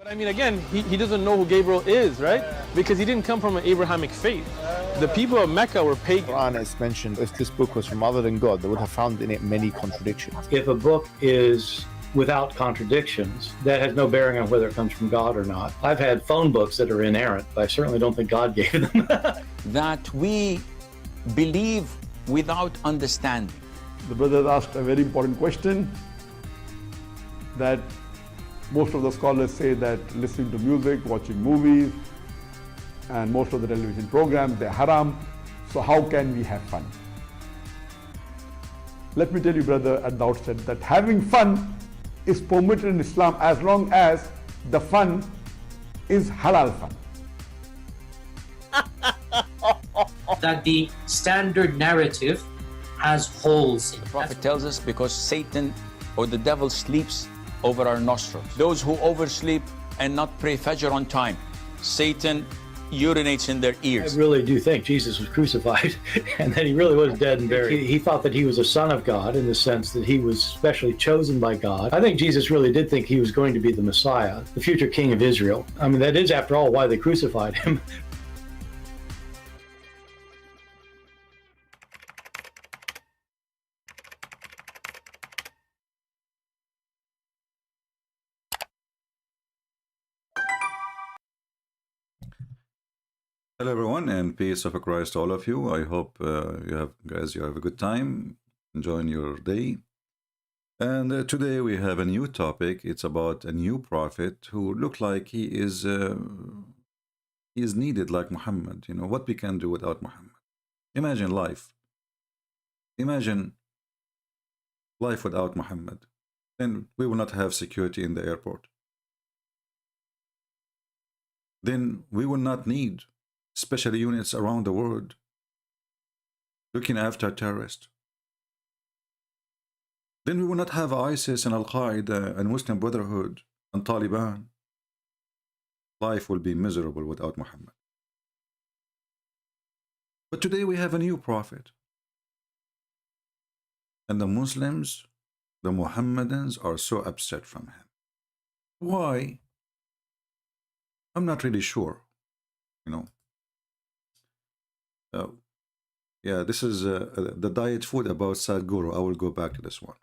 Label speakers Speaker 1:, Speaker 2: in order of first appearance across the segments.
Speaker 1: But I mean, again, he doesn't know who Gabriel is, right? Because he didn't come from an Abrahamic faith. The people of Mecca were pagan.
Speaker 2: Quran is mentioned, if this book was from other than God, they would have found in it many contradictions.
Speaker 3: If a book is without contradictions, that has no bearing on whether it comes from God or not. I've had phone books that are inerrant, but I certainly don't think God gave them.
Speaker 4: That we believe without understanding.
Speaker 5: The brother asked a very important question, that most of the scholars say that listening to music, watching movies, and most of the television programs, they're haram. So how can we have fun? Let me tell you, brother, at the outset, that having fun is permitted in Islam as long as the fun is halal fun.
Speaker 6: That the standard narrative has holes in it.
Speaker 4: The Prophet tells us because Satan or the devil sleeps over our nostrils. Those who oversleep and not pray Fajr on time, Satan urinates in their ears.
Speaker 3: I really do think Jesus was crucified and that he really was dead and buried. He thought that he was a son of God in the sense that he was specially chosen by God. I think Jesus really did think he was going to be the Messiah, the future king of Israel. I mean, that is, after all, why they crucified him.
Speaker 7: Hello everyone, and peace of Christ to all of you. I hope you have a good time enjoying your day. And today we have a new topic. It's about a new prophet who looked like he is needed like Muhammad. You know what we can do without Muhammad. Imagine life. Imagine life without Muhammad. Then we will not have security in the airport. Then we will not need special units around the world looking after terrorists. Then we will not have ISIS and Al-Qaeda and Muslim Brotherhood and Taliban. Life will be miserable without Muhammad. But today we have a new prophet. And the Muslims, the Mohammedans, are so upset from him. Why? I'm not really sure, you know. Yeah, this is the diet food about Sadhguru. I will go back to this one.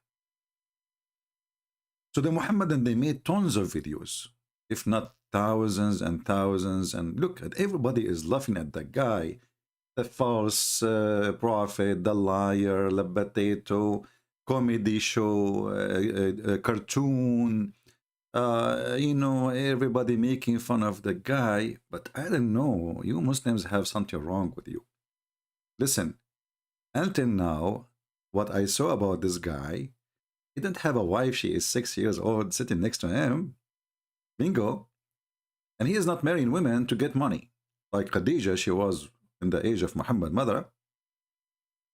Speaker 7: So the Mohammedan, they made tons of videos, if not thousands and thousands. And look, at everybody is laughing at the guy, the false prophet, the liar, the potato, comedy show, cartoon. You know, everybody making fun of the guy. But I don't know, you Muslims have something wrong with you. Listen, until now, what I saw about this guy, he didn't have a wife. She is 6 years old sitting next to him. Bingo. And he is not marrying women to get money. Like Khadija, she was in the age of Muhammad, mother.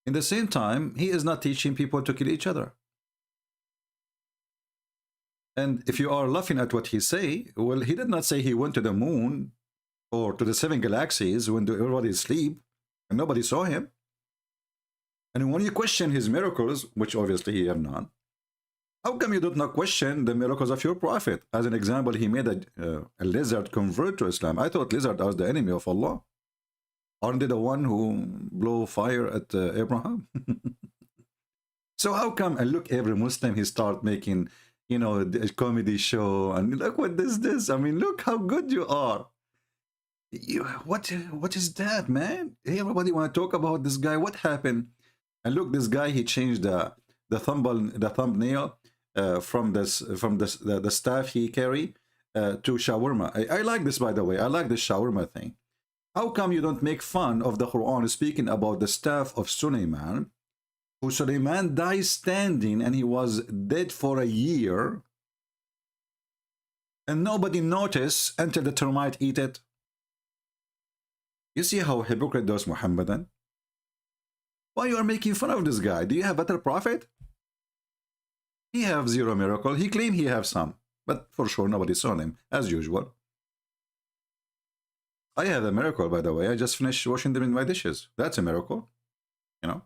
Speaker 7: In the same time, he is not teaching people to kill each other. And if you are laughing at what he say, well, he did not say he went to the moon or to the 7 galaxies when everybody is asleep and nobody saw him. And when you question his miracles, which obviously he have none, how come you do not question the miracles of your prophet? As an example, he made a lizard convert to Islam. I thought lizard was the enemy of Allah. Aren't they the one who blow fire at Abraham? So how come, and look, every Muslim, he start making, you know, a comedy show, and look what this. I mean, look how good you are. What is that, man? Everybody want to talk about this guy. What happened? And look, this guy, he changed the thumbnail from the staff he carry to shawarma. I like this, by the way. I like this shawarma thing. How come you don't make fun of the Quran speaking about the staff of Sulaiman, who Sulaiman died standing and he was dead for a year, and nobody noticed until the termite eat it? You see how hypocrite those Mohammedan? Why you are making fun of this guy? Do you have better prophet? He have zero miracle. He claim he have some, but for sure nobody saw him, as usual. I have a miracle, by the way. I just finished washing them in my dishes. That's a miracle, you know.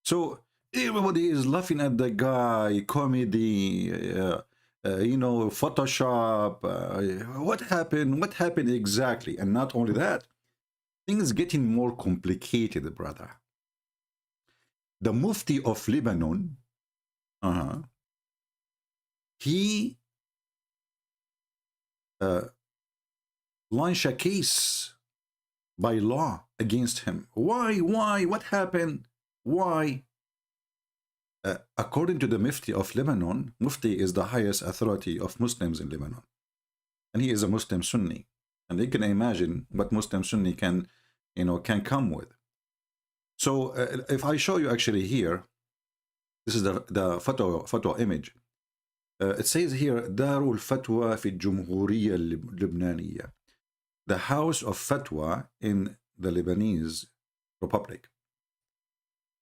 Speaker 7: So everybody is laughing at the guy, comedy. you know, Photoshop. What happened? What happened exactly? And not only that, things getting more complicated, brother. The Mufti of Lebanon, he launched a case by law against him. Why? What happened? Why? According to the Mufti of Lebanon, Mufti is the highest authority of Muslims in Lebanon, and he is a Muslim Sunni, and you can imagine what Muslim Sunni can, you know, can come with. So if I show you actually here, this is the photo image. It says here Darul Fatwa fi Jumhuriyya Lebaniyya, the house of fatwa in the Lebanese Republic.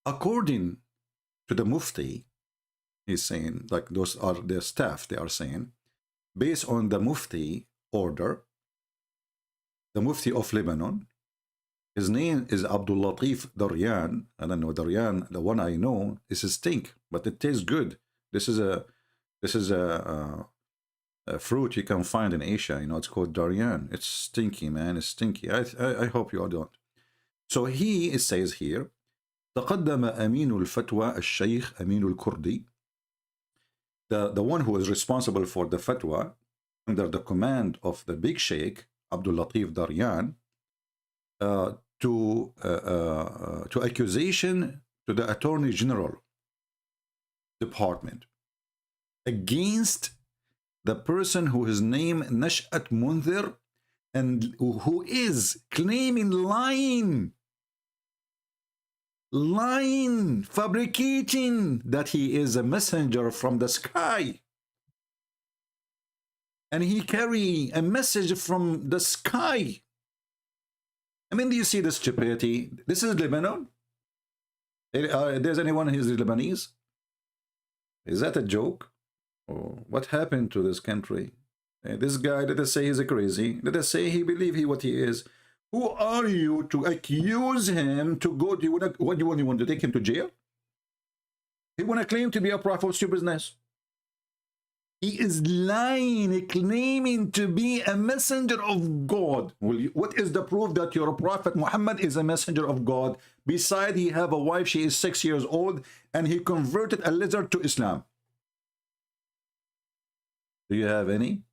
Speaker 7: According to the Mufti, he's saying, like those are their staff, they are saying, based on the Mufti order, the Mufti of Lebanon, his name is Abdul Latif Daryan. I don't know Daryan, the one I know is a stink, but it tastes good. This is a fruit you can find in Asia. You know, it's called Daryan. It's stinky, man. It's stinky. I hope you all don't. So he says here, تقدم أمين الفتوى الشيخ أمين الكردي, the one who is responsible for the fatwa under the command of the big sheikh Abdul Latif Daryan, to accusation to the Attorney General Department against the person who is named Nashat Munzir, and who is claiming lying, fabricating that he is a messenger from the sky, and he carry a message from the sky. I mean, do you see the stupidity? This is Lebanon. There's anyone who is Lebanese? Is that a joke? Oh, what happened to this country? This guy, let us say he's a crazy. Let us say he believes what he is. Who are you to accuse him to go? What do you want to take him to jail? He want to claim to be a prophet. What's your business? He is lying, claiming to be a messenger of God. What is the proof that your prophet Muhammad is a messenger of God? Besides, he have a wife, she is 6 years old, and he converted a lizard to Islam. Do you have any?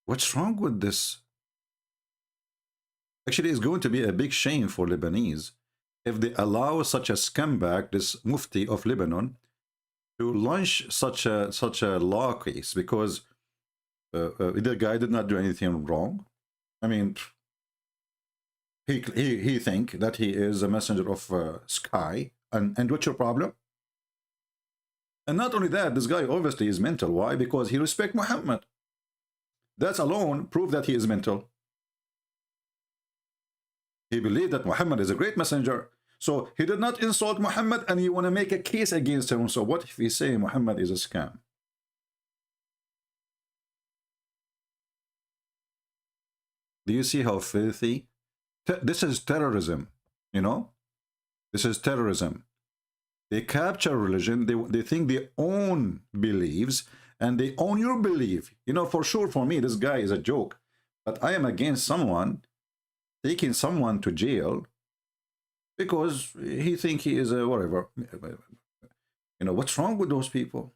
Speaker 7: What's wrong with this? Actually, it's going to be a big shame for Lebanese if they allow such a scumbag, this Mufti of Lebanon, to launch such a law case, because the guy did not do anything wrong. I mean, he think that he is a messenger of sky, and what's your problem? And not only that, this guy obviously is mental. Why? Because he respects Muhammad. That alone prove that he is mental. He believed that Muhammad is a great messenger. So he did not insult Muhammad, and you want to make a case against him. So what if we say Muhammad is a scam? Do you see how filthy? This is terrorism, you know? This is terrorism. They capture religion. They think they own beliefs, and they own your belief. You know, for sure, for me, this guy is a joke. But I am against someone taking someone to jail because he think he is a whatever. You know, what's wrong with those people?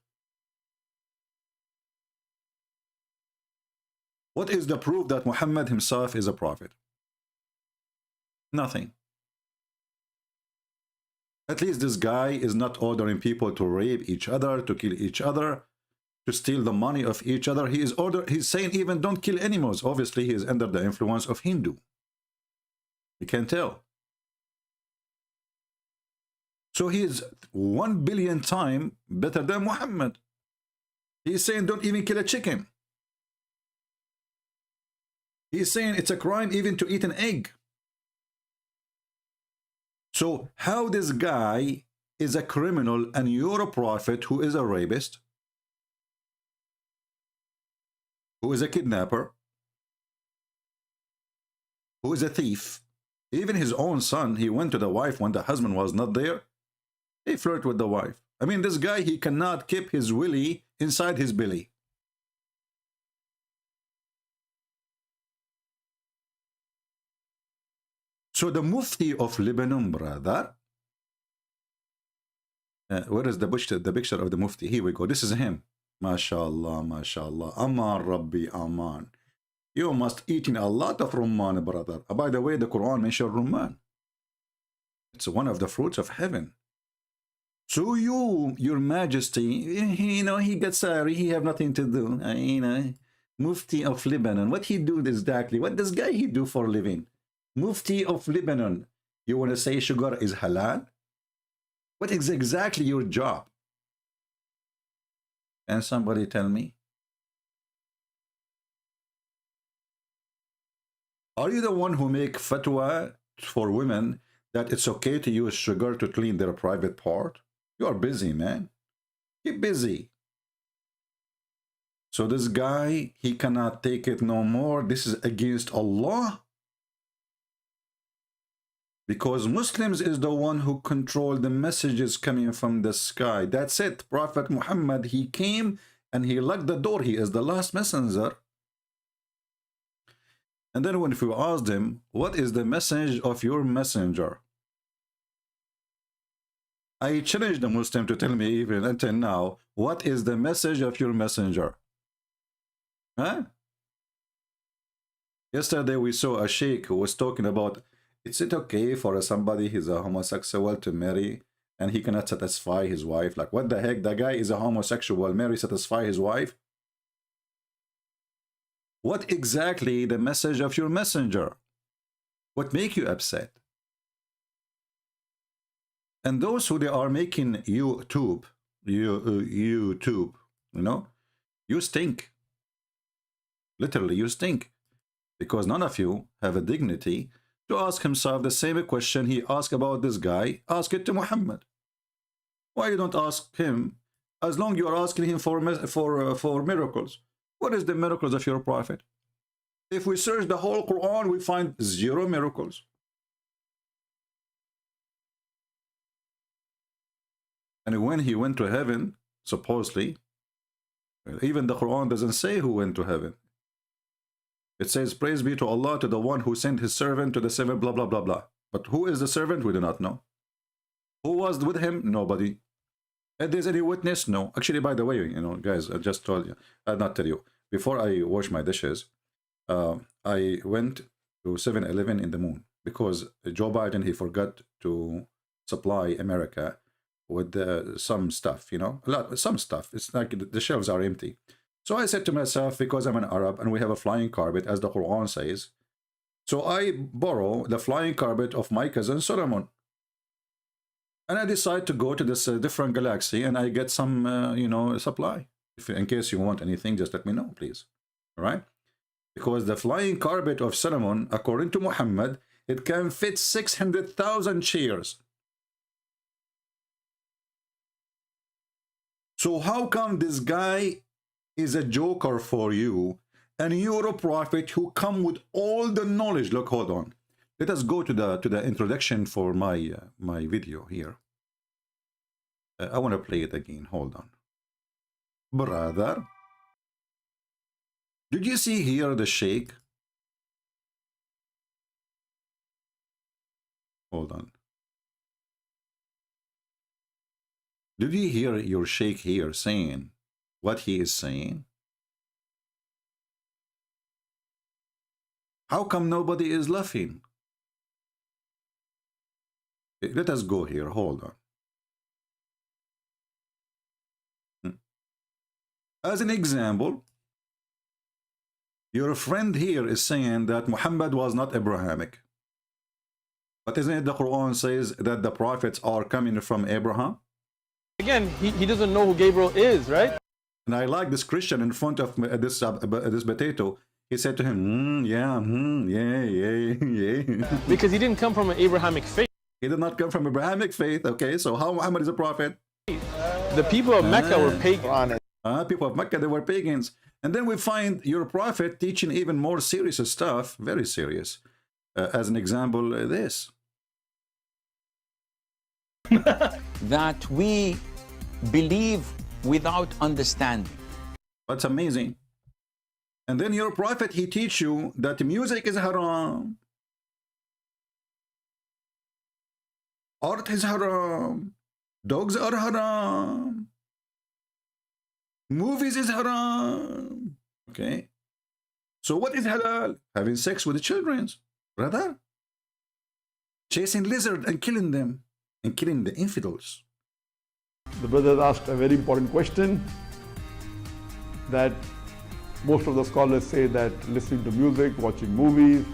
Speaker 7: What is the proof that Muhammad himself is a prophet? Nothing. At least this guy is not ordering people to rape each other, to kill each other, to steal the money of each other. He's saying even don't kill animals. Obviously, he is under the influence of Hindu. You can tell. So he is 1 billion times better than Muhammad. He's saying don't even kill a chicken. He's saying it's a crime even to eat an egg. So how this guy is a criminal and you're a prophet who is a rapist, who is a kidnapper, who is a thief, Even his own son, he went to the wife when the husband was not there. He flirted with the wife. I mean, this guy, he cannot keep his willy inside his belly. So the Mufti of Lebanon, brother, where is the picture of the Mufti? Here we go. This is him. MashaAllah, MashaAllah. Aman Rabbi, Aman. You must eat in a lot of rumman, brother. By the way, the Quran mentions rumman. It's one of the fruits of heaven. So you, your majesty, you know, he gets sorry, he have nothing to do. You know, Mufti of Lebanon. What he do exactly? What does guy he do for a living? Mufti of Lebanon. You want to say sugar is halal? What is exactly your job? Can somebody tell me? Are you the one who make fatwa for women that it's okay to use sugar to clean their private part? You are busy, man. Keep busy. So this guy, he cannot take it no more. This is against Allah. Because Muslims is the one who control the messages coming from the sky. That's it. Prophet Muhammad, he came and he locked the door. He is the last messenger. And then when we asked him, what is the message of your messenger? I challenged the Muslim to tell me even until now, what is the message of your messenger? Huh? Yesterday we saw a sheikh who was talking about, is it okay for somebody who's a homosexual to marry and he cannot satisfy his wife? Like, what the heck? The guy is a homosexual, marry, satisfy his wife? What exactly the message of your messenger? What make you upset? And those who they are making YouTube, you know, you stink. Literally, you stink. Because none of you have a dignity to ask himself the same question he asked about this guy. Ask it to Muhammad. Why you don't ask him? As long you are asking him for miracles. What is the miracles of your prophet? If we search the whole Quran, we find 0 miracles. And when he went to heaven, supposedly, even the Quran doesn't say who went to heaven. It says, praise be to Allah, to the one who sent his servant to the 7 blah, blah, blah, blah. But who is the servant? We do not know. Who was with him? Nobody. If there's any witness? No. Actually, by the way, you know, guys, I just told you, I'll not tell you. Before I wash my dishes, I went to 7-Eleven in the moon because Joe Biden, he forgot to supply America with some stuff, you know, some stuff. It's like the shelves are empty. So I said to myself, because I'm an Arab and we have a flying carpet, as the Quran says, so I borrow the flying carpet of my cousin Solomon. And I decide to go to this different galaxy and I get some, you know, supply. In case you want anything, just let me know, please. All right? Because the flying carpet of Solomon, according to Muhammad, it can fit 600,000 chairs. So how come this guy is a joker for you and you're a prophet who come with all the knowledge? Look, hold on. Let us go to the introduction for my my video here. I want to play it again. Hold on. Brother, did you see here the sheikh? Hold on. Did you hear your sheikh here saying what he is saying? How come nobody is laughing? Let us go here. Hold on. As an example, your friend here is saying that Muhammad was not Abrahamic. But isn't it the Quran says that the prophets are coming from Abraham?
Speaker 1: Again, he doesn't know who Gabriel is, right?
Speaker 7: And I like this Christian in front of this potato. He said to him, yeah.
Speaker 1: Because he didn't come from an Abrahamic faith.
Speaker 7: He did not come from Abrahamic faith. Okay, so how Muhammad is a prophet?
Speaker 1: The people of Mecca were pagan.
Speaker 7: People of Mecca, they were pagans. And then we find your prophet teaching even more serious stuff, very serious. as an example, this.
Speaker 4: That we believe without understanding.
Speaker 7: That's amazing. And then your prophet, he teach you that music is haram. Art is haram. Dogs are haram. Movies is haram. Okay. So what is halal? Having sex with the children, brother. Chasing lizards and killing them. And killing the infidels.
Speaker 5: The brother asked a very important question that most of the scholars say that listening to music, watching movies,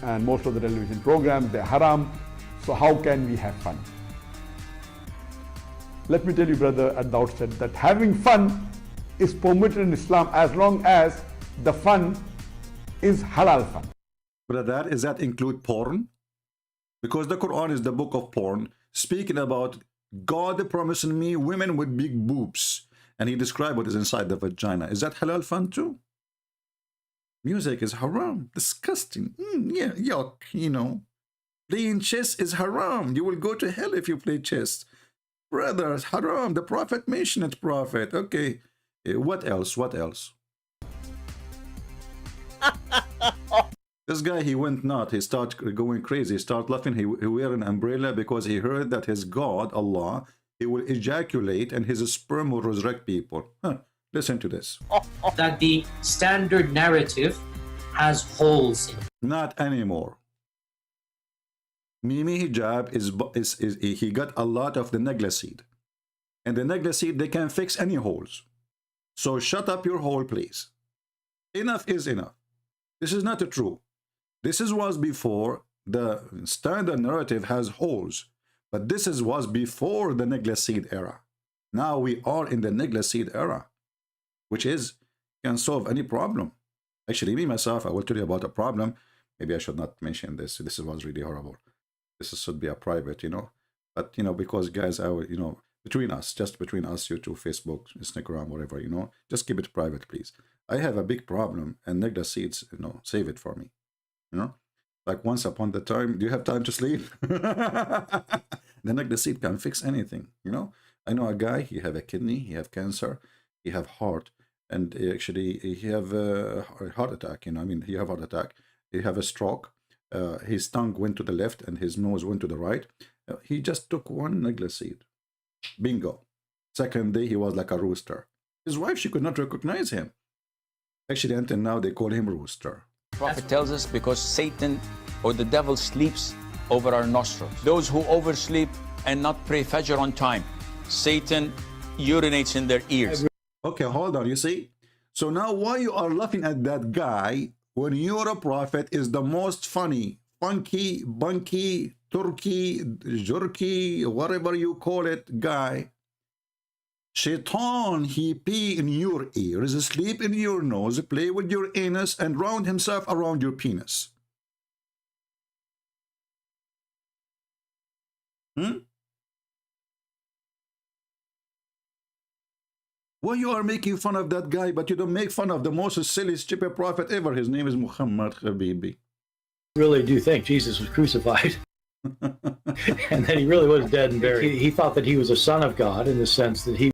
Speaker 5: and most of the television programs, they're haram. So how can we have fun? Let me tell you, brother, at the outset that having fun is permitted in Islam as long as the fun is halal fun.
Speaker 7: Brother, does that include porn? Because the Quran is the book of porn, speaking about God promising me women with big boobs. And he described what is inside the vagina. Is that halal fun too? Music is haram. Disgusting. Yeah, yuck, you know. Playing chess is haram. You will go to hell if you play chess. Brothers, haram. The Prophet mentioned it, Prophet. Okay. What else? What else? This guy, he went nuts. He started going crazy. He started laughing. He wear an umbrella because he heard that his God, Allah, he will ejaculate and his sperm will resurrect people. Huh. Listen to this.
Speaker 6: That the standard narrative has holes in it.
Speaker 7: Not anymore. Mimi Hijab is he got a lot of the negla seed. And the negla seed, they can fix any holes. So shut up your hole, please. Enough is enough. This is not true. This was before the standard narrative has holes. But this was before the negla seed era. Now we are in the negla seed era, which is can solve any problem. Actually, me myself, I will tell you about a problem. Maybe I should not mention this. This was really horrible. This should be a private, you know. But you know, because guys, you know, between us, just between us, YouTube, Facebook, Instagram, whatever, you know, just keep it private, please. I have a big problem, and negla seeds, you know, save it for me. You know, like once upon the time, do you have time to sleep? The negla seed can fix anything, you know. I know a guy, he have a kidney, he have cancer, he have heart, and actually he have a heart attack, you know, I mean, he have heart attack, he have a stroke, his tongue went to the left and his nose went to the right. He just took one negla seed. Bingo. Second day, he was like a rooster. His wife, she could not recognize him. Actually, until now, they call him Rooster.
Speaker 4: Prophet tells us because Satan or the devil sleeps over our nostrils. Those who oversleep and not pray Fajr on time, Satan urinates in their ears.
Speaker 7: Okay, hold on, you see? So now why you are laughing at that guy when your prophet is the most funny, funky, bunky, turkey, jerky, whatever you call it, guy? Shaitan, he pee in your ears, sleep in your nose, play with your anus, and round himself around your penis. Why you are making fun of that guy, but you don't make fun of the most silly, stupid prophet ever? His name is Muhammad, Habibi.
Speaker 3: I really do think Jesus was crucified. And that he really was dead and buried. He thought that he was a son of God in the sense that he...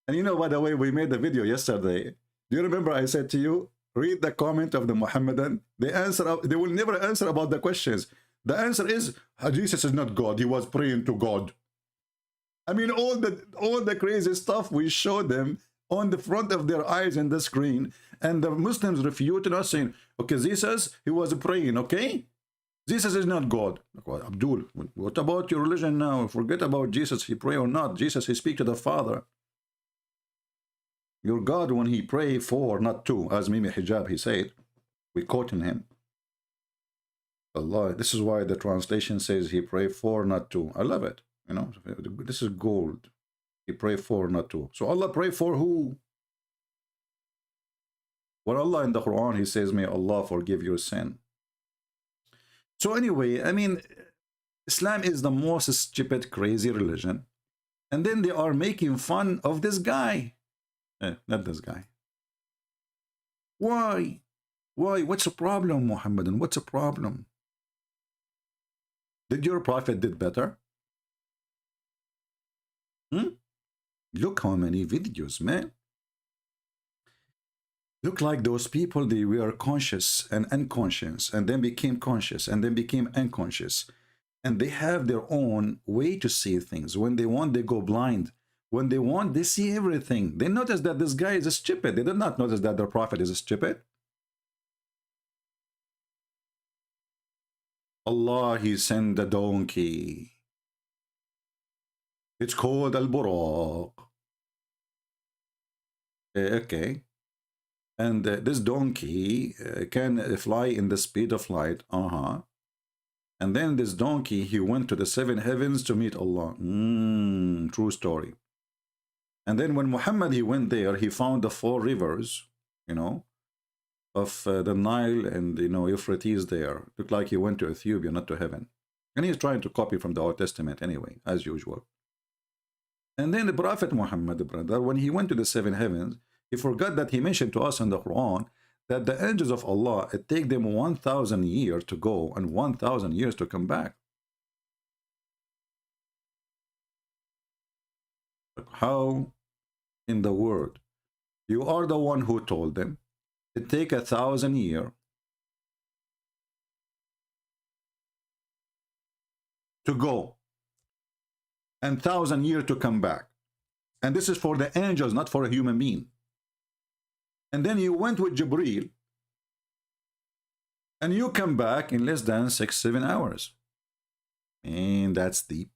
Speaker 7: And you know, by the way, we made the video yesterday. Do you remember I said to you, read the comment of the Muhammadan? They will never answer about the questions. The answer is, Jesus is not God. He was praying to God. I mean, all the crazy stuff we showed them on the front of their eyes in the screen. And the Muslims refuted us saying, okay, Jesus, he was praying, okay? Jesus is not God. Well, Abdul, what about your religion now? Forget about Jesus, he pray or not. Jesus, he speak to the Father. Your God, when he pray for, not to, as Mimi Hijab, he said, we quoting him. Allah, this is why the translation says he pray for, not to. I love it. You know, this is gold. He pray for, not to. So Allah pray for who? When Allah in the Quran, he says, may Allah forgive your sin. So anyway, I mean, Islam is the most stupid, crazy religion. And then they are making fun of this guy. Not this guy. Why? Why? What's the problem, Muhammadan? What's the problem? Did your prophet did better? Hmm? Look how many videos, man. Look like those people, they were conscious and unconscious, and then became conscious, and then became unconscious. And they have their own way to see things. When they want, they go blind. When they want, they see everything. They notice that this guy is stupid. They did not notice that their prophet is stupid. Allah, he sent the donkey. It's called Al-Buraq. Okay. And this donkey can fly in the speed of light. And then this donkey, he went to the 7 heavens to meet Allah. True story. And then when Muhammad, he went there, he found the 4 rivers, you know, of the Nile and, you know, Euphrates there. Looked like he went to Ethiopia, not to heaven. And he's trying to copy from the Old Testament anyway, as usual. And then the Prophet Muhammad, brother, when he went to the 7 heavens, he forgot that he mentioned to us in the Quran that the angels of Allah, it take them 1,000 years to go and 1,000 years to come back. How in the world? You are the one who told them it take 1,000 years to go and 1,000 years to come back. And this is for the angels, not for a human being. And then you went with Jibreel and you come back in less than 6-7 hours. And that's deep.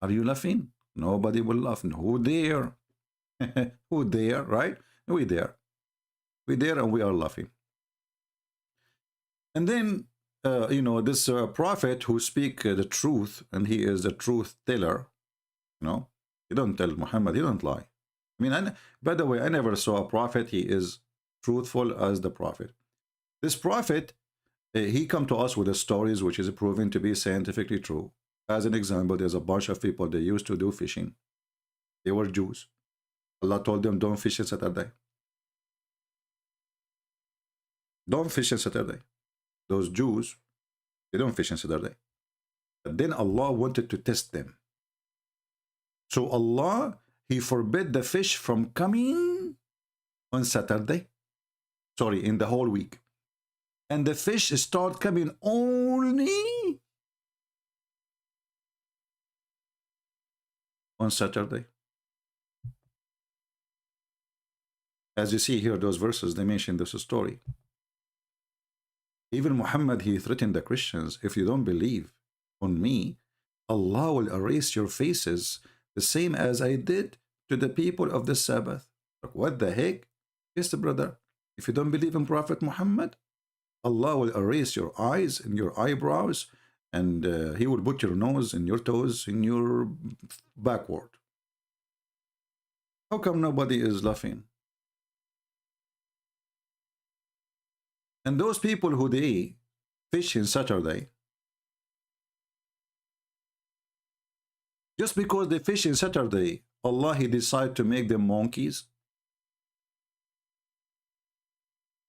Speaker 7: Are you laughing? Nobody will laugh. Who dare? Who dare, right? We dare. We dare and we are laughing. And then, you know, this prophet who speak the truth, and he is the truth teller, you know, he don't tell Muhammad, he don't lie. I mean, by the way, I never saw a prophet, he is truthful as the prophet. This prophet, he come to us with the stories which is proven to be scientifically true. As an example, there's a bunch of people, they used to do fishing. They were Jews. Allah told them, don't fish on Saturday. Don't fish on Saturday. Those Jews, they don't fish on Saturday. But then Allah wanted to test them. So Allah, he forbid the fish from coming on Saturday. Sorry, in the whole week. And the fish start coming only on Saturday. As you see here, those verses, they mention this story. Even Muhammad, he threatened the Christians, if you don't believe on me, Allah will erase your faces the same as I did to the people of the Sabbath. Like, what the heck? Yes, brother. If you don't believe in Prophet Muhammad, Allah will erase your eyes and your eyebrows, and he will put your nose and your toes in your backward. How come nobody is laughing? And those people who they fish in Saturday, just because they fish in Saturday, Allah, he decide to make them monkeys.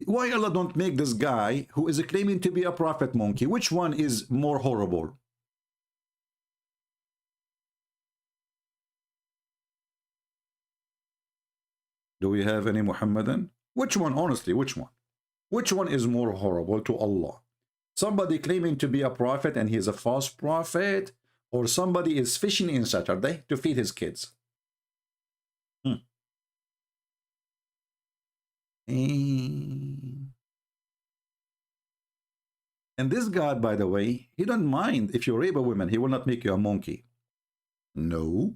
Speaker 7: Why Allah don't make this guy who is claiming to be a prophet monkey? Which one is more horrible? Do we have any Muhammadan? Which one, honestly, which one? Which one is more horrible to Allah? Somebody claiming to be a prophet and he is a false prophet, or somebody is fishing in Saturday to feed his kids? And this God, by the way, he don't mind if you rape a woman, he will not make you a monkey. No.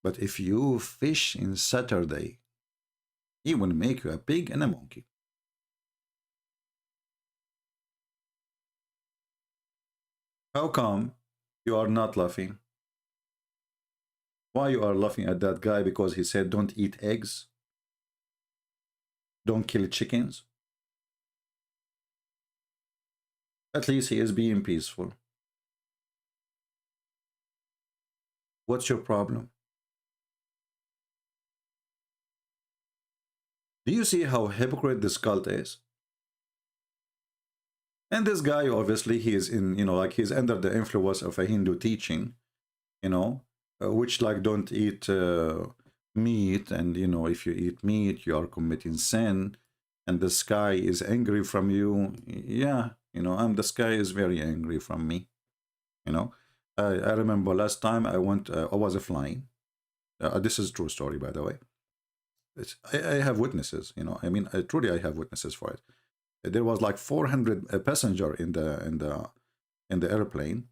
Speaker 7: But if you fish in Saturday, he will make you a pig and a monkey. How come you are not laughing? Why you are laughing at that guy? Because he said don't eat eggs, don't kill chickens. At least he is being peaceful. What's your problem? Do you see how hypocrite this cult is? And this guy, obviously, he is in, you know, like he's under the influence of a Hindu teaching, you know, which like don't eat meat. And, you know, if you eat meat, you are committing sin. And the sky is angry from you. Yeah, you know, and the sky is very angry from me. You know, I remember last time I went, I was flying. This is a true story, by the way. I have witnesses, you know, I mean, truly I have witnesses for it. There was like 400 passenger in the airplane,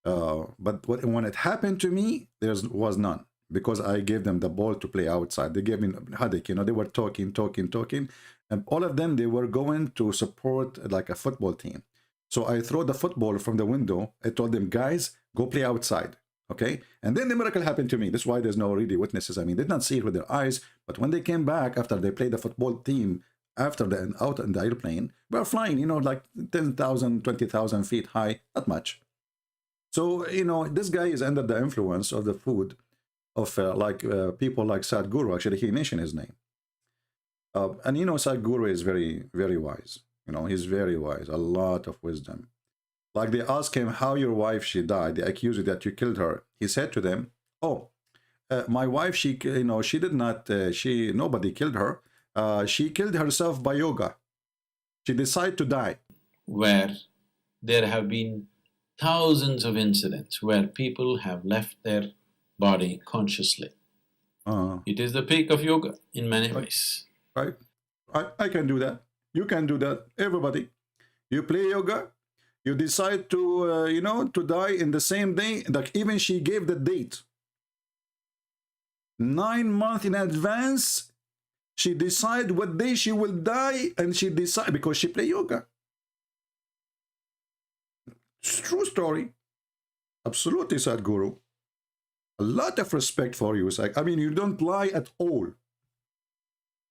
Speaker 7: but when it happened to me, there was none, because I gave them the ball to play outside. They gave me headache, you know. They were talking, and all of them, they were going to support like a football team. So I throw the football from the window. I told them, guys, go play outside, okay? And then the miracle happened to me. That's why there's no really witnesses. I mean, they did not see it with their eyes, but when they came back after they played the football team, after the out in the airplane, we are flying, you know, like 10,000, 20,000 feet high, not much. So, you know, this guy is under the influence of the food of people like Sadhguru. Actually, he mentioned his name. And, you know, Sadhguru is very, very wise. You know, he's very wise, a lot of wisdom. Like they asked him how your wife, she died. They accused you that you killed her. He said to them, oh, my wife, she, you know, she did not, nobody killed her. She killed herself by yoga. She decided to die.
Speaker 8: Where there have been thousands of incidents where people have left their body consciously. It is the peak of yoga in many ways.
Speaker 7: Right. I can do that. You can do that. Everybody. You play yoga. You decide to, you know, to die in the same day. Like even she gave the date. 9 months in advance. She decide what day she will die, and she decide because she play yoga. It's a true story. Absolutely, Sadhguru. A lot of respect for you. It's like, I mean, you don't lie at all.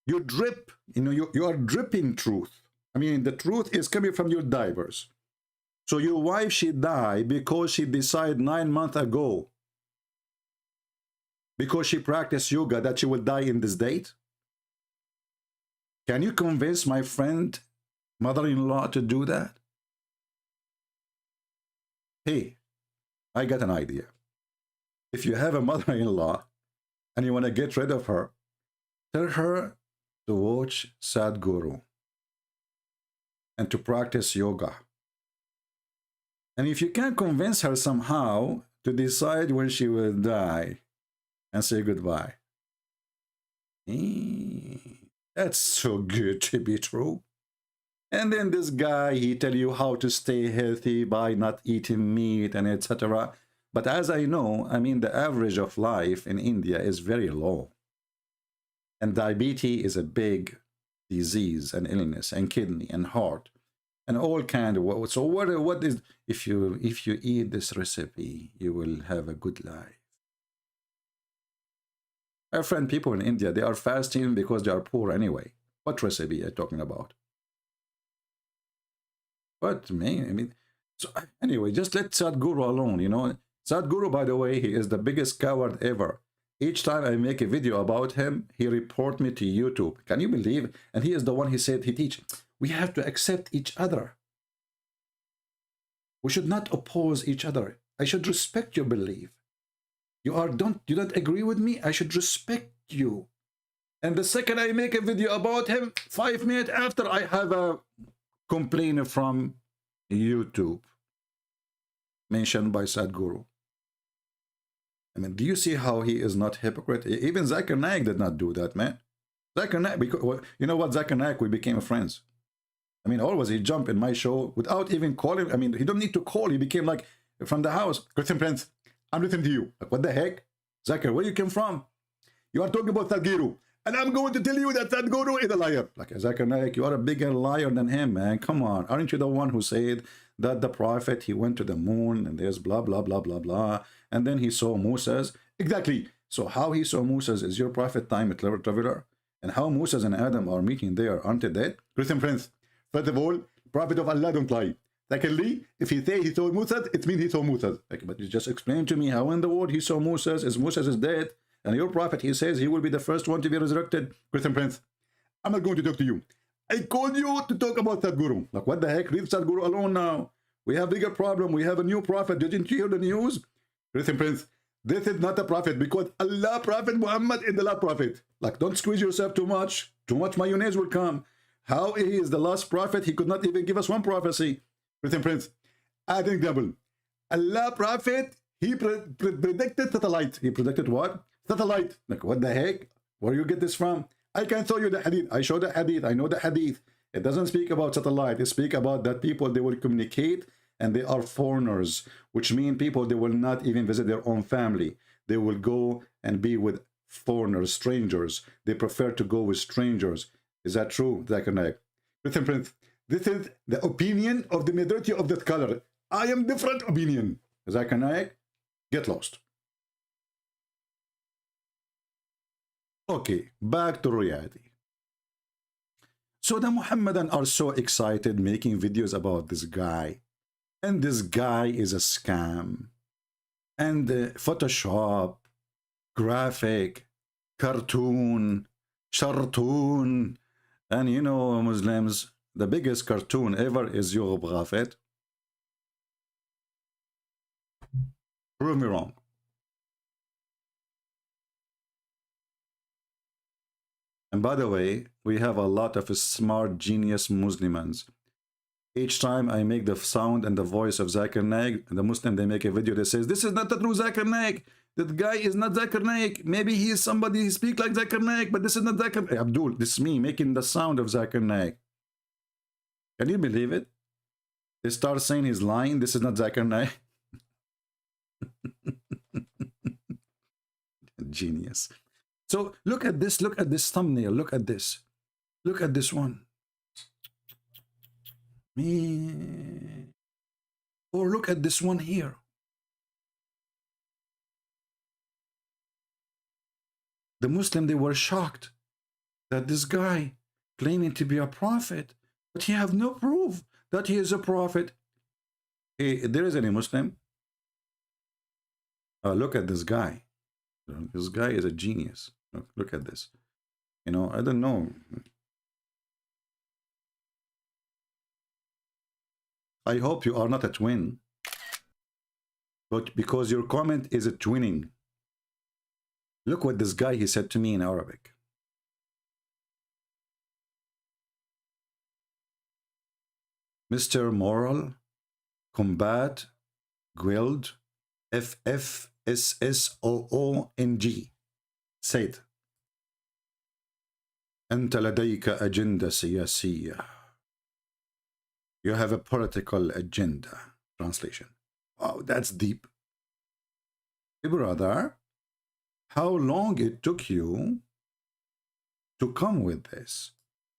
Speaker 7: You drip, you know, you are dripping truth. I mean, the truth is coming from your divers. So your wife, she died because she decided 9 months ago, because she practiced yoga, that she will die in this date. Can you convince my friend, mother-in-law, to do that? Hey, I got an idea. If you have a mother-in-law and you want to get rid of her, tell her to watch Sadhguru and to practice yoga. And if you can convince her somehow to decide when she will die and say goodbye, that's so good to be true. And then this guy, he tell you how to stay healthy by not eating meat and etc. But as I know, I mean, the average of life in India is very low. And diabetes is a big disease and illness, and kidney and heart and all kind of. So what is, if you eat this recipe, you will have a good life. I friend people in India, they are fasting because they are poor anyway. What recipe are you talking about? What, man? I mean, so anyway, just let Sadhguru alone, you know. Sadhguru, by the way, he is the biggest coward ever. Each time I make a video about him, he report me to YouTube. Can you believe it? And he is the one, he said, he teach, we have to accept each other. We should not oppose each other. I should respect your belief. You don't agree with me? I should respect you. And the second I make a video about him, 5 minutes after, I have a complaint from YouTube mentioned by Sadhguru. I mean, do you see how he is not hypocrite? Even Zakir Naik did not do that, man. Zakir Naik, because, you know what, Zakir Naik, we became friends. I mean, always he jumped in my show without even calling. I mean, he don't need to call. He became like from the house. Christian Prince, I'm listening to you. Like, what the heck? Zakir, where you came from? You are talking about Sadhguru. And I'm going to tell you that Sadhguru is a liar. Like, Zakir Naik, you are a bigger liar than him, man. Come on. Aren't you the one who said that the prophet, he went to the moon and there's blah, blah, blah, blah, blah. And then he saw Moses. Exactly. So how he saw Moses is your prophet time traveler. And how Moses and Adam are meeting there, aren't they dead? Christian Prince, first of all, prophet of Allah don't lie. Secondly, if he say he saw Moses, it means he saw Moses. Like, but you just explain to me how in the world he saw Moses is dead. And your prophet, he says he will be the first one to be resurrected. Christian Prince, I'm not going to talk to you. I called you to talk about Sadhguru. Like, what the heck? Leave Sadhguru alone now. We have bigger problem. We have a new prophet. Didn't you hear the news? Listen, Prince, this is not a prophet because Allah, Prophet Muhammad is the last prophet. Like, don't squeeze yourself too much. Too much mayonnaise will come. How he is the last prophet? He could not even give us one prophecy. Listen, Prince, I think double. Allah, Prophet, he predicted satellite. He predicted what? Satellite. Like, what the heck? Where you get this from? I can show you the hadith. I show the hadith. I know the hadith. It doesn't speak about satellite. It speaks about that people, they will communicate and they are foreigners, which means people, they will not even visit their own family. They will go and be with foreigners, strangers. They prefer to go with strangers. Is that true, Zakir Naik? Listen, Prince, this is the opinion of the majority of the scholar. I am different opinion. Zakir Naik, get lost. Okay, back to reality. So the Muhammadan are so excited making videos about this guy. And this guy is a scam. And Photoshop, graphic, cartoon, shartoon. And you know, Muslims, the biggest cartoon ever is Yugub Ghafet. Prove me wrong. And by the way, we have a lot of smart, genius Muslims. Each time I make the sound and the voice of Zakir Naik, the Muslim, they make a video that says, this is not the true Zakir Naik. That guy is not Zakir Naik. Maybe he is somebody, he speaks like Zakir Naik, but this is not Zakir Naik. Abdul, this is me making the sound of Zakir Naik. Can you believe it? They start saying he's lying. This is not Zakir Naik. Genius. So look at this thumbnail, look at this one. Me. Or look at this one here. The Muslim, they were shocked that this guy claiming to be a prophet, but he have no proof that he is a prophet. Hey, there is any Muslim? Look at this guy. This guy is a genius. Look at this. You know, I don't know. I hope you are not a twin. But because your comment is a twinning. Look what this guy, he said to me in Arabic. Mr. Moral, Combat, Guild, FFSSOONG. said أنت لديك أجندة سياسية. You have a political agenda. Translation. Wow, that's deep. Hey, brother, how long it took you to come with this?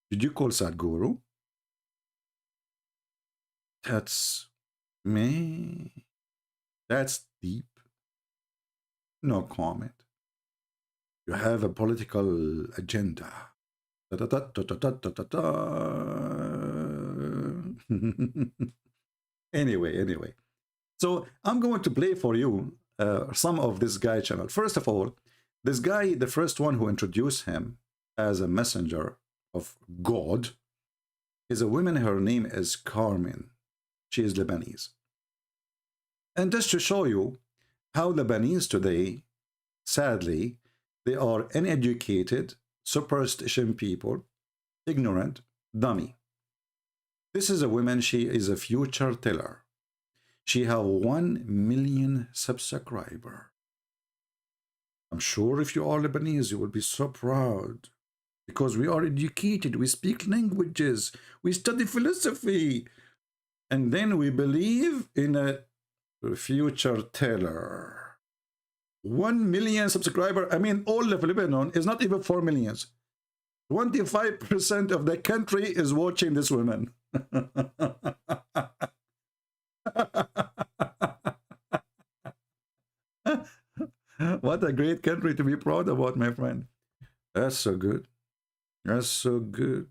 Speaker 7: Did you call Sadhguru? That's me. That's deep. No comment. You have a political agenda. Anyway. So I'm going to play for you some of this guy channel. First of all, this guy, the first one who introduced him as a messenger of God, is a woman. Her name is Carmen. She is Lebanese. And just to show you how Lebanese today, sadly, they are uneducated, superstition people, ignorant, dummy. This is a woman, she is a future teller. She have 1 million subscribers. I'm sure if you are Lebanese, you will be so proud. Because we are educated, we speak languages, we study philosophy. And then we believe in a future teller. 1 million subscribers. I mean, all of Lebanon is not even 4 million. 25% of the country is watching this woman. What a great country to be proud about, my friend. That's so good. That's so good.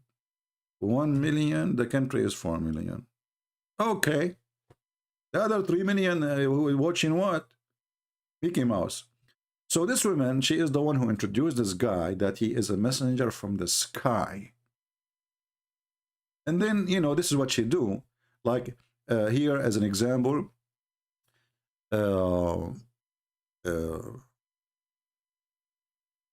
Speaker 7: 1 million, the country is 4 million. Okay. The other 3 million watching what? Mickey Mouse. So this woman, she is the one who introduced this guy that he is a messenger from the sky. And then, you know, this is what she do. Like here as an example, I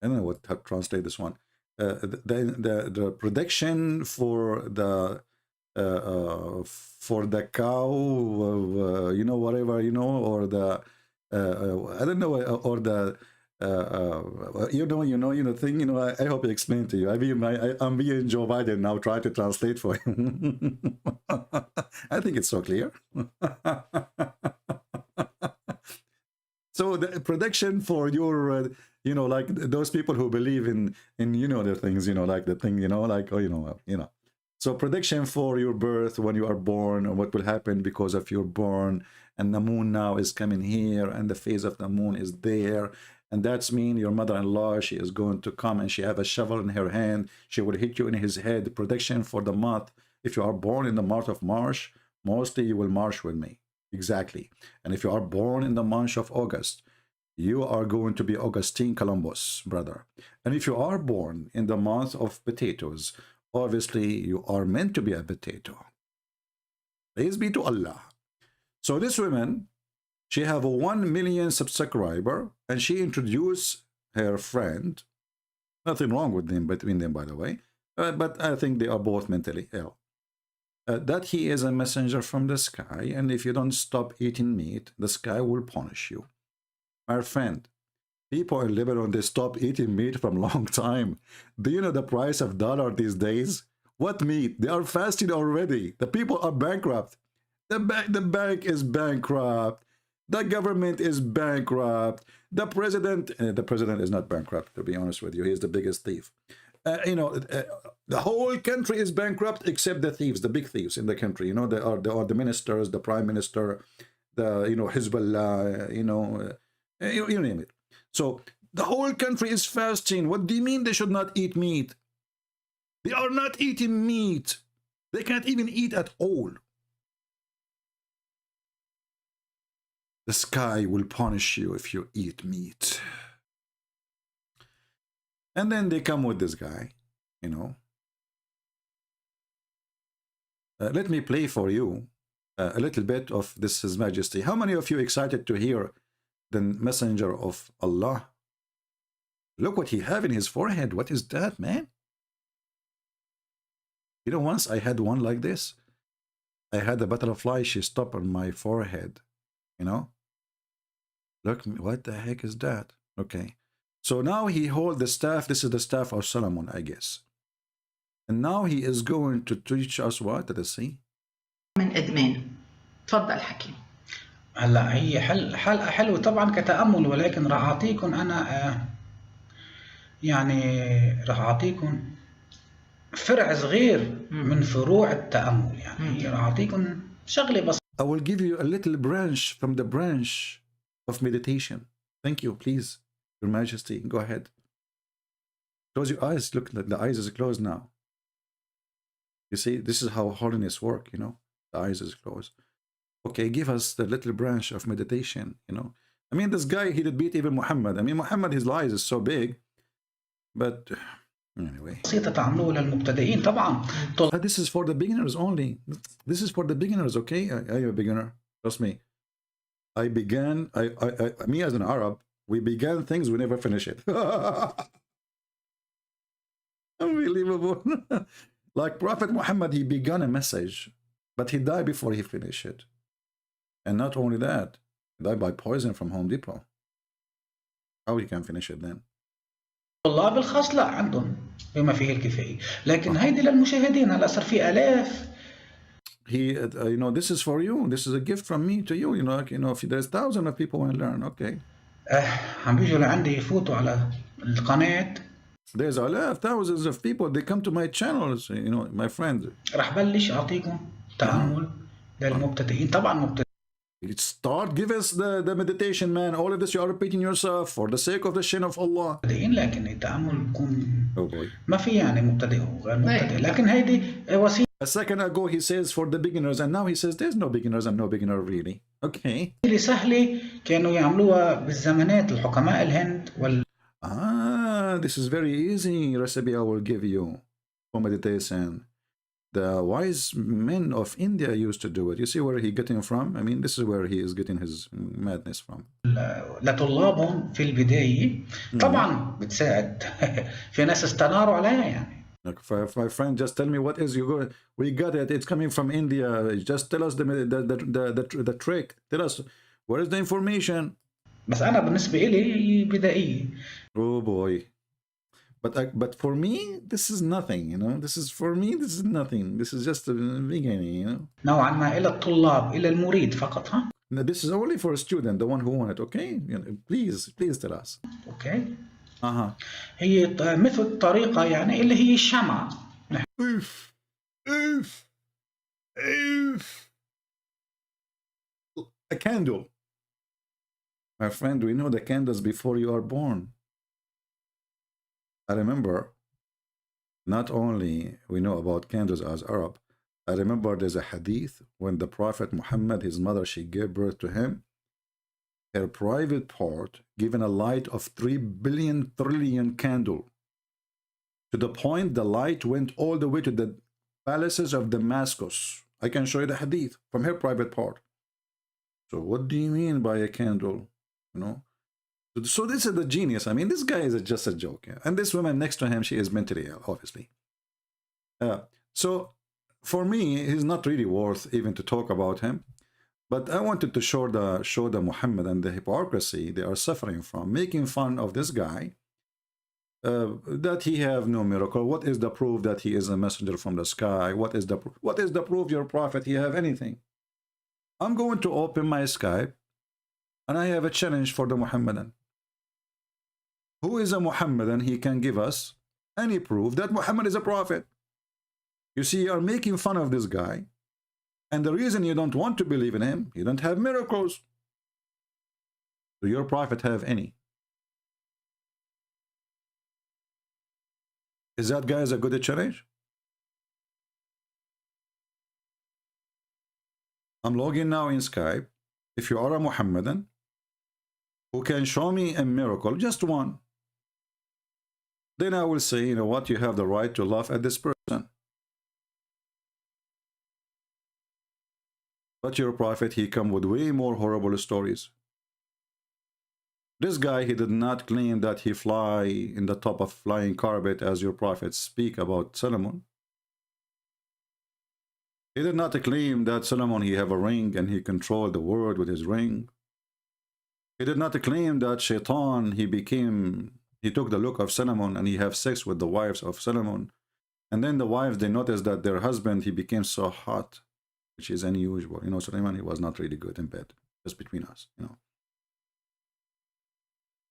Speaker 7: don't know what to translate this one. The prediction for the cow, you know, whatever, you know, or the I don't know, or the you know thing, you know. I hope I explained to you. I mean, I'm being Joe Biden now, try to translate for him. I think it's so clear. So the prediction for your you know, like those people who believe in you know, the things, you know, like the thing, you know, like, oh, you know. So prediction for your birth, when you are born, or what will happen because of your born, and the moon now is coming here, and the phase of the moon is there, and that's mean your mother-in-law, she is going to come, and she have a shovel in her hand, she will hit you in his head. Prediction for the month: if you are born in the month of March, mostly you will march with me. Exactly. And if you are born in the month of August, you are going to be Augustine Columbus, brother. And if you are born in the month of potatoes, obviously you are meant to be a potato. Praise be to Allah. So this woman, she have a 1 million subscriber, and she introduced her friend. Nothing wrong with them, between them, by the way, but I think they are both mentally ill. That he is a messenger from the sky, and if you don't stop eating meat, the sky will punish you. My friend, people in Lebanon, they stopped eating meat from a long time. Do you know the price of dollar these days? What meat? They are fasting already. The people are bankrupt. The bank is bankrupt. The government is bankrupt. The president is not bankrupt, to be honest with you. He is the biggest thief. You know, the whole country is bankrupt except the thieves, the big thieves in the country. You know, they are the ministers, the prime minister, the, you know, Hezbollah, you know, you name it. So the whole country is fasting. What do you mean they should not eat meat? They are not eating meat. They can't even eat at all. The sky will punish you if you eat meat. And then they come with this guy, you know. Let me play for you a little bit of this His Majesty. How many of you excited to hear the messenger of Allah? Look what he have in his forehead. What is that, man? You know, once I had one like this. I had a butterfly, she stopped on my forehead, you know. Look, what the heck is that? Okay. So now he hold the staff. This is the staff of Solomon, I guess. And now he is going to teach us what? Let us see.
Speaker 9: من إدمان. تفضل حكي.
Speaker 10: هلا هي حلقة حلوة طبعا كتأمل، ولكن راح أعطيكم أنا يعني راح أعطيكم فرع صغير من فروع التأمل. يعني راح أعطيكم شغلة بس.
Speaker 7: I will give you a little branch from the branch of meditation. Thank you, please. Your Majesty, go ahead. Close your eyes. Look, the eyes is closed now. You see, this is how holiness work, you know. The eyes is closed. Okay, give us the little branch of meditation, you know. I mean, this guy, he did beat even Muhammad. I mean, Muhammad, his eyes is so big. But anyway. This is for the beginners only. This is for the beginners, okay? I am a beginner. Trust me. Me as an Arab, we began things, we never finish it. Unbelievable. Like Prophet Muhammad, he began a message, but he died before he finished it. And not only that, he died by poison from Home Depot. How he can finish it then?
Speaker 10: الله بالخاص لا عندهم بما فيه الكفاية، لكن هيدي للمشاهدين. هلا صار في آلاف.
Speaker 7: He, you know, this is for you. This is a gift from me to you. You know, like, you know, if there's thousands of people who want to learn, okay.
Speaker 10: عم بيجوا لعندي يفوتوا على القناة.
Speaker 7: There's thousands of people. They come to my channels. You know, my friends.
Speaker 10: راح بلش أعطيكم تأمل للمبتدئين. طبعا مبتدئين.
Speaker 7: Start, give us the meditation, man. All of this you are repeating yourself for the sake of the shin of Allah.
Speaker 10: لكن التأمل بكون
Speaker 7: oh boy.
Speaker 10: ما في يعني مبتدئ وغير مبتدئ، لكن هيدي وسيلة.
Speaker 7: A second ago he says for the beginners, and now he says there's no beginners and no beginner really. Okay.
Speaker 10: سهلة كانوا يعملوها بالزمانات الحكماء الهند
Speaker 7: this is very easy recipe I will give you for meditation. the wise men of India used to do it. You see where he getting from? I mean, this is where he is getting his madness from.
Speaker 10: لطلابهم في البداية طبعا بتساعد في ناس استناروا عليها يعني.
Speaker 7: Like my friend, just tell me what is you go. We got it. It's coming from India. Just tell us the trick. Tell us where is the information.
Speaker 10: بس أنا بالنسبة إلي بدائية.
Speaker 7: Oh boy. But for me, this is nothing, you know. This is nothing. This is just a beginning, you know.
Speaker 10: نوعا ما إلى الطلاب إلى المريد فقط ها.
Speaker 7: Now, this is only for a student, the one who want it, okay? You know, please tell us.
Speaker 10: Okay. هي مثل طريقة يعني اللي هي الشمع.
Speaker 7: A candle. My friend, we know the candles before you are born. I remember, not only we know about candles as Arab, I remember there's a hadith when the Prophet Muhammad, his mother, she gave birth to him, her private part given a light of 3 billion trillion candle, to the point the light went all the way to the palaces of Damascus. I can show you the hadith from her private part. So what do you mean by a candle? You know? So this is the genius. I mean, this guy is just a joke. Yeah? And this woman next to him, she is mentally ill, obviously. So for me, he's not really worth even to talk about him. But I wanted to show the Muhammad and the hypocrisy they are suffering from, making fun of this guy, that he have no miracle. What is the proof that he is a messenger from the sky? What is the proof your prophet he have anything? I'm going to open my Skype, and I have a challenge for the Muhammadan. Who is a Muhammadan? He can give us any proof that Muhammad is a prophet. You see, you are making fun of this guy, and the reason you don't want to believe in him, you don't have miracles. Do your prophet have any? Is that guy a good challenge? I'm logging now in Skype. If you are a Muhammadan who can show me a miracle, just one, then I will say, you know what, you have the right to laugh at this person. But your prophet, he come with way more horrible stories. This guy, he did not claim that he fly in the top of flying carpet as your prophets speak about Solomon. He did not claim that Solomon, he have a ring and he controlled the world with his ring. He did not claim that Shaitan, he took the look of Solomon and he have sex with the wives of Solomon. And then the wives, they noticed that their husband, he became so hot, which is unusual. You know, Solomon, he was not really good in bed, just between us, you know.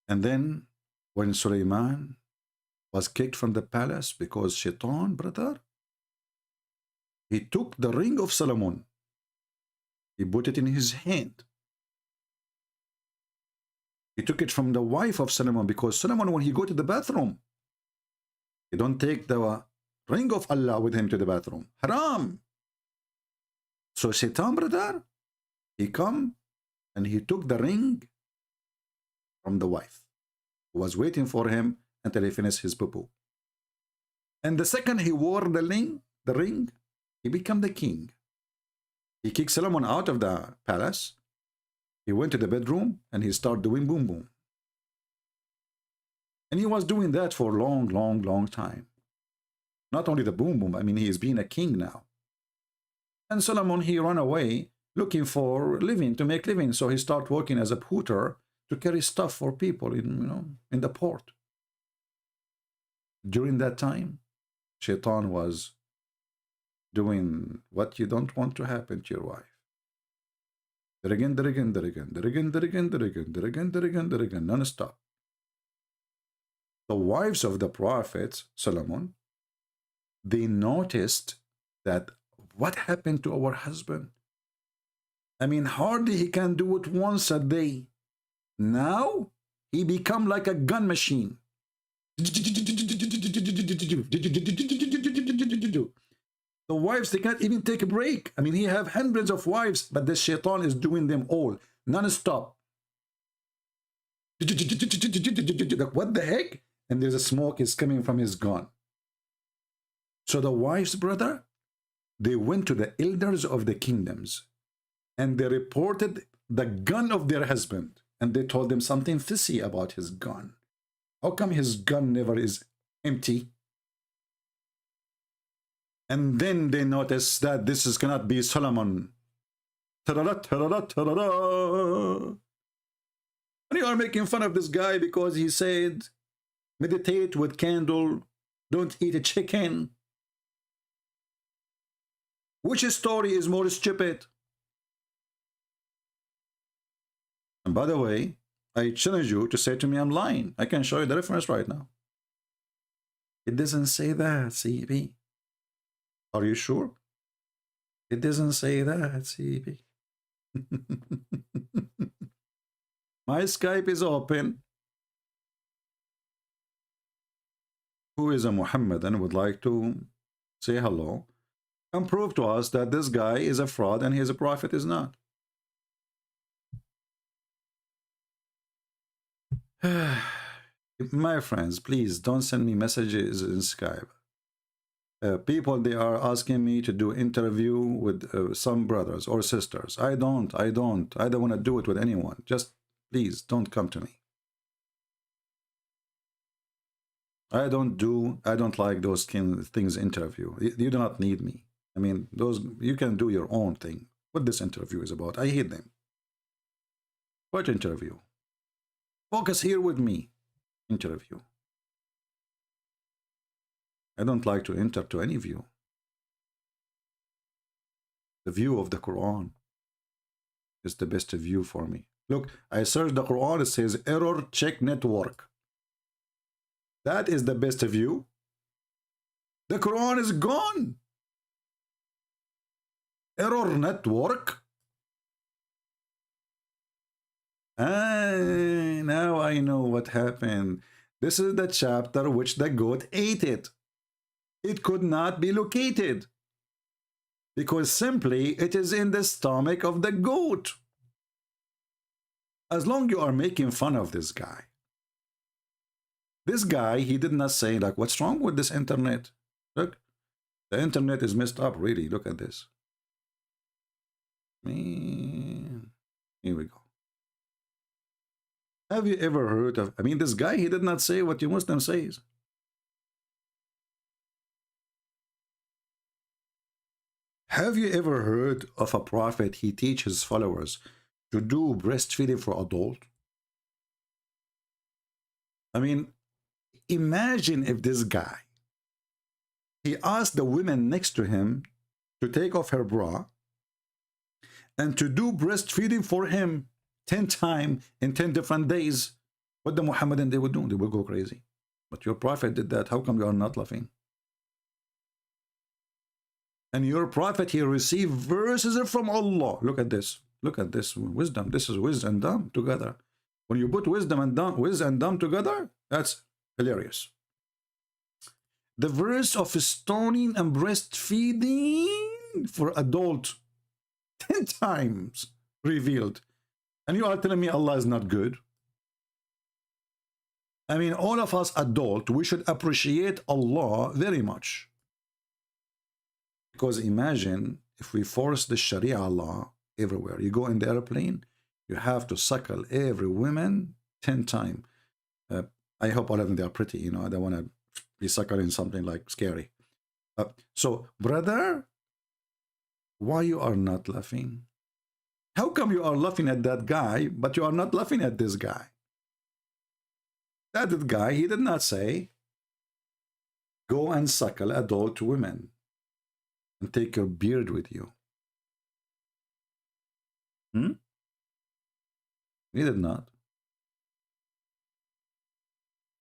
Speaker 7: And then when Suleiman was kicked from the palace because Shaitan, brother, he took the ring of Solomon. He put it in his hand. He took it from the wife of Solomon, because Solomon, when he go to the bathroom, he don't take the ring of Allah with him to the bathroom. Haram. So Shaitan, brother, he come and he took the ring from the wife, who was waiting for him until he finished his poo-poo. And the second he wore the ring, he became the king. He kicked Solomon out of the palace. He went to the bedroom and he started doing boom boom. And he was doing that for a long, long, long time. Not only the boom boom, I mean, he is being a king now. And Solomon, he ran away looking for living, to make living. So he started working as a porter to carry stuff for people in the port. During that time, Shaitan was doing what you don't want to happen to your wife. Non-stop. The wives of the prophet Solomon, they noticed that what happened to our husband? I mean, hardly he can do it once a day. Now he become like a gun machine. The wives, they can't even take a break. I mean, he have hundreds of wives, but the Shaitan is doing them all non-stop. What the heck? And there's a smoke is coming from his gun. So the wives, brother, They went to the elders of the kingdoms and they reported the gun of their husband, and they told them something fishy about his gun. How come his gun never is empty? And then they noticed that this is cannot be Solomon. Ta-da-da, ta-da-da, ta-da-da. And you are making fun of this guy because he said, meditate with candle, don't eat a chicken. Which story is more stupid? And by the way, I challenge you to say to me I'm lying. I can show you the reference right now. It doesn't say that, CB. Are you sure? It doesn't say that, CB. My Skype is open. Who is a Muhammad and would like to say hello and prove to us that this guy is a fraud and he is a prophet is not. My friends, please don't send me messages in Skype. People, they are asking me to do interview with some brothers or sisters. I don't want to do it with anyone. Just please don't come to me. I don't like those things interview. You do not need me. I mean, those, you can do your own thing. What this interview is about, I hate them. What interview? Focus here with me. Interview. I don't like to enter to any view. The view of the Quran is the best view for me. Look, I searched the Quran, it says error check network. That is the best view. The Quran is gone. Error network. Now I know what happened. This is the chapter which the goat ate it. It could not be located because simply it is in the stomach of the goat. As long as you are making fun of this guy. This guy, he did not say like, what's wrong with this internet? Look, the internet is messed up, really. Look at this. Man. Here we go. Have you ever heard of, I mean, this guy, he did not say what you Muslim says. Have you ever heard of a prophet, he teaches his followers to do breastfeeding for adult? I mean, imagine if this guy, he asked the women next to him to take off her bra and to do breastfeeding for him 10 times in 10 different days. What the Muhammadan they would do? They would go crazy. But your prophet did that. How come you are not laughing? And your prophet, he received verses from Allah. Look at this. Look at this wisdom. This is wisdom and dumb together. When you put wisdom and dumb together, that's hilarious. The verse of stoning and breastfeeding for adult 10 times revealed. And you are telling me Allah is not good? I mean, all of us adult, we should appreciate Allah very much. Because imagine if we force the Sharia law everywhere. You go in the airplane, you have to suckle every woman 10 times. I hope all of them, they are pretty, you know, I don't want to be suckling something like scary. So, brother, why you are not laughing? How come you are laughing at that guy, but you are not laughing at this guy? That guy, he did not say, go and suckle adult women and take your beard with you. He did not.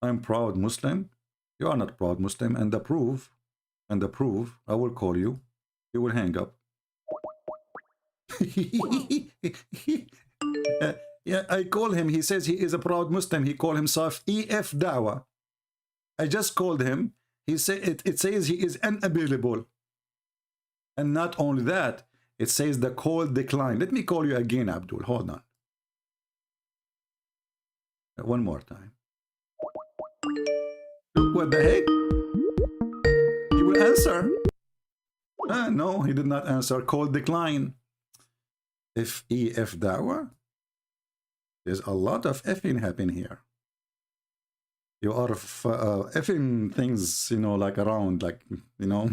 Speaker 7: I'm proud Muslim. You are not proud Muslim. And the proof, I will call you. You will hang up. Yeah, I call him. He says he is a proud Muslim. He called himself EF Dawah. I just called him. He said it says he is unavailable. And not only that, it says the call declined. Let me call you again, Abdul. Hold on. One more time. What the heck? He will answer. No, he did not answer. Call decline. F-E-F Dawah. There's a lot of effing happening here. You are effing things, you know, like around, like, you know.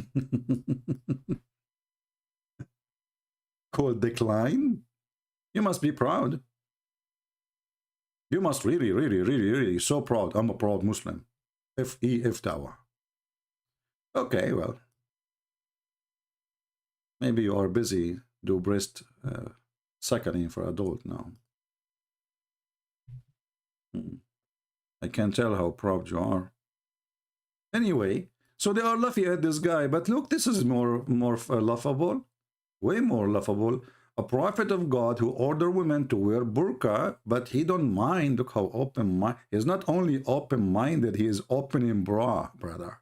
Speaker 7: Call decline. You must be proud. You must really so proud. I'm a proud Muslim. F-E-F Dawah. Okay, well. Maybe you are busy do breast suckling for adult now. I can tell how proud you are. Anyway, so they are laughing at this guy, but look, this is more laughable, way more laughable. A prophet of God who ordered women to wear burqa, but he don't mind. Look how open-minded. He's not only open-minded, he is opening bra, brother.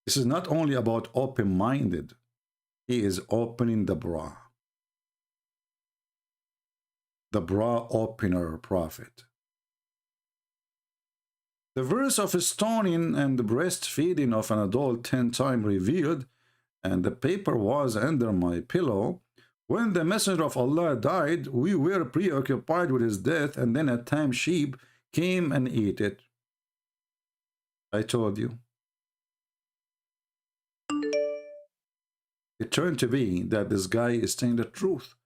Speaker 7: This is not only about open-minded. He is opening the bra. The bra opener prophet. The verse of stoning and breastfeeding of an adult 10 times revealed, and the paper was under my pillow. When the messenger of Allah died, we were preoccupied with his death, and then a time sheep came and ate it. I told you. It turned to be that this guy is saying the truth.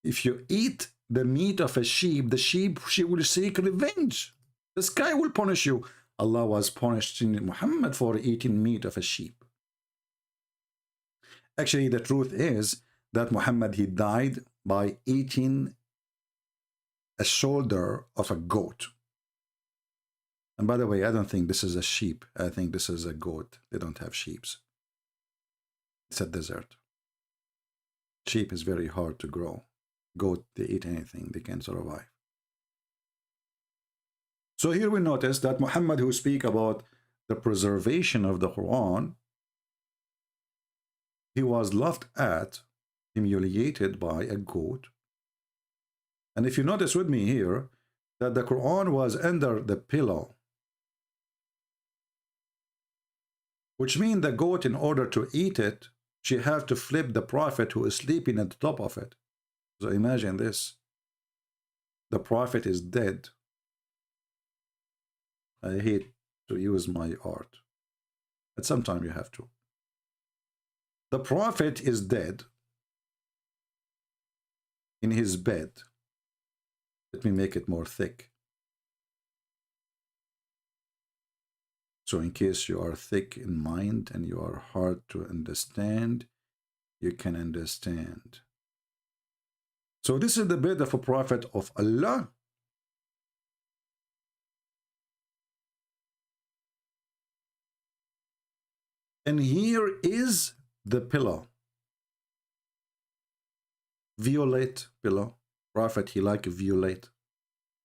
Speaker 7: If you eat the meat of a sheep, the sheep, she will seek revenge. The sky will punish you. Allah was punishing Muhammad for eating meat of a sheep. Actually, the truth is that Muhammad, he died by eating a shoulder of a goat. And by the way, I don't think this is a sheep. I think this is a goat. They don't have sheep. It's a desert. Sheep is very hard to grow. Goat, they eat anything. They can survive. So here we notice that Muhammad, who speak about the preservation of the Quran, he was laughed at, humiliated by a goat. And if you notice with me here, that the Quran was under the pillow, which means the goat, in order to eat it, she had to flip the prophet who is sleeping at the top of it. So imagine this. The prophet is dead. I hate to use my art, but sometimes you have to. The prophet is dead in his bed. Let me make it more thick. So in case you are thick in mind and you are hard to understand, you can understand. So this is the bed of a prophet of Allah. And here is the pillow. Violet pillow. Prophet, he like violet.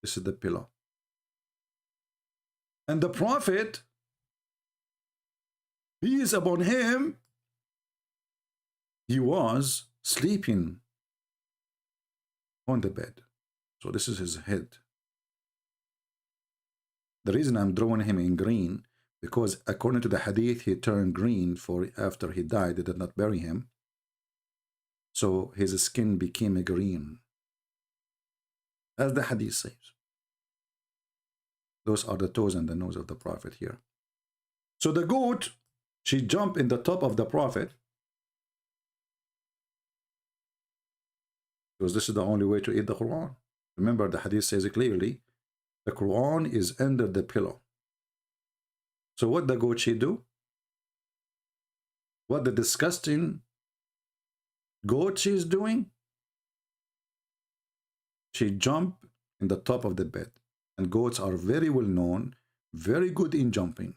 Speaker 7: This is the pillow. And the prophet, peace upon him, he was sleeping on the bed. So this is his head. The reason I'm drawing him in green, because according to the hadith, he turned green for after he died. They did not bury him. So his skin became green. As the hadith says. Those are the toes and the nose of the prophet here. So the goat, she jumped in the top of the prophet. Because this is the only way to eat the Quran. Remember, the hadith says it clearly. The Quran is under the pillow. So what the goat she do? What the disgusting goat she is doing? She jumped in the top of the bed. And goats are very well known, very good in jumping.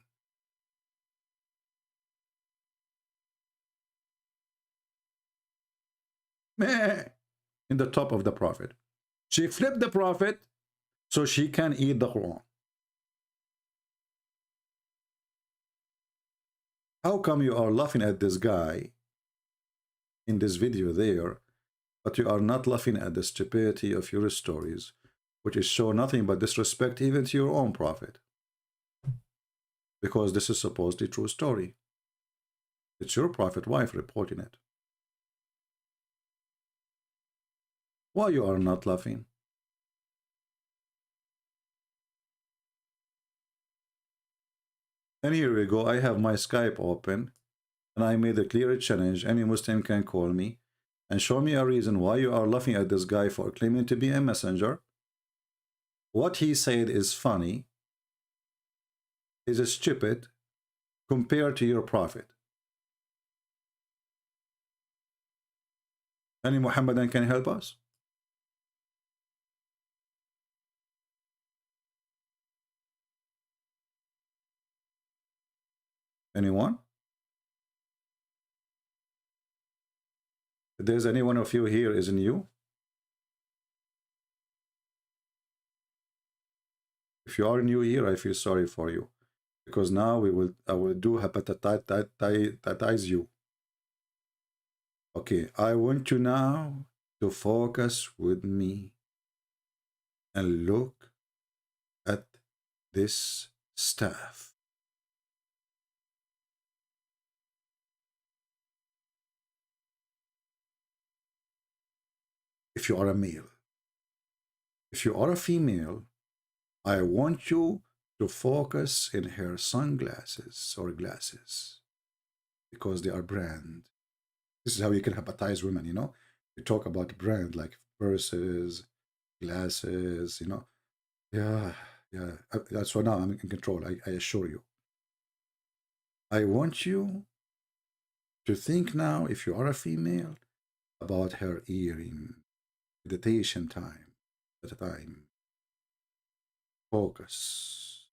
Speaker 7: In the top of the prophet. She flipped the prophet so she can eat the Quran. How come you are laughing at this guy in this video there, but you are not laughing at the stupidity of your stories, which is show nothing but disrespect even to your own prophet? Because this is supposedly true story. It's your prophet wife reporting it. Why you are not laughing? And here we go. I have my Skype open, and I made a clear challenge. Any Muslim can call me and show me a reason why you are laughing at this guy for claiming to be a messenger. What he said is funny, is stupid compared to your prophet. Any Muhammadan can help us? Anyone? If there's any one of you here is new, if you are new here, I feel sorry for you, because now I will do hepatize you. Okay, I want you now to focus with me and look at this staff. If you are a male. If you are a female, I want you to focus in her sunglasses or glasses, because they are brand. This is how you can hepatize women, you know. You talk about brand like purses, glasses, you know. Yeah. So now I'm in control, I assure you. I want you to think now, if you are a female, about her earring, meditation time, at a time. Focus.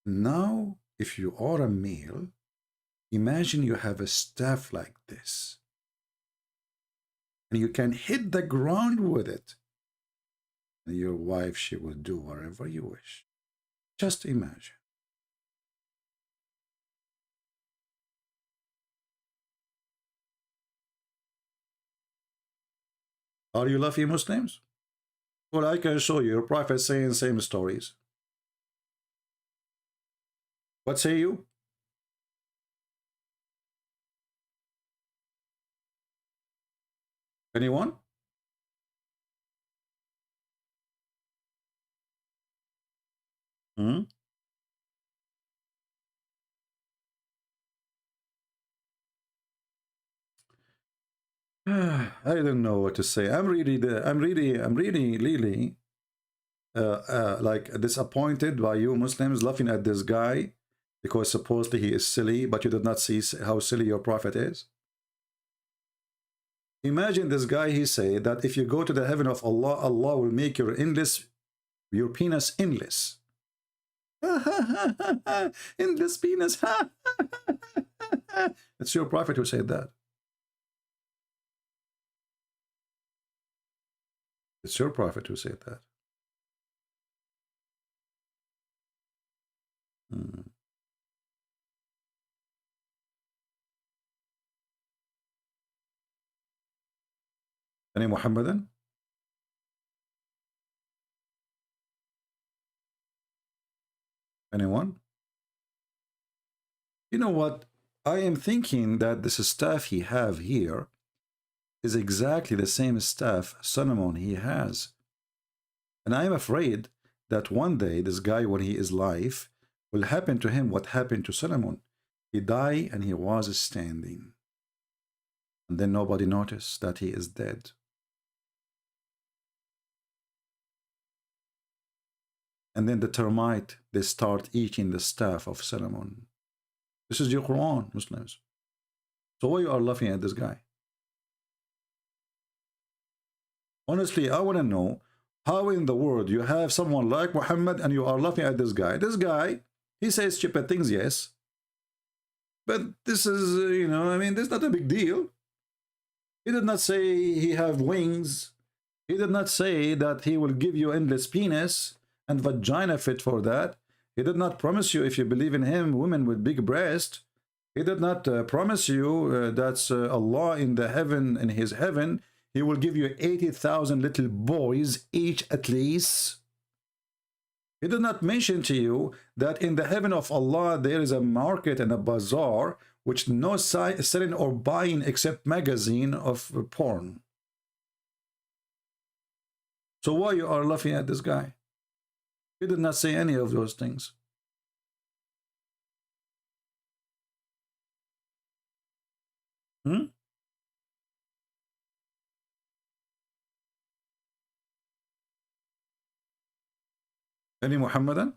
Speaker 7: Now, if you are a male, imagine you have a staff like this, and you can hit the ground with it, and your wife, she will do whatever you wish. Just imagine. Are you laughing, Muslims? Well, I can show you your prophet saying same stories. What say you? Anyone? I don't know what to say. I'm really like disappointed by you Muslims laughing at this guy because supposedly he is silly, but you did not see how silly your prophet is. Imagine this guy, he said that if you go to the heaven of Allah, Allah will make your penis endless. Endless penis. It's your prophet who said that. It's your prophet who said that. Any Muhammadan? Anyone? You know what? I am thinking that this staff he have here is exactly the same staff Solomon he has. And I am afraid that one day this guy, when he is alive, will happen to him what happened to Solomon. He died and he was standing. And then nobody noticed that he is dead. And then the termite, they start eating the staff of Solomon. This is your Quran, Muslims. So why you are laughing at this guy? Honestly, I want to know how in the world you have someone like Muhammad and you are laughing at this guy. This guy, he says stupid things, yes. But this is, you know, I mean, this is not a big deal. He did not say he have wings. He did not say that he will give you endless penis and vagina fit for that. He did not promise you, if you believe in him, women with big breast. He did not promise you that's Allah in the heaven, in his heaven, he will give you 80,000 little boys each at least. He did not mention to you that in the heaven of Allah there is a market and a bazaar which no selling or buying except magazine of porn. So why you are laughing at this guy? He did not say any of those things. Any Muhammadan?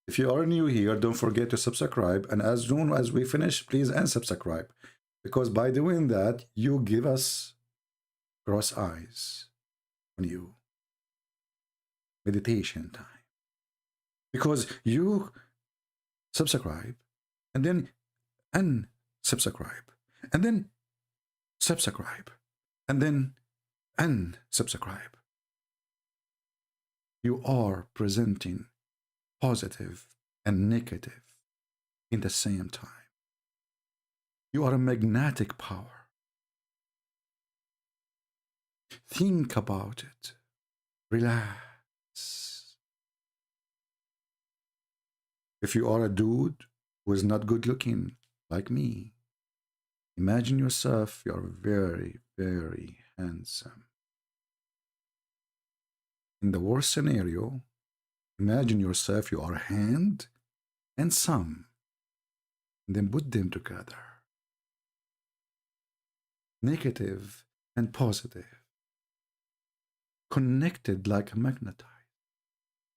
Speaker 7: If you are new here, don't forget to subscribe, and as soon as we finish, please unsubscribe, because by doing that you give us cross eyes on you. Meditation time, because you subscribe and then unsubscribe and then subscribe and then unsubscribe. You are presenting positive and negative in the same time. You are a magnetic power. Think about it. Relax. If you are a dude who is not good looking like me, imagine yourself, you are very, very handsome. In the worst scenario, imagine yourself, you are hand and thumb, and then put them together. Negative and positive, connected like magnetized.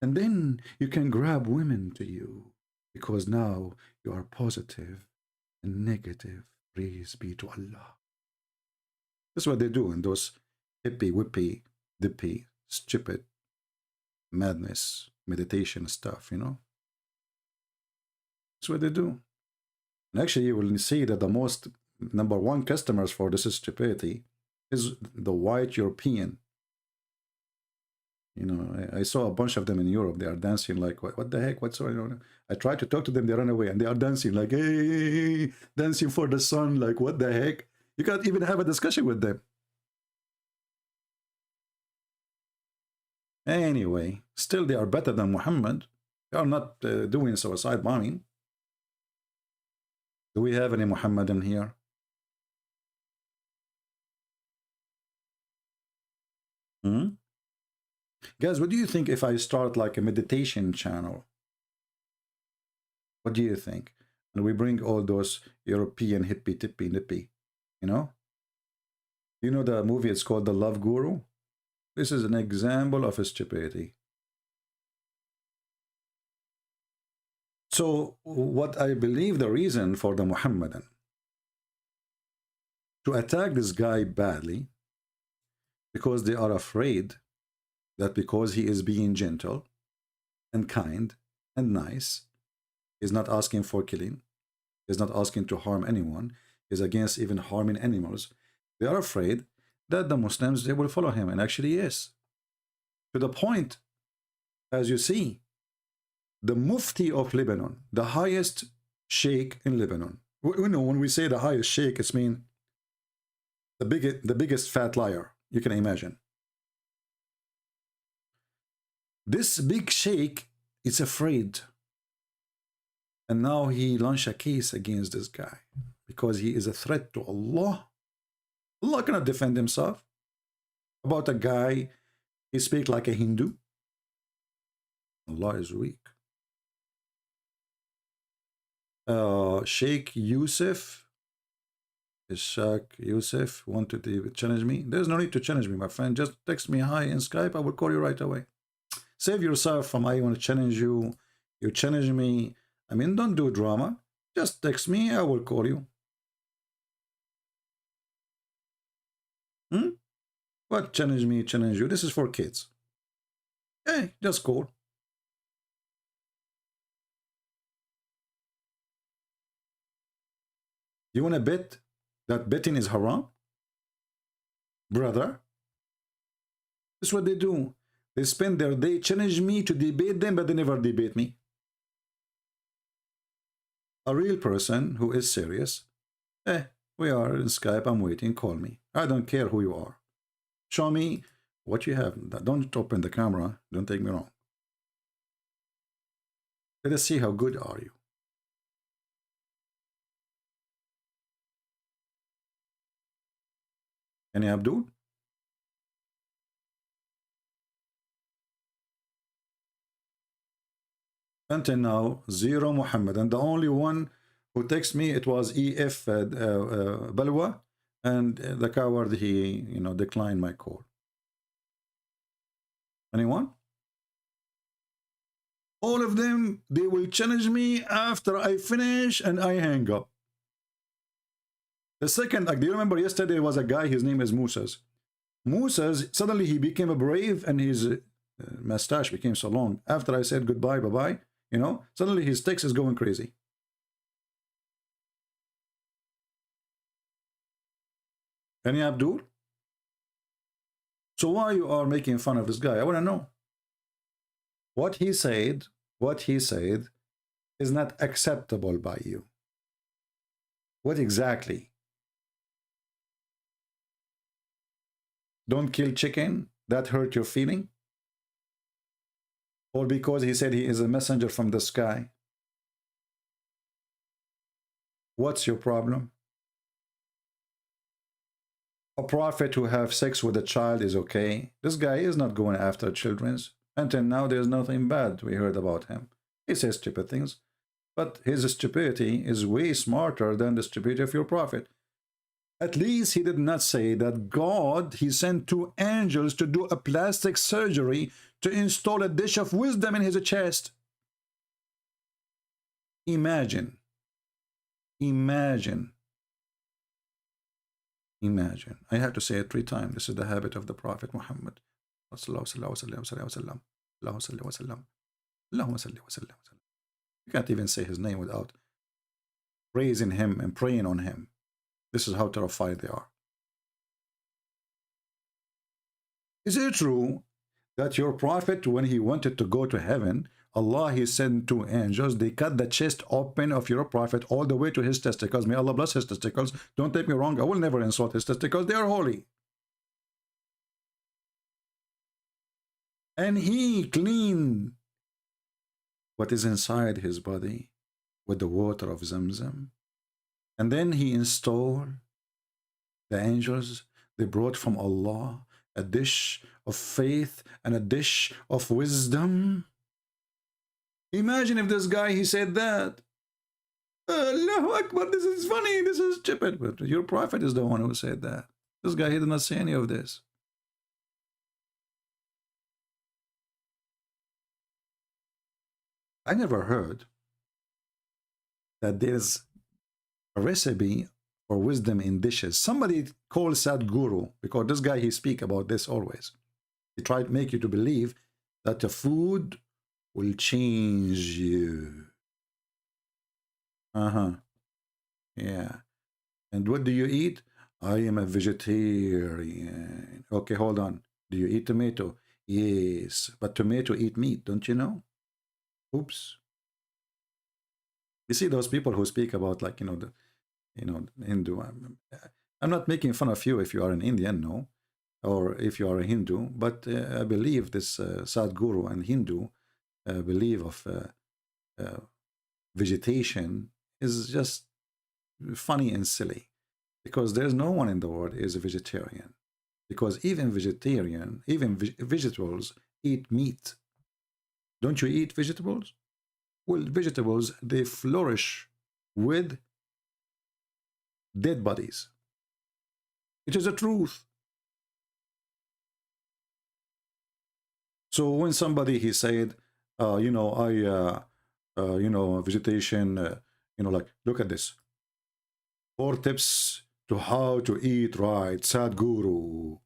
Speaker 7: And then you can grab women to you, because now you are positive and negative. Praise be to Allah. That's what they do in those hippie, whippy, dippy, stupid, madness, meditation stuff, you know. That's what they do. And actually, you will see that the most #1 customers for this stupidity is the white European. You know, I saw a bunch of them in Europe. They are dancing like, what the heck? What's going on? I tried to talk to them. They run away, and they are dancing like, hey, dancing for the sun. Like, what the heck? You can't even have a discussion with them. Anyway, still they are better than Muhammad. They are not doing suicide bombing. Do we have any Muhammadan here? Guys, what do you think if I start like a meditation channel? What do you think? And we bring all those European hippie, tippy, nippy, you know? You know the movie, it's called The Love Guru? This is an example of a stupidity. So what I believe the reason for the Muhammadan to attack this guy badly, because they are afraid that because he is being gentle and kind and nice, he's not asking for killing, he's not asking to harm anyone, he's against even harming animals. They are afraid that the Muslims, they will follow him, and actually yes. To the point, as you see, the Mufti of Lebanon, the highest sheikh in Lebanon. You know, when we say the highest sheikh, it's mean the biggest fat liar you can imagine. This big sheikh is afraid, and now he launched a case against this guy because he is a threat to Allah. Allah cannot defend himself about a guy, he speaks like a Hindu. Allah is weak. Sheikh Yusuf, Sheikh Yusuf wanted to challenge me. There's no need to challenge me, my friend. Just text me hi in Skype. I will call you right away. Save yourself from I want to challenge you. You challenge me. I mean, don't do drama. Just text me. I will call you. What challenge me, challenge you? This is for kids. Hey, just call. You want to bet that betting is haram? Brother, this is what they do. They spend their day challenge me to debate them, but they never debate me. A real person who is serious, We are in Skype. I'm waiting. Call me. I don't care who you are. Show me what you have. Don't open the camera. Don't take me wrong. Let us see how good are you. Any Abdul? Until now, 0 Muhammad. And the only one who texted me, it was EF Balwa. And the coward, he, declined my call. Anyone? All of them, they will challenge me after I finish and I hang up. The second, do you remember yesterday was a guy, his name is Musas. Musas, suddenly he became a brave and his mustache became so long. After I said goodbye, bye-bye, suddenly his text is going crazy. Any Abdul? So why you are making fun of this guy? I want to know. What he said is not acceptable by you. What exactly? Don't kill chicken, that hurt your feeling? Or because he said he is a messenger from the sky? What's your problem? A prophet who have sex with a child is okay. This guy is not going after children's. Until now, there's nothing bad we heard about him. He says stupid things, but his stupidity is way smarter than the stupidity of your prophet. At least he did not say that God, he sent 2 angels to do a plastic surgery to install a dish of wisdom in his chest. Imagine. Imagine. Imagine. I have to say it 3 times. This is the habit of the Prophet Muhammad. You can't even say his name without praising him and praying on him. This is how terrified they are. Is it true that your prophet, when he wanted to go to heaven, Allah, he sent 2 angels, they cut the chest open of your prophet all the way to his testicles. May Allah bless his testicles. Don't take me wrong, I will never insult his testicles, they are holy. And he cleaned what is inside his body with the water of Zamzam. And then he installed the angels, they brought from Allah a dish of faith and a dish of wisdom. Imagine if this guy, he said that. Allahu Akbar, this is funny, this is stupid. But your prophet is the one who said that. This guy, he did not say any of this. I never heard that there's a recipe for wisdom in dishes. Somebody called Sadhguru, because this guy, he speak about this always. He tried to make you to believe that the food will change you. Yeah. And what do you eat? I am a vegetarian. Okay, hold on. Do you eat tomato? Yes, but tomato eat meat, don't you know? Oops. You see those people who speak about, like, Hindu. I'm not making fun of you if you are an Indian, no, or if you are a Hindu, but I believe this Sadhguru and Hindu belief of vegetation is just funny and silly, because there's no one in the world is a vegetarian, because even vegetables eat meat. Don't you eat vegetables? Well, vegetables, they flourish with dead bodies. It is a truth. So when somebody, he said, vegetation, like, look at this. 4 tips to how to eat right, Sadhguru.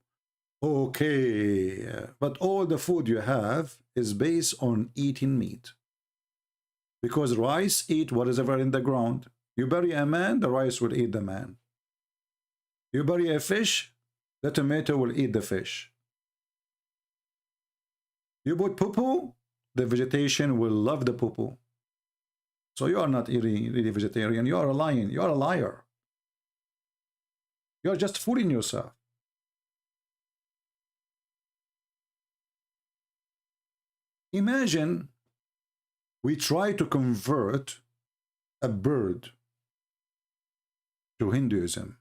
Speaker 7: Okay, but all the food you have is based on eating meat. Because rice eat whatever in the ground. You bury a man, the rice will eat the man. You bury a fish, the tomato will eat the fish. You put poo-poo, the vegetation will love the poo-poo. So you are not really vegetarian, you are a lion, you are a liar. You're just fooling yourself. Imagine we try to convert a bird to Hinduism.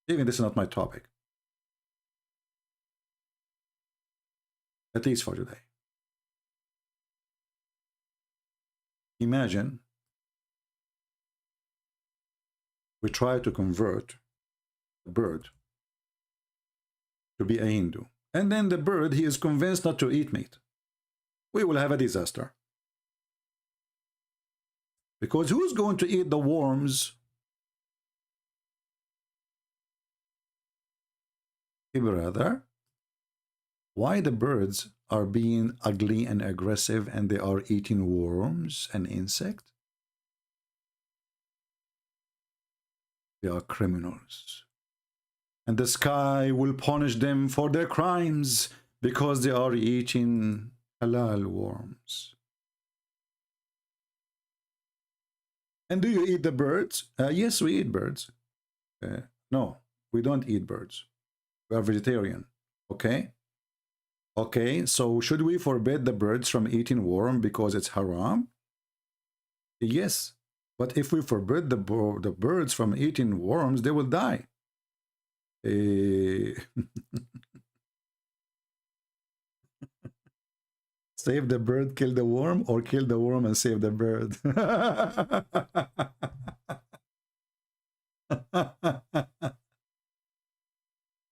Speaker 7: Even this is not my topic, at least for today. Imagine we try to convert a bird to be a Hindu, and then the bird, he is convinced not to eat meat. We will have a disaster. Because who's going to eat the worms? Hey, brother, why the birds are being ugly and aggressive and they are eating worms and insects? They are criminals. And the sky will punish them for their crimes because they are eating halal worms. And do you eat the birds? Yes, we eat birds. No, we don't eat birds. We are vegetarian. Okay? Okay, so should we forbid the birds from eating worm because it's haram? Yes, but if we forbid the birds from eating worms, they will die. Save the bird, kill the worm, or kill the worm and save the bird.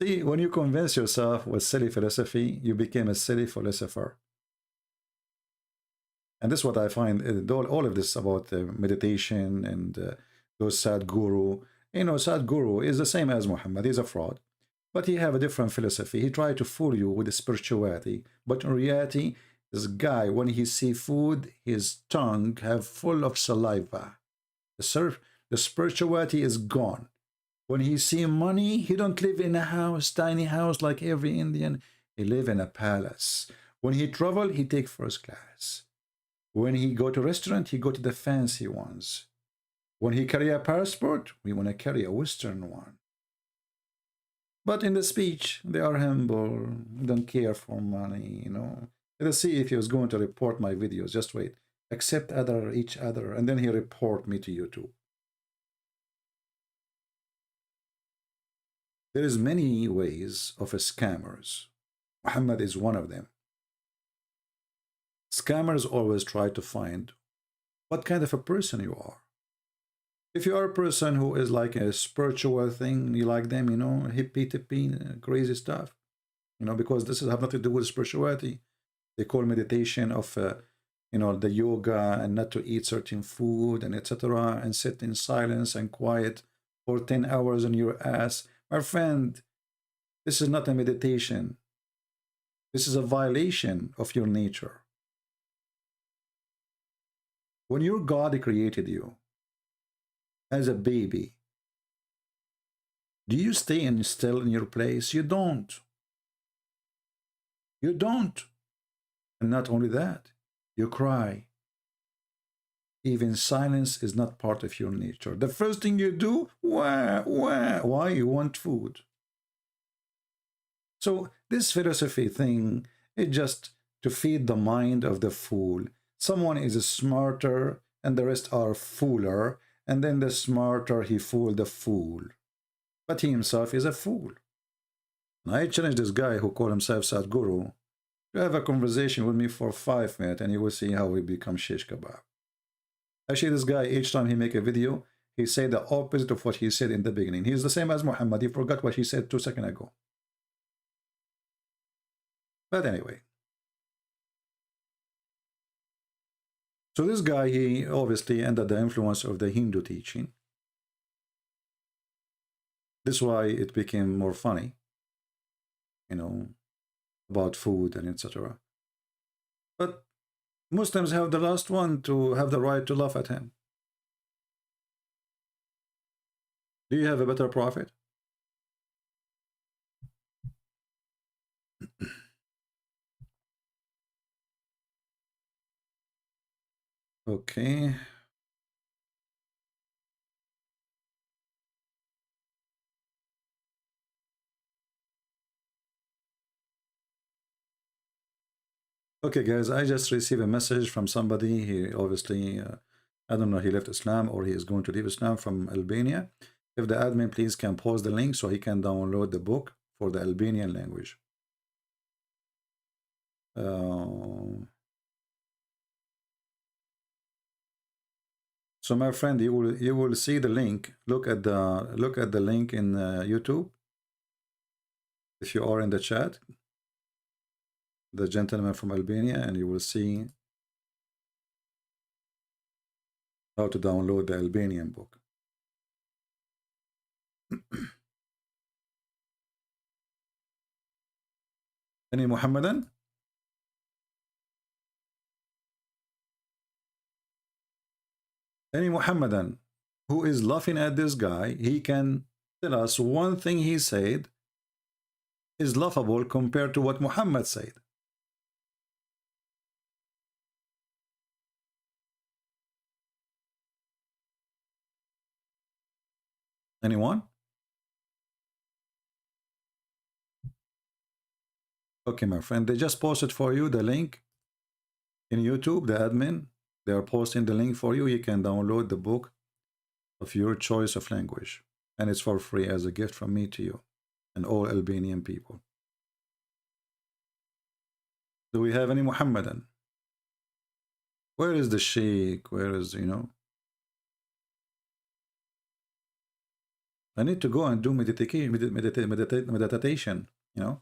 Speaker 7: See, when you convince yourself with silly philosophy, you became a silly philosopher. And this is what I find, all of this about meditation and those Sadhguru. You know, Sadhguru is the same as Muhammad. He's a fraud. But he have a different philosophy. He tried to fool you with the spirituality. But in reality, this guy, when he see food, his tongue have full of saliva. The spirituality is gone. When he see money, he don't live in a house, tiny house like every Indian. He live in a palace. When he travel, he take first class. When he go to restaurant, he go to the fancy ones. When he carry a passport, we want to carry a Western one. But in the speech, they are humble, don't care for money, you know. Let's see if he was going to report my videos. Just wait. Accept each other, and then he report me to YouTube. There is many ways of scammers. Muhammad is one of them. Scammers always try to find what kind of a person you are. If you are a person who is like a spiritual thing, you like them, you know, hippie, crazy stuff, you know, because this have nothing to do with spirituality. They call meditation of, you know, the yoga and not to eat certain food and etc. and sit in silence and quiet for 10 hours on your ass. My friend, this is not a meditation. This is a violation of your nature. When your God created you as a baby, do you stay still in your place? You don't. You don't. And not only that, you cry. Even silence is not part of your nature. The first thing you do, wah. Why? You want food. So this philosophy thing is just to feed the mind of the fool. Someone is smarter and the rest are fooler, and then the smarter he fooled the fool. But he himself is a fool. And I challenge this guy who called himself Sadhguru to have a conversation with me for 5 minutes, and you will see how we become shish kebab. Actually, this guy, each time he make a video, he say the opposite of what he said in the beginning. He's the same as Muhammad. He forgot what he said 2 seconds ago. But anyway. So this guy, he obviously under the influence of the Hindu teaching. This is why it became more funny, you know, about food and etc. But Muslims have the last one to have the right to laugh at him. Do you have a better prophet? Okay. Okay, guys, I just received a message from somebody. He obviously, I don't know, he left Islam or he is going to leave Islam from Albania. If the admin please can post the link so he can download the book for the Albanian language. So my friend, you will see the link. Look at the link in YouTube. If you are in the chat, the gentleman from Albania, and you will see how to download the Albanian book. Any Muhammadan? Any Muhammadan who is laughing at this guy, he can tell us one thing he said is laughable compared to what Muhammad said. Anyone? Okay, my friend, they just posted for you the link in YouTube, the admin. They are posting the link for you. You can download the book of your choice of language. And it's for free as a gift from me to you and all Albanian people. Do we have any Muhammadan? Where is the Sheikh? Where is, you know? I need to go and do meditation, you know?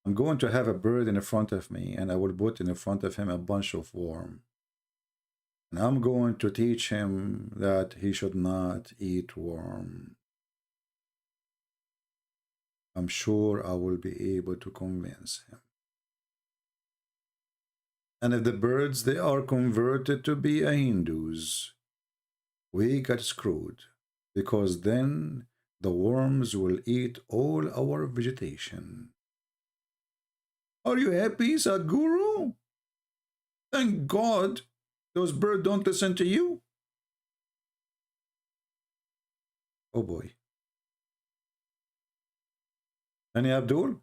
Speaker 7: I'm going to have a bird in front of me, and I will put in front of him a bunch of worm. And I'm going to teach him that he should not eat worm. I'm sure I will be able to convince him. And if the birds, they are converted to be Hindus, we got screwed, because then the worms will eat all our vegetation. Are you happy, Sadhguru? Thank God those birds don't listen to you. Oh boy. Any Abdul?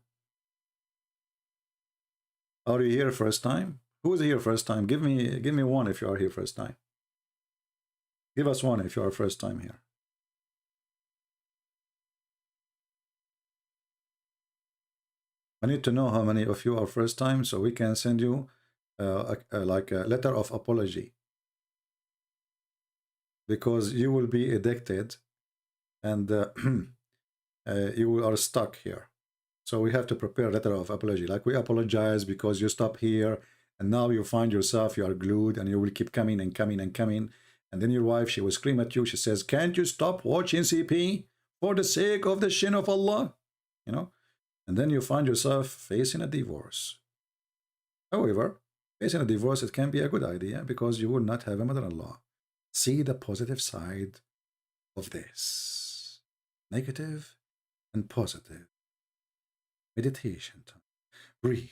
Speaker 7: Are you here first time? Who is here first time? Give me one if you are here first time. Give us one if you are first time here. I need to know how many of you are first time so we can send you like a letter of apology. Because you will be addicted and you are stuck here. So we have to prepare a letter of apology. Like, we apologize because you stop here and now you find yourself, you are glued and you will keep coming and coming and coming. And then your wife, she will scream at you. She says, can't you stop watching CP for the sake of the shin of Allah? You know? And then you find yourself facing a divorce. However, facing a divorce, it can be a good idea because you will not have a mother-in-law. See the positive side of this. Negative and positive. Meditation time. Breathe.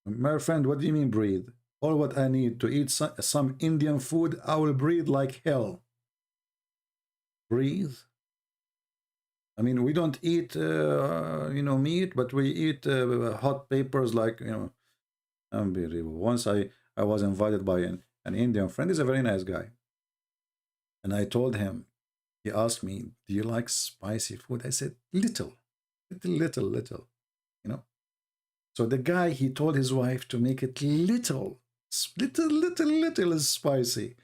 Speaker 7: My friend, what do you mean breathe? All what I need to eat some Indian food, I will breathe like hell. Breathe. I mean, we don't eat, you know, meat, but we eat hot papers like, you know, unbelievable. Once I was invited by an Indian friend. He's a very nice guy. And I told him, he asked me, do you like spicy food? I said, little, you know. So the guy, he told his wife to make it little spicy.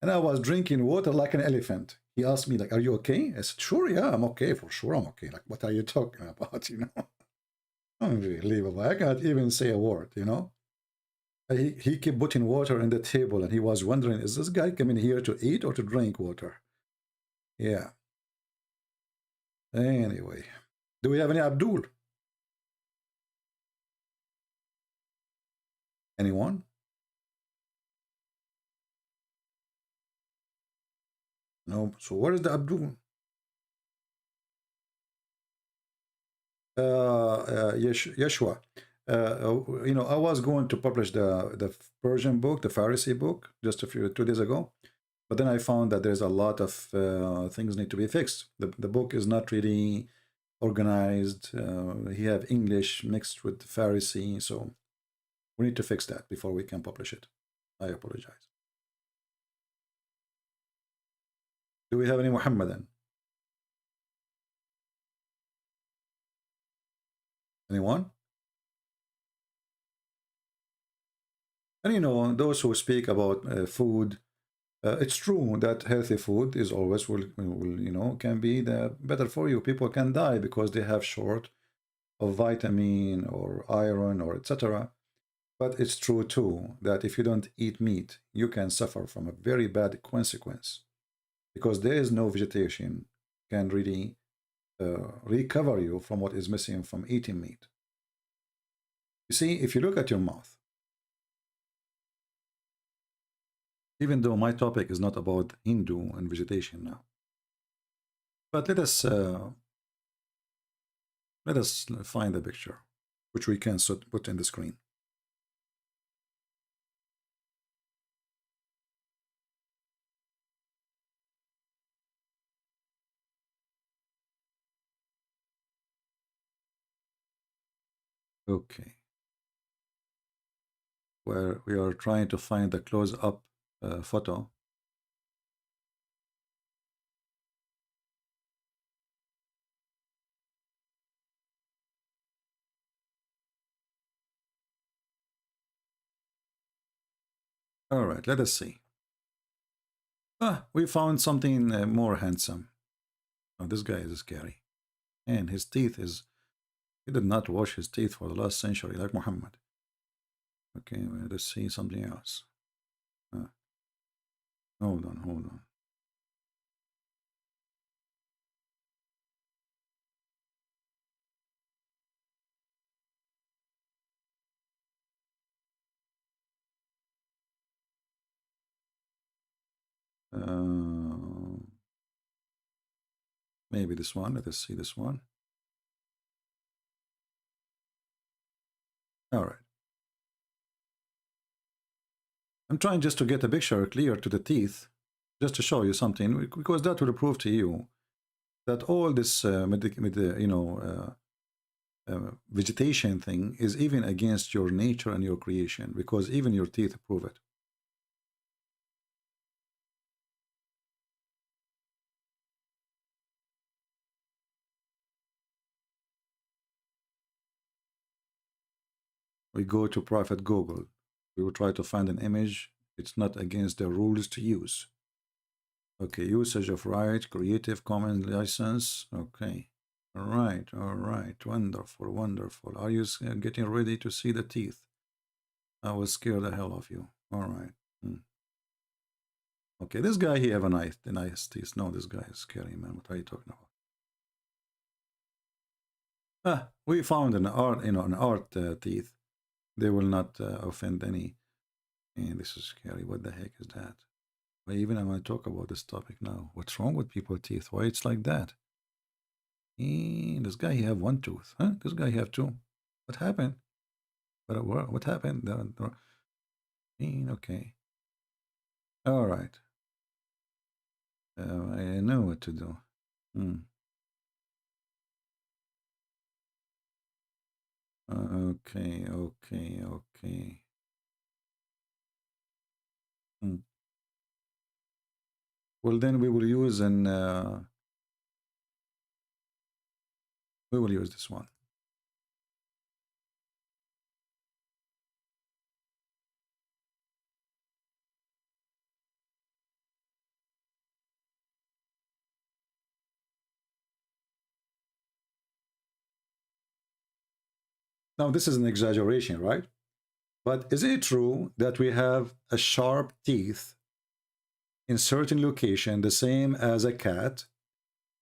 Speaker 7: And I was drinking water like an elephant. He asked me, like, are you okay? I said, sure, yeah, I'm okay. For sure, I'm okay. Like, what are you talking about, you know? Unbelievable. I can't even say a word, you know? He kept putting water on the table, and he was wondering, is this guy coming here to eat or to drink water? Yeah. Anyway. Do we have any Abdul? Anyone? No. So where is the Abdul? Yeshua. You know, I was going to publish the Persian book, the Pharisee book, just 2 days ago. But then I found that there's a lot of things need to be fixed. The book is not really organized. He have English mixed with Pharisee, so we need to fix that before we can publish it. I apologize. Do we have any Muhammadan? Anyone? And you know, those who speak about food, it's true that healthy food is always will you know, can be the better for you. People can die because they have short of vitamin or iron or etc. But it's true too that if you don't eat meat, you can suffer from a very bad consequence, because there is no vegetation can really recover you from what is missing from eating meat. You see, if you look at your mouth, even though my topic is not about Hindu and vegetation now, but let us find the picture, which we can put in the screen. Okay. Where we are trying to find the close-up photo. All right, let us see. We found something more handsome. Oh, this guy is scary. And his teeth is... He did not wash his teeth for the last century like Muhammad. Okay, well, let's see something else. Hold on. Maybe this one. Let us see this one. All right. I'm trying just to get a picture clear to the teeth, just to show you something, because that will prove to you that all this vegetation thing is even against your nature and your creation, because even your teeth prove it. We go to Prophet Google. We will try to find an image. It's not against the rules to use. Okay, usage of right, Creative Commons license. Okay. All right. Wonderful. Are you getting ready to see the teeth? I will scare the hell of you. All right. Okay, this guy, he have a nice teeth. No, this guy is scary, man. What are you talking about? We found an art teeth. They will not offend any. And this is scary. What the heck is that? Why even I want to talk about this topic now? What's wrong with people's teeth? Why it's like that? This guy, he have one tooth. Huh? This guy, he have two. What happened? What happened? Okay. All right. I know what to do. Okay. Well, then we will use this one. Now, this is an exaggeration, right? But is it true that we have a sharp teeth in certain location, the same as a cat,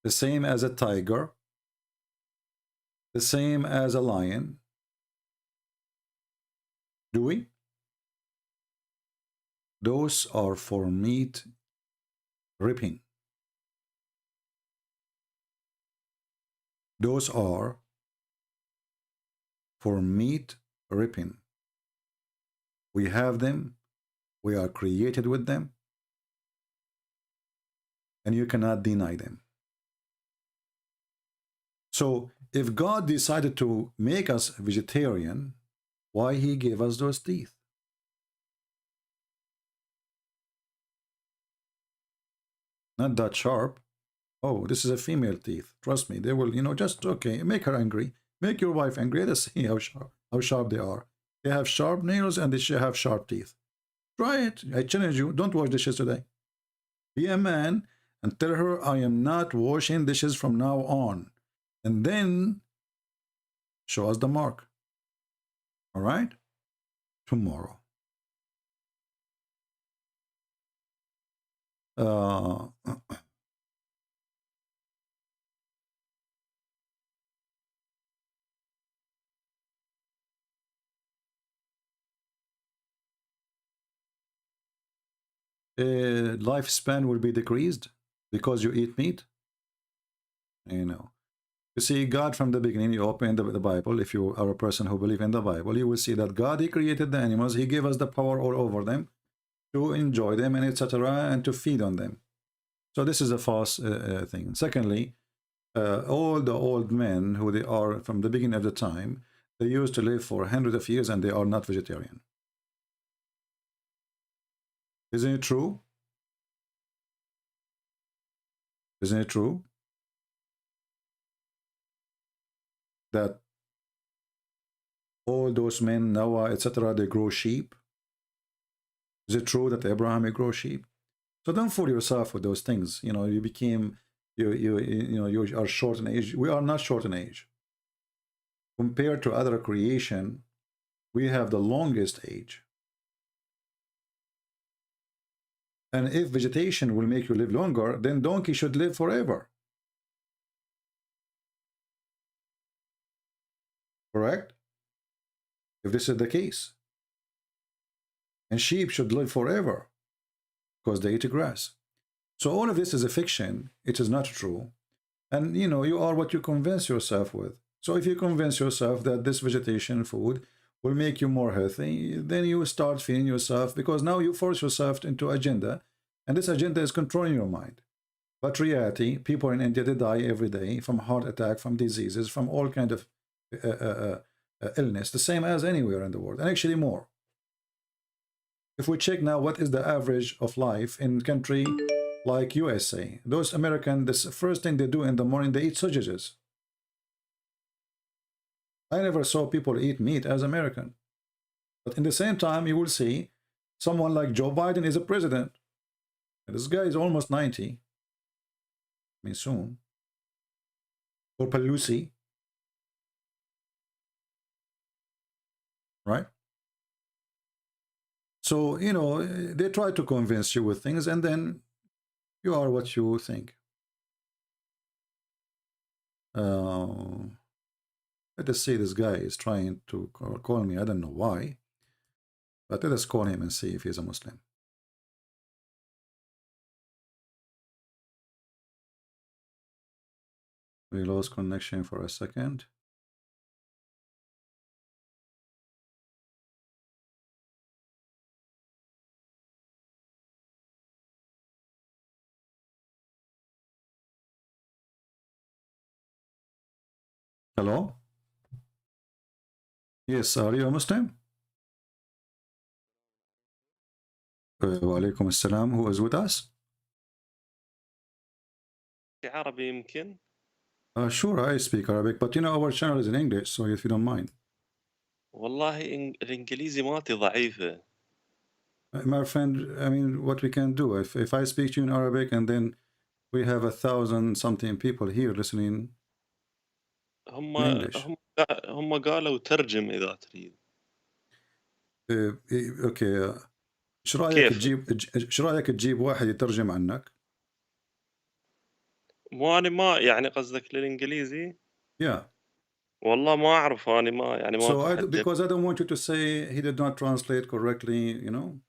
Speaker 7: the same as a tiger, the same as a lion? Do we? Those are for meat ripping. Those are for meat ripping. We have them. We are created with them. And you cannot deny them. So if God decided to make us vegetarian, why he gave us those teeth? Not that sharp. Oh, this is a female teeth. Trust me, they will, you know, just, okay, make her angry. Make your wife angry. Let's see how sharp they are. They have sharp nails and they should have sharp teeth. Try it. I challenge you. Don't wash dishes today. Be a man and tell her, I am not washing dishes from now on. And then show us the mark. All right? Tomorrow. Lifespan will be decreased because you eat meat. You know, you see, God from the beginning, you open the Bible, if you are a person who believes in the Bible, you will see that God, he created the animals, he gave us the power all over them to enjoy them and etc. and to feed on them. So this is a false thing. Secondly, all the old men who they are from the beginning of the time, they used to live for hundreds of years and they are not vegetarian. Isn't it true? Isn't it true that all those men, Noah, etc., they grow sheep? Is it true that Abraham may grow sheep? So don't fool yourself with those things. You know, you became, you are short in age. We are not short in age. Compared to other creation, we have the longest age. And if vegetation will make you live longer, then donkey should live forever. Correct? If this is the case. And sheep should live forever because they eat grass. So all of this is a fiction. It is not true. And you know, you are what you convince yourself with. So if you convince yourself that this vegetation food will make you more healthy, then you start feeding yourself, because now you force yourself into agenda, and this agenda is controlling your mind. But reality, people in India, they die every day from heart attack, from diseases, from all kind of illness, the same as anywhere in the world, and actually more. If we check now what is the average of life in country like USA, those Americans, the first thing they do in the morning, they eat sausages. I never saw people eat meat as American. But in the same time, you will see someone like Joe Biden is a president. And this guy is almost 90. I mean, soon. Or Pelosi. Right? So, you know, they try to convince you with things, and then you are what you think. Let us see, this guy is trying to call me. I don't know why. But let us call him and see if he's a Muslim. We lost connection for a second. Hello? Yes, are you a Muslim? Wa alaikum assalam. Who is with us?
Speaker 11: عربي يمكن.
Speaker 7: Sure, I speak Arabic, but you know our channel is in English, so if you don't mind.
Speaker 11: والله الإنجليزي مالتي ضعيفة.
Speaker 7: My friend, I mean, what we can do, if I speak to you in Arabic and then we have 1,000-something people here listening in English.
Speaker 11: هم قالوا ترجم إذا تريد.
Speaker 7: اوكي. ايش رايك تجيب واحد يترجم عنك؟
Speaker 11: مو أنا ما يعني قصدك للإنجليزي؟
Speaker 7: Yeah.
Speaker 11: والله ما أعرف أنا ما يعني ما.
Speaker 7: So because I don't want you to say he did not translate correctly, you know.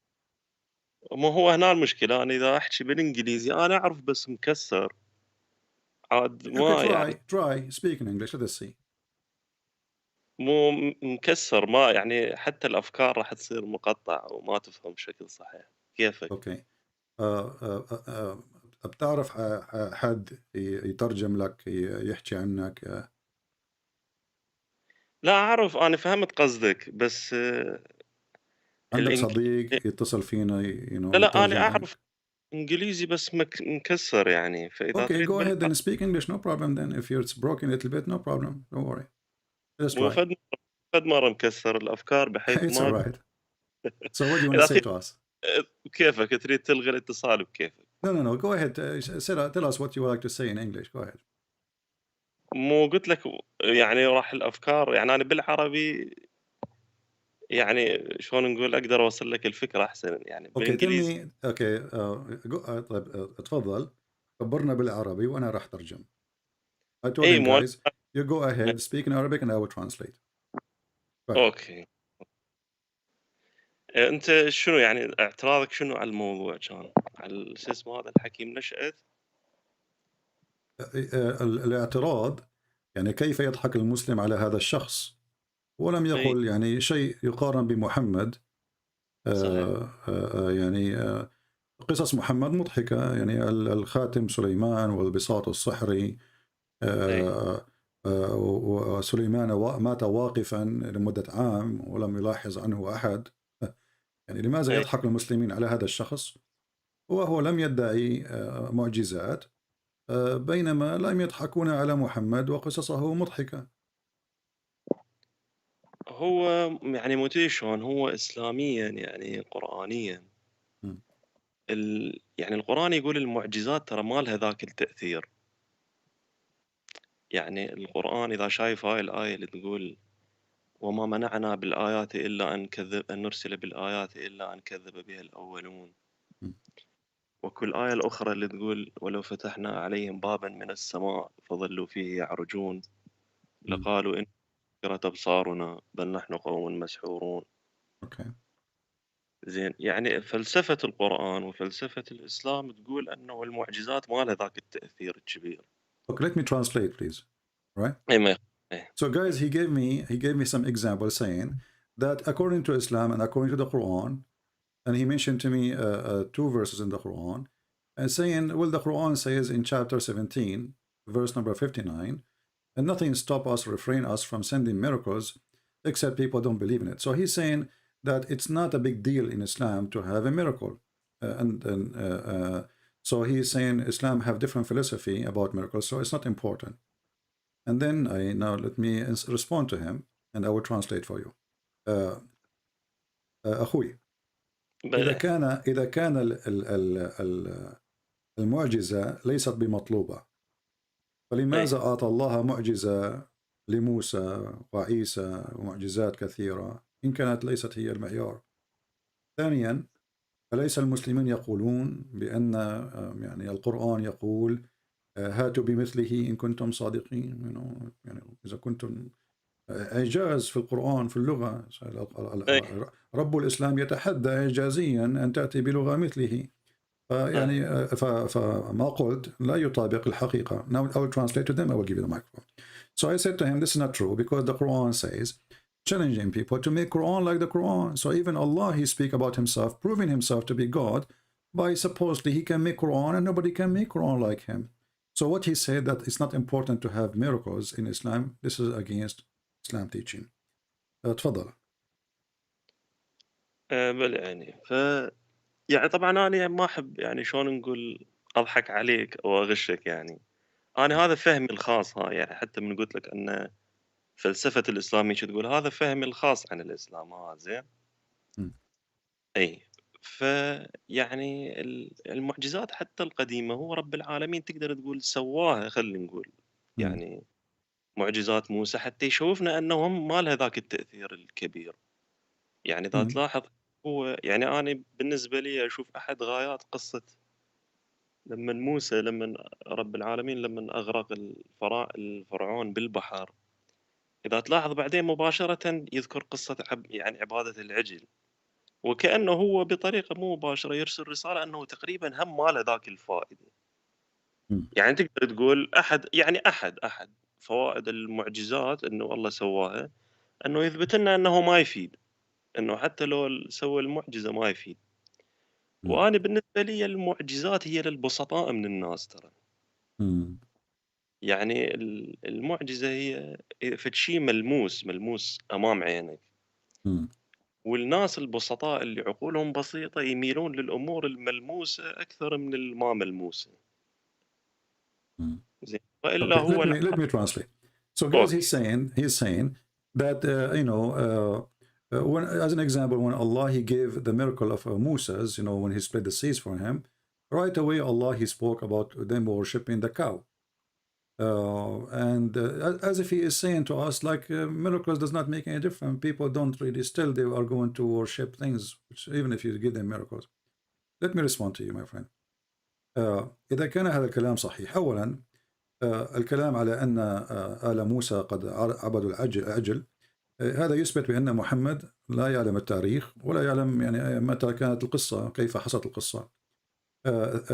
Speaker 11: ما هو هنا المشكلة، أنا إذا أحكي بالإنجليزي أنا أعرف بس مكسر. عاد ما يعني.
Speaker 7: Try speak in English. Let us see.
Speaker 11: مو مكسر، ما يعني حتى الأفكار راح تصير مقطع وما تفهم بشكل صحيح. كيفك؟
Speaker 7: اوكي. بتعرف حد يترجم لك يحكي عنك
Speaker 11: لا أعرف، أنا فهمت قصدك، بس
Speaker 7: عندك
Speaker 11: الإنج...
Speaker 7: صديق يتصل فينا
Speaker 11: لا أنا
Speaker 7: يترجم
Speaker 11: أعرف
Speaker 7: لك؟
Speaker 11: إنجليزي بس مكسر يعني، فإذا
Speaker 7: Okay,
Speaker 11: تريد
Speaker 7: go ahead and speak English, no problem then. If it's broken a little bit, no problem. Don't worry. Let's
Speaker 11: مو
Speaker 7: try.
Speaker 11: فد مرة مكسر الأفكار بحيث
Speaker 7: It's all
Speaker 11: ما
Speaker 7: right. So what do you want
Speaker 11: إذا
Speaker 7: to say
Speaker 11: تريد
Speaker 7: to us?
Speaker 11: كيفك تريد تلغي الاتصال بكيفك.
Speaker 7: No. Go ahead. Tell us what you would like to say in English. Go ahead.
Speaker 11: مو قلت لك يعني راح الأفكار، يعني أنا بالعربي يعني شلون نقول أقدر أوصل لك الفكرة أحسن يعني
Speaker 7: Okay, tell
Speaker 11: بالإنجليزي.
Speaker 7: me. Okay, طيب اتفضل خبرنا بالعربي وأنا راح ترجم. I told
Speaker 11: إي
Speaker 7: him
Speaker 11: مو
Speaker 7: guys, you go ahead, speak in Arabic and I will translate. Go ahead.
Speaker 11: أوكي. أنت شنو يعني اعتراضك شنو على الموضوع كان؟ على شو اسمه هذا الحكيم نشأت؟
Speaker 7: الاعتراض يعني كيف يضحك المسلم على هذا الشخص، ولم
Speaker 11: إي
Speaker 7: يقل يعني شيء يقارن بمحمد.
Speaker 11: صحيح.
Speaker 7: يعني قصص محمد مضحكة، يعني الخاتم سليمان والبساط السحري.
Speaker 11: إي
Speaker 7: وسليمان مات واقفا لمدة عام ولم يلاحظ عنه أحد. يعني لماذا
Speaker 11: إي
Speaker 7: يضحك المسلمين على هذا الشخص وهو لم يدعي معجزات، بينما لم يضحكون على محمد وقصصه مضحكة.
Speaker 11: هو يعني موتيشون هو إسلاميا يعني قرآنيا
Speaker 7: م.
Speaker 11: يعني القرآن يقول المعجزات ترى ما لها ذاك التأثير. يعني القرآن إذا شايف هاي الآية اللي تقول وما منعنا بالآيات إلا أن نرسل بالآيات إلا أن كذب بها الأولون،
Speaker 7: م.
Speaker 11: وكل آية الأخرى اللي تقول ولو فتحنا عليهم بابا من السماء فظلوا فيه يعرجون
Speaker 7: م.
Speaker 11: لقالوا إن كرت أبصارنا بل نحن قوم مسحورون.
Speaker 7: Okay.
Speaker 11: زين، يعني فلسفة القرآن وفلسفة الإسلام تقول أنه المعجزات ما لها ذاك التأثير الكبير.
Speaker 7: Okay, let me translate, please. Right.
Speaker 11: إيه ما إيه.
Speaker 7: So, guys, he gave me some examples saying that according to Islam and according to the Quran, and he mentioned to me 2 verses in the Quran, and saying, well, the Quran says in chapter 17, verse number 59, and nothing stop us, refrain us from sending miracles, except people don't believe in it. So he's saying that it's not a big deal in Islam to have a miracle, so he's saying Islam have different philosophy about miracles, so it's not important. And then now let me respond to him, and I will translate for you. أخوي، إذا كان المعجزة ليست بمطلوبة، فلماذا أعطى الله معجزة لموسى وعيسى ومعجزات كثيرة إن كانت ليست هي المعيار؟ ثانيا، فليس المسلمين يقولون بأن يعني القرآن يقول هاتوا بمثله إن كنتم صادقين، يعني إذا كنتم إعجاز في القرآن في اللغة، رب الإسلام يتحدى إعجازيا أن تأتي بلغة مثله. يعني فما قلت لا يطابق الحقيقة. Now I will translate to them, I will give you the microphone. So I said to him, this is not true, because the Quran says, challenging people to make Quran like the Quran. So even Allah, he speak about himself, proving himself to be God, by supposedly he can make Quran and nobody can make Quran like him. So what he said, that it's not important to have miracles in Islam, this is against Islam teaching. تفضل.
Speaker 11: بل يعني يعني طبعا أنا ما أحب يعني شلون نقول أضحك عليك أو أغشك يعني. أنا هذا فهمي الخاص، يعني حتى من قلت لك أن فلسفة الإسلام تقول هذا فهمي الخاص عن الإسلام. زين. أي فيعني المعجزات حتى القديمة هو رب العالمين تقدر تقول سواها، خلينا نقول يعني معجزات موسى حتى يشوفنا أنهم ما لها ذاك التأثير الكبير. يعني إذا تلاحظ هو يعني أنا بالنسبة لي أشوف أحد غايات قصة لما رب العالمين لما أغرق الفرعون بالبحر، إذا تلاحظ بعدين مباشرة يذكر قصة يعني عبادة العجل، وكأنه هو بطريقة مو مباشرة يرسل رسالة أنه تقريبا هم ما له ذاك الفائدة. يعني تقدر تقول أحد فوائد المعجزات أنه الله سواها أنه يثبت لنا أنه ما يفيد، أنه حتى لو سوى المعجزة ما يفيد. وأنا بالنسبة لي المعجزات هي للبسطاء من الناس ترى. يعني المعجزة هي فد شيء ملموس أمام عينك. والناس البسطاء اللي عقولهم بسيطة يميلون للأمور الملموسة أكثر من الما ملموسة. زين وإلا
Speaker 7: Okay,
Speaker 11: هو
Speaker 7: let me translate. So guys, he's saying that when, as an example, when Allah he gave the miracle of Moses, you know, when he split the seas for him, right away Allah he spoke about them worshipping the cow, and as if he is saying to us like miracles does not make any difference. People don't really, still they are going to worship things, which, even if you give them miracles. Let me respond to you, my friend. إذا كان هذا الكلام صحيح، أولا الكلام على أن آل موسى قد عبدوا العجل، هذا يثبت بأن محمد لا يعلم التاريخ ولا يعلم يعني متى كانت القصة، كيف حصلت القصة.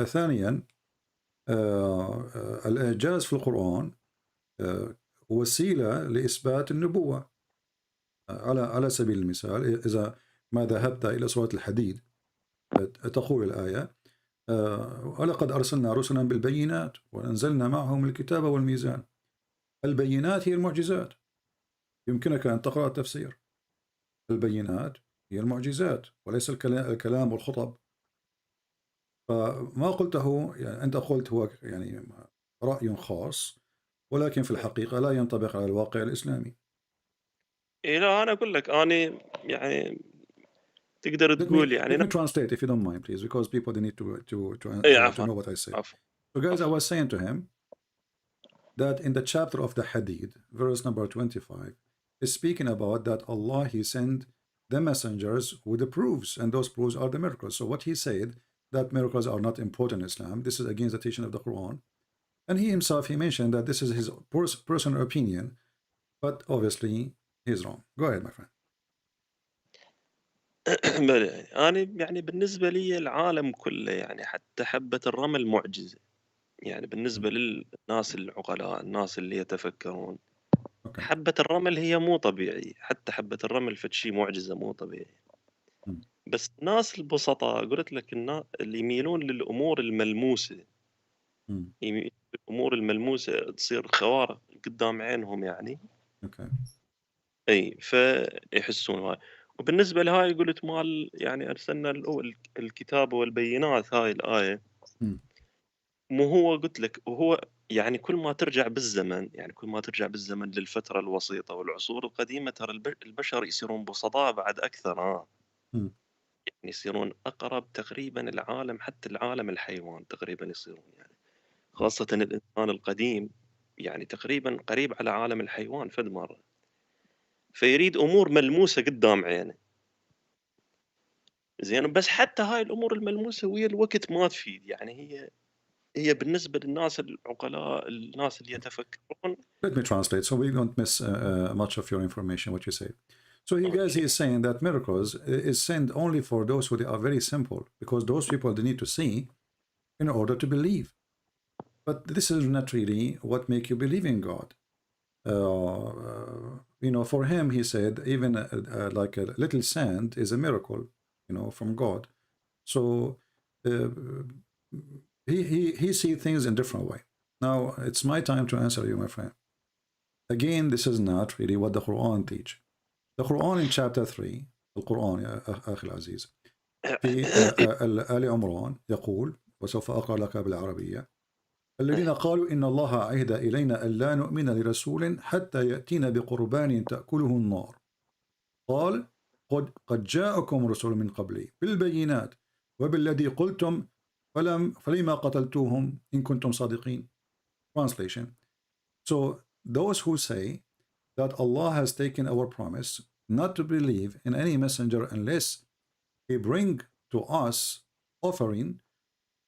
Speaker 7: ثانيا الإعجاز في القرآن وسيلة لإثبات النبوة. على سبيل المثال إذا ما ذهبت إلى سورة الحديد تقول الآية ولقد أرسلنا رسلا بالبينات وأنزلنا معهم الكتاب والميزان. البينات هي المعجزات، يمكنك أن تقرأ التفسير. البينات هي المعجزات وليس الكلام والخطب. فما قلته يعني أنت قلت هو يعني رأي خاص، ولكن في الحقيقة لا ينطبق على الواقع الإسلامي.
Speaker 11: إيه لا أنا أقول لك أنا يعني تقدر تقول يعني.
Speaker 7: Let me translate if you don't mind, please, because people they need to know what I say. So guys, I was saying to him that in the chapter of the Hadid, verse number 25, is speaking about that Allah he sent the messengers with the proofs, and those proofs are the miracles. So what he said, that miracles are not important in Islam, this is against the teaching of the Quran. And he himself, he mentioned that this is his personal opinion, but obviously he's wrong. Go ahead, my friend.
Speaker 11: أنا يعني بالنسبة لي العالم كله يعني حتى حبة الرمل معجزة، يعني بالنسبة للناس العقلاء، الناس اللي يتفكرون. حبة الرمل هي مو طبيعي، حتى حبة الرمل فد شيء معجزة مو طبيعي. بس الناس البسطاء قلت لك اللي يميلون للأمور الملموسة، الأمور الملموسة تصير خوارق قدام عينهم يعني. أي فيحسون هاي. وبالنسبة لهاي قلت مال يعني أرسلنا الكتاب والبينات، هاي الآية مو هو قلت لك، وهو يعني كل ما ترجع بالزمن، يعني كل ما ترجع بالزمن للفترة الوسيطة والعصور القديمة ترى البشر يصيرون بسطاء بعد أكثر. يعني يصيرون أقرب تقريبا العالم، حتى العالم الحيوان تقريبا يصيرون يعني، خاصة الإنسان القديم يعني تقريبا قريب على عالم الحيوان فد مرة. فيريد أمور ملموسة قدام عينه. زين بس حتى هاي الأمور الملموسة ويا الوقت ما تفيد، يعني هي بالنسبة للناس العقلاء، الناس اللي يتفكرون.
Speaker 7: Let me translate so we don't miss much of your information, what you say. So he guys, he is saying that miracles is sent only for those who they are very simple, because those people they need to see in order to believe. But this is not really what make you believe in God. You know, for him, he said, even like a little sand is a miracle, you know, from God. So he sees things in different way. Now it's my time to answer you, my friend. Again, this is not really what the Quran teach. The Quran in chapter 3, القرآن يا أخي العزيز، في آل عمران يقول، وسوف أقرأ لك بالعربية: الذين قالوا إن الله عهد إلينا ألا نؤمن لرسول حتى يأتينا بقربان تأكله النار قال قد جاءكم رسول من قبلي بالبينات وبالذي قلتم فلما قتلتوهم إن كنتم صادقين. Translation. So those who say that Allah has taken our promise not to believe in any messenger unless he bring to us offering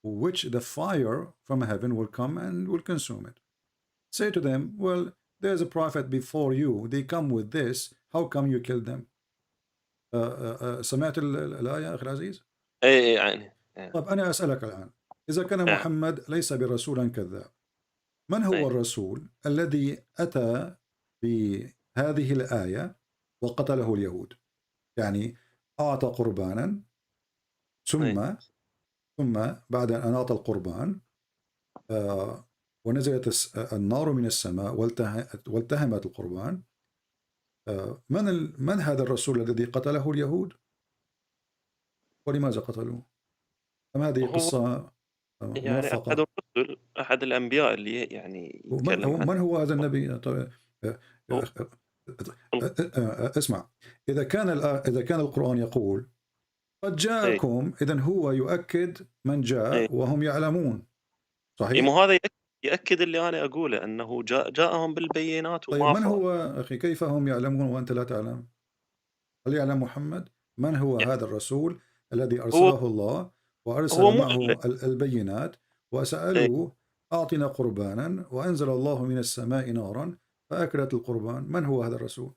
Speaker 7: which the fire from heaven will come and will consume it. Say to them, well, there's a prophet before you, they come with this, how come you killed them? سمعت الآية أخي العزيز؟
Speaker 11: أي يعني.
Speaker 7: طب أنا أسألك الآن، إذا كان محمد ليس برسولا كذاب، من هو الرسول الذي أتى بهذه الآية وقتله اليهود؟ يعني أعطى قربانا ثم بعد أن أعطى القربان ونزلت النار من السماء والتهمت القربان. من هذا الرسول الذي قتله اليهود؟ ولماذا قتلوه؟ أم هذه
Speaker 11: هو
Speaker 7: قصة
Speaker 11: يعني
Speaker 7: موفقة؟
Speaker 11: أحد الرسل، أحد الأنبياء اللي يعني يتكلم عن
Speaker 7: من هو هذا النبي؟ طيب اسمع، إذا كان القرآن يقول قد جاءكم، إذن هو يؤكد من جاء وهم يعلمون، صحيح؟
Speaker 11: مو هذا يأكد اللي أنا أقوله، أنه جاءهم بالبينات
Speaker 7: طيب
Speaker 11: وما
Speaker 7: من
Speaker 11: فات.
Speaker 7: هو أخي؟ كيف هم يعلمون وأنت لا تعلم؟ هل يعلم محمد؟ من هو هذا الرسول الذي أرسله الله وأرسل معه البينات وسألوه أعطنا قربانا وأنزل الله من السماء نارا فأكلت القربان؟ من هو هذا الرسول؟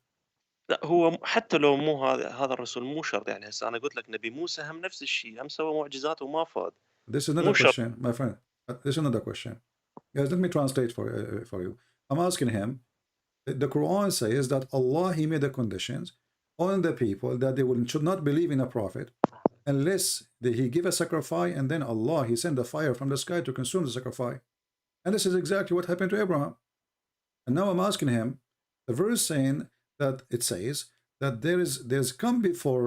Speaker 11: لا، هو حتى لو مو هذا الرسول مو شرط. يعني هسه أنا قلت لك نبي موسى هم نفس الشيء، هم سوى معجزات وما فاد.
Speaker 7: This is another question, my friend. This is another question. Yes, let me translate for you. I'm asking him, the Quran says that Allah, He made the conditions on the people that they should not believe in a prophet unless He give a sacrifice, and then Allah, He send a fire from the sky to consume the sacrifice. And this is exactly what happened to Abraham. And now I'm asking him, the verse saying that it says that there's come before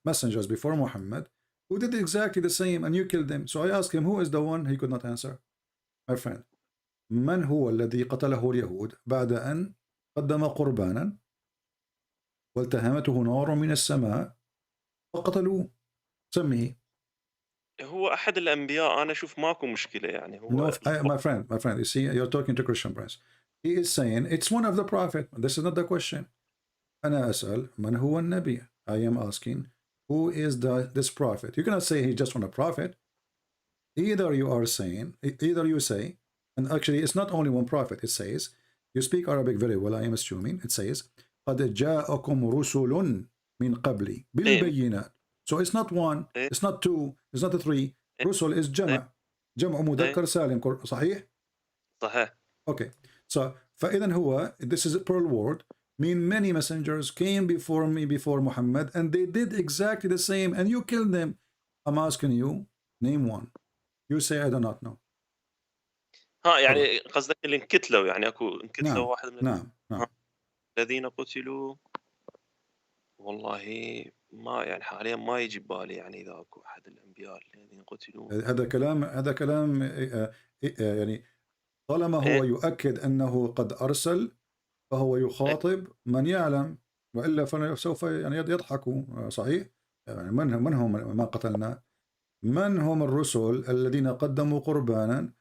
Speaker 7: messengers before Muhammad who did exactly the same and you killed them. So I asked him, who is the one? He could not answer. My friend, من هو الذي قتله اليهود بعد أن قدم قربانا والتهمته نار من السماء وقتلوه؟ سميه.
Speaker 11: هو أحد الأنبياء. أنا أشوف ماكو مشكلة يعني. هو
Speaker 7: my friend, you see, you're talking to Christian prince. He is saying it's one of the prophet. This is not the question. أنا أسأل من هو النبي. I am asking who is this prophet. You cannot say he's just one a prophet. Either you say, and actually it's not only one prophet. It says, you speak Arabic very well, I am assuming. It says قد جاءكم رسل من قبلي بالبينات. So it's not one, it's not two, it's not three. رسل is جمع مذكر سالم. صحيح؟
Speaker 11: صحيح.
Speaker 7: Okay. So فإذن هو, this is a plural word, mean many messengers came before me, before Muhammad, and they did exactly the same, and you killed them. I'm asking you, name one. You say I do not know.
Speaker 11: يعني قصدك اللي انقتلوا، يعني اكو انقتلوا
Speaker 7: نعم.
Speaker 11: واحد من
Speaker 7: نعم.
Speaker 11: الذين قتلوا. والله ما يعني حاليا ما يجي ببالي يعني اذا اكو احد الانبياء الذين قتلوا.
Speaker 7: هذا كلام يعني طالما هو يؤكد أنه قد أرسل فهو يخاطب من يعلم، وإلا فسوف يعني يضحكوا. صحيح؟ يعني من هم ما قتلنا؟ من هم الرسل الذين قدموا قربانا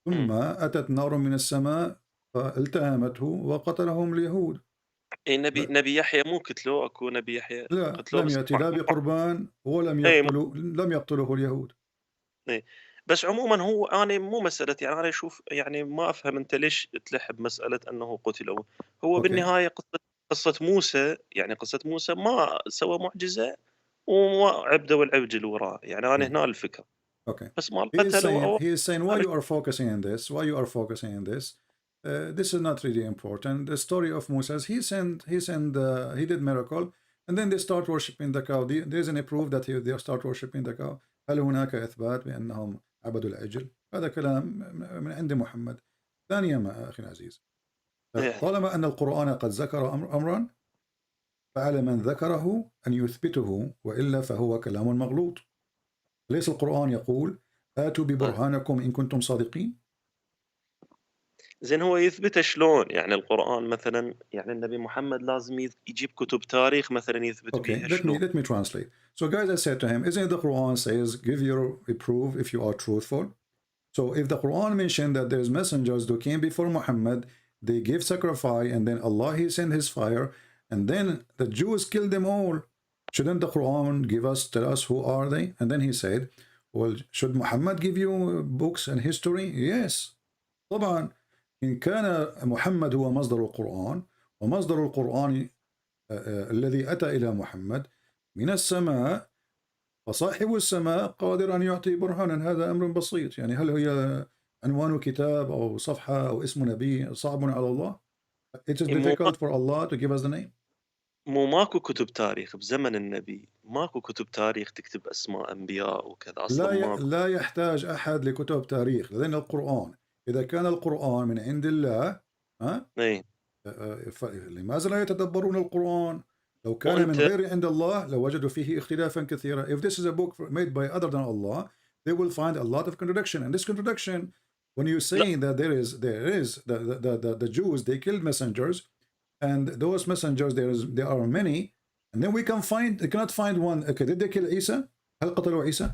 Speaker 7: ثم أتت نار من السماء فالتهمته وقتلهم اليهود؟
Speaker 11: نبي يحيى مو قتلوه؟ اكو نبي يحيى
Speaker 7: لا، لم يأتي لا بقربان ولم لم يقتله اليهود.
Speaker 11: بس عموما هو أنا مو مسألة، يعني أنا أشوف يعني ما أفهم أنت ليش تلح بمسألة أنه قتلوا. هو بالنهاية قصة موسى، يعني قصة موسى ما سوى معجزة وما عبدوا العبد وراه. يعني أنا هنا الفكرة.
Speaker 7: Okay.
Speaker 11: بس ما قتلوا.
Speaker 7: He is saying why you are focusing on this? Why you are focusing on this? This is not really important. The story of Moses, he did miracle, and then they start worshiping the cow. There isn't a proof that they start worshiping the cow. هل هناك إثبات بأنهم عبدوا العجل؟ هذا كلام من عند محمد. ثانيا أخي العزيز، طالما أن القرآن قد ذكر أمرا فعلى من ذكره أن يثبته، وإلا فهو كلام مغلوط. ليس القرآن يقول آتوا ببرهانكم إن كنتم صادقين؟
Speaker 11: زين هو يثبت شلون؟ يعني القرآن مثلا، يعني النبي محمد لازم يجيب كتب تاريخ مثلا يثبت بها شلون؟
Speaker 7: Let me translate. So guys, I said to him, isn't the Quran says give your proof if you are truthful? So if the Quran mentioned that there's messengers who came before Muhammad, they give sacrifice, and then Allah, He sent His fire, and then the Jews killed them all. Shouldn't the Quran tell us who are they? And then he said, well, should Muhammad give you books and history? Yes. طبعا إن كان محمد هو مصدر القرآن، ومصدر القرآن الذي أتى إلى محمد من السماء، فصاحب السماء قادر أن يعطي برهانا. هذا أمر بسيط. يعني هل هي عنوان كتاب أو صفحة أو اسم نبي صعب على الله؟ It is difficult for Allah to give us the name.
Speaker 11: ماكو كتب تاريخ بزمن النبي، ماكو كتب تاريخ تكتب أسماء أنبياء وكذا أصلا.
Speaker 7: لا يحتاج أحد لكتب تاريخ، لأن القرآن إذا كان القرآن من عند الله لماذا لا يتدبرون القرآن؟ لو كان من غير عند الله لوجدوا فيه اختلافا كثيرا. If this is a book made by other than Allah, they will find a lot of contradiction. And this contradiction, when you're saying that there is the Jews, they killed messengers, and those messengers there are many, and then we cannot find one. Okay, did they kill Isa? هل قتلوا عيسى؟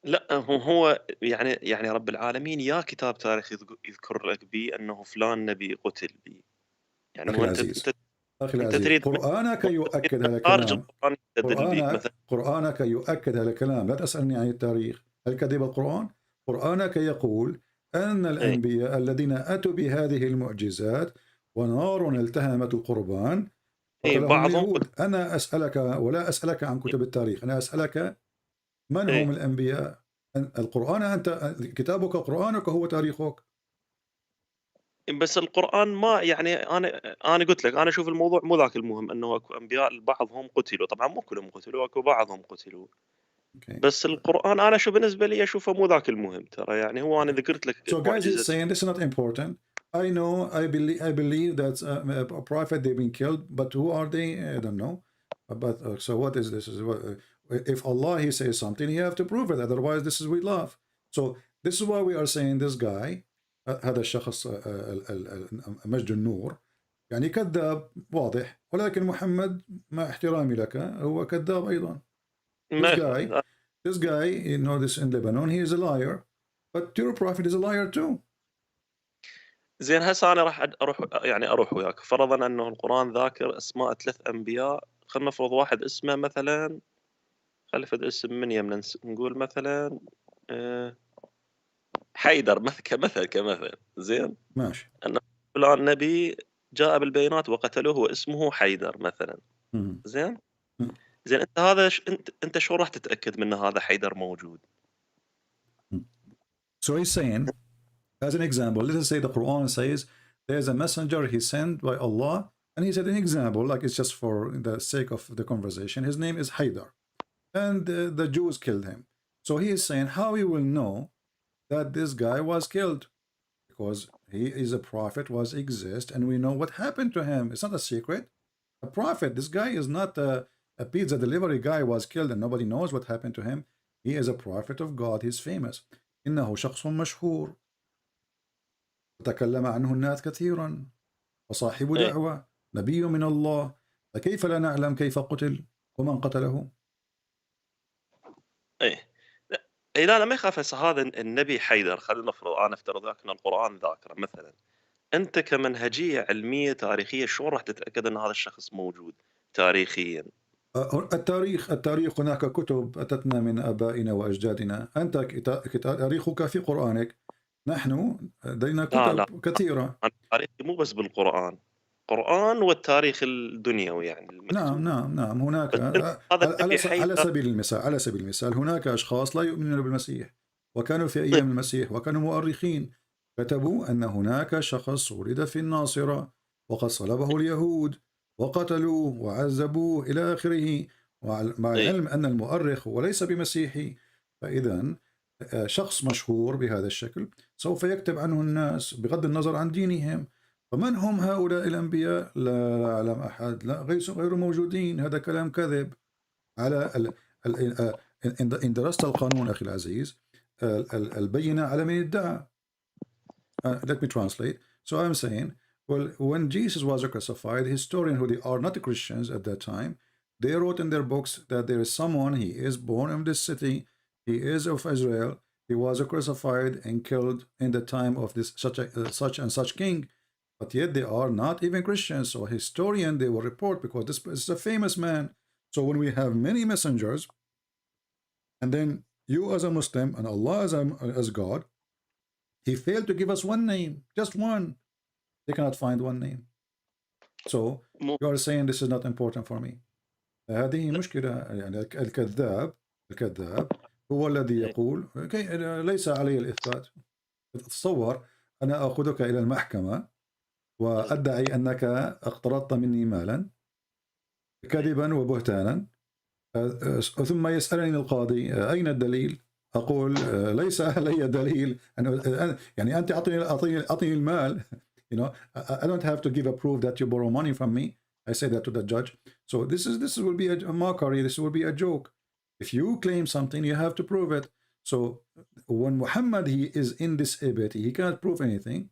Speaker 11: لا هو يعني رب العالمين يا كتاب تاريخ يذكر لك به انه فلان نبي قتل به. يعني
Speaker 7: أخي العزيز، أخي العزيز، قرآنك يؤكد هذا الكلام. قرآنك يؤكد هذا الكلام. لا تسألني عن التاريخ. هل كذب القرآن؟ قرآنك يقول أن الأنبياء الذين أتوا بهذه المعجزات ونار التهمت القربان قتلهم اليهود. أنا أسألك ولا أسألك عن كتب التاريخ، أنا أسألك من هم الأنبياء؟ القرآن، أنت كتابك قرآنك هو تاريخك.
Speaker 11: بس القرآن ما يعني أنا قلت لك أنا أشوف الموضوع مو ذاك المهم، أنه أكو أنبياء بعضهم قتلوا، طبعا مو كلهم قتلوا، أكو بعضهم قتلوا. بس القرآن أنا شو بالنسبة لي أشوفه مو ذاك المهم ترى. يعني هو أنا ذكرت لك.
Speaker 7: So guys is saying this is not important. I know, I believe that a prophet they've been killed, but who are they? I don't know. But so what is this? If Allah he says something, you have to prove it. Otherwise, this is we love. So this is why we are saying this guy, هذا الشخص مجد النور، يعني كذاب واضح. ولكن محمد مع احترامي لك هو كذاب أيضا. This guy, you know this in Lebanon, he is a liar. But your prophet is a liar too.
Speaker 11: زين هسه أنا راح أروح وياك. فرضا أنه القرآن ذاكر أسماء 3 أنبياء. خلينا نفرض واحد اسمه مثلا، خلفت اسم من يمنا نقول مثلا حيدر كمثل زين
Speaker 7: ماشي.
Speaker 11: أن فلان نبي جاء بالبينات وقتلوه واسمه حيدر مثلا. زين انت هذا انت شو راح تتأكد من هذا حيدر موجود؟
Speaker 7: So he's saying, as an example, let us say the Quran says there's a messenger he sent by Allah, and he said an example, like it's just for the sake of the conversation, his name is Haydar, and the Jews killed him. So he is saying how he will know that this guy was killed, because he is a prophet, exists, and we know what happened to him. It's not a secret. A prophet, this guy is not a pizza delivery guy was killed and nobody knows what happened to him. He is a prophet of God. He's famous. إنه شخص مشهور تكلم عنه الناس كثيرا وصاحب دعوة نبي من الله، فكيف لا نعلم كيف قتل ومن قتله؟
Speaker 11: لا ما يخاف. هسه هذا النبي حيدر، خلينا نفرض أنا افترض أن القرآن ذاكره مثلا. أنت كمنهجية علمية تاريخية شو راح تتأكد أن هذا الشخص موجود تاريخيا؟
Speaker 7: التاريخ هناك كتب أتتنا من آبائنا وأجدادنا. أنت تاريخك في قرآنك، نحن لدينا كتب كثيرة.
Speaker 11: التاريخ مو بس بالقرآن، قرآن والتاريخ الدنيوي يعني المكتوب.
Speaker 7: نعم هناك على سبيل المثال هناك أشخاص لا يؤمنون بالمسيح وكانوا في أيام المسيح وكانوا مؤرخين، كتبوا أن هناك شخص ولد في الناصرة وقد صلبه اليهود وقتلوه وعذبوه إلى آخره، مع العلم أن المؤرخ هو ليس بمسيحي. فإذا شخص مشهور بهذا الشكل سوف يكتب عنه الناس بغض النظر عن دينهم. فمن هم هؤلاء الأنبياء؟ لا أعلم أحد، لا غير موجودين. هذا كلام كذب. على إن درست القانون أخي العزيز، البينة على من ادعى. Let me translate. So I'm saying, well, when Jesus was crucified, historians who they are not Christians at that time, they wrote in their books that there is someone, he is born in this city, he is of Israel, he was crucified and killed in the time of this such and such king. But yet they are not even Christians. So a historian, they will report, because this is a famous man. So when we have many messengers, and then you as a Muslim and Allah as God, he failed to give us one name, just one. They cannot find one name. So you are saying this is not important for me. هذه مشكلة. يعني الكذاب هو الذي يقول ليس علي الإثبات. تصور أنا أخذك إلى المحكمة وأدعي أنك اقترضت مني مالا كذبا وبهتانا، ثم يسألني القاضي أين الدليل؟ أقول ليس لي دليل يعني أنت أعطيني المال. You know, I don't have to give a proof that you borrow money from me. I say that to the judge. So this will be a mockery. This will be a joke. If you claim something, you have to prove it. So when Muhammad, he is indisabled, he can't prove anything.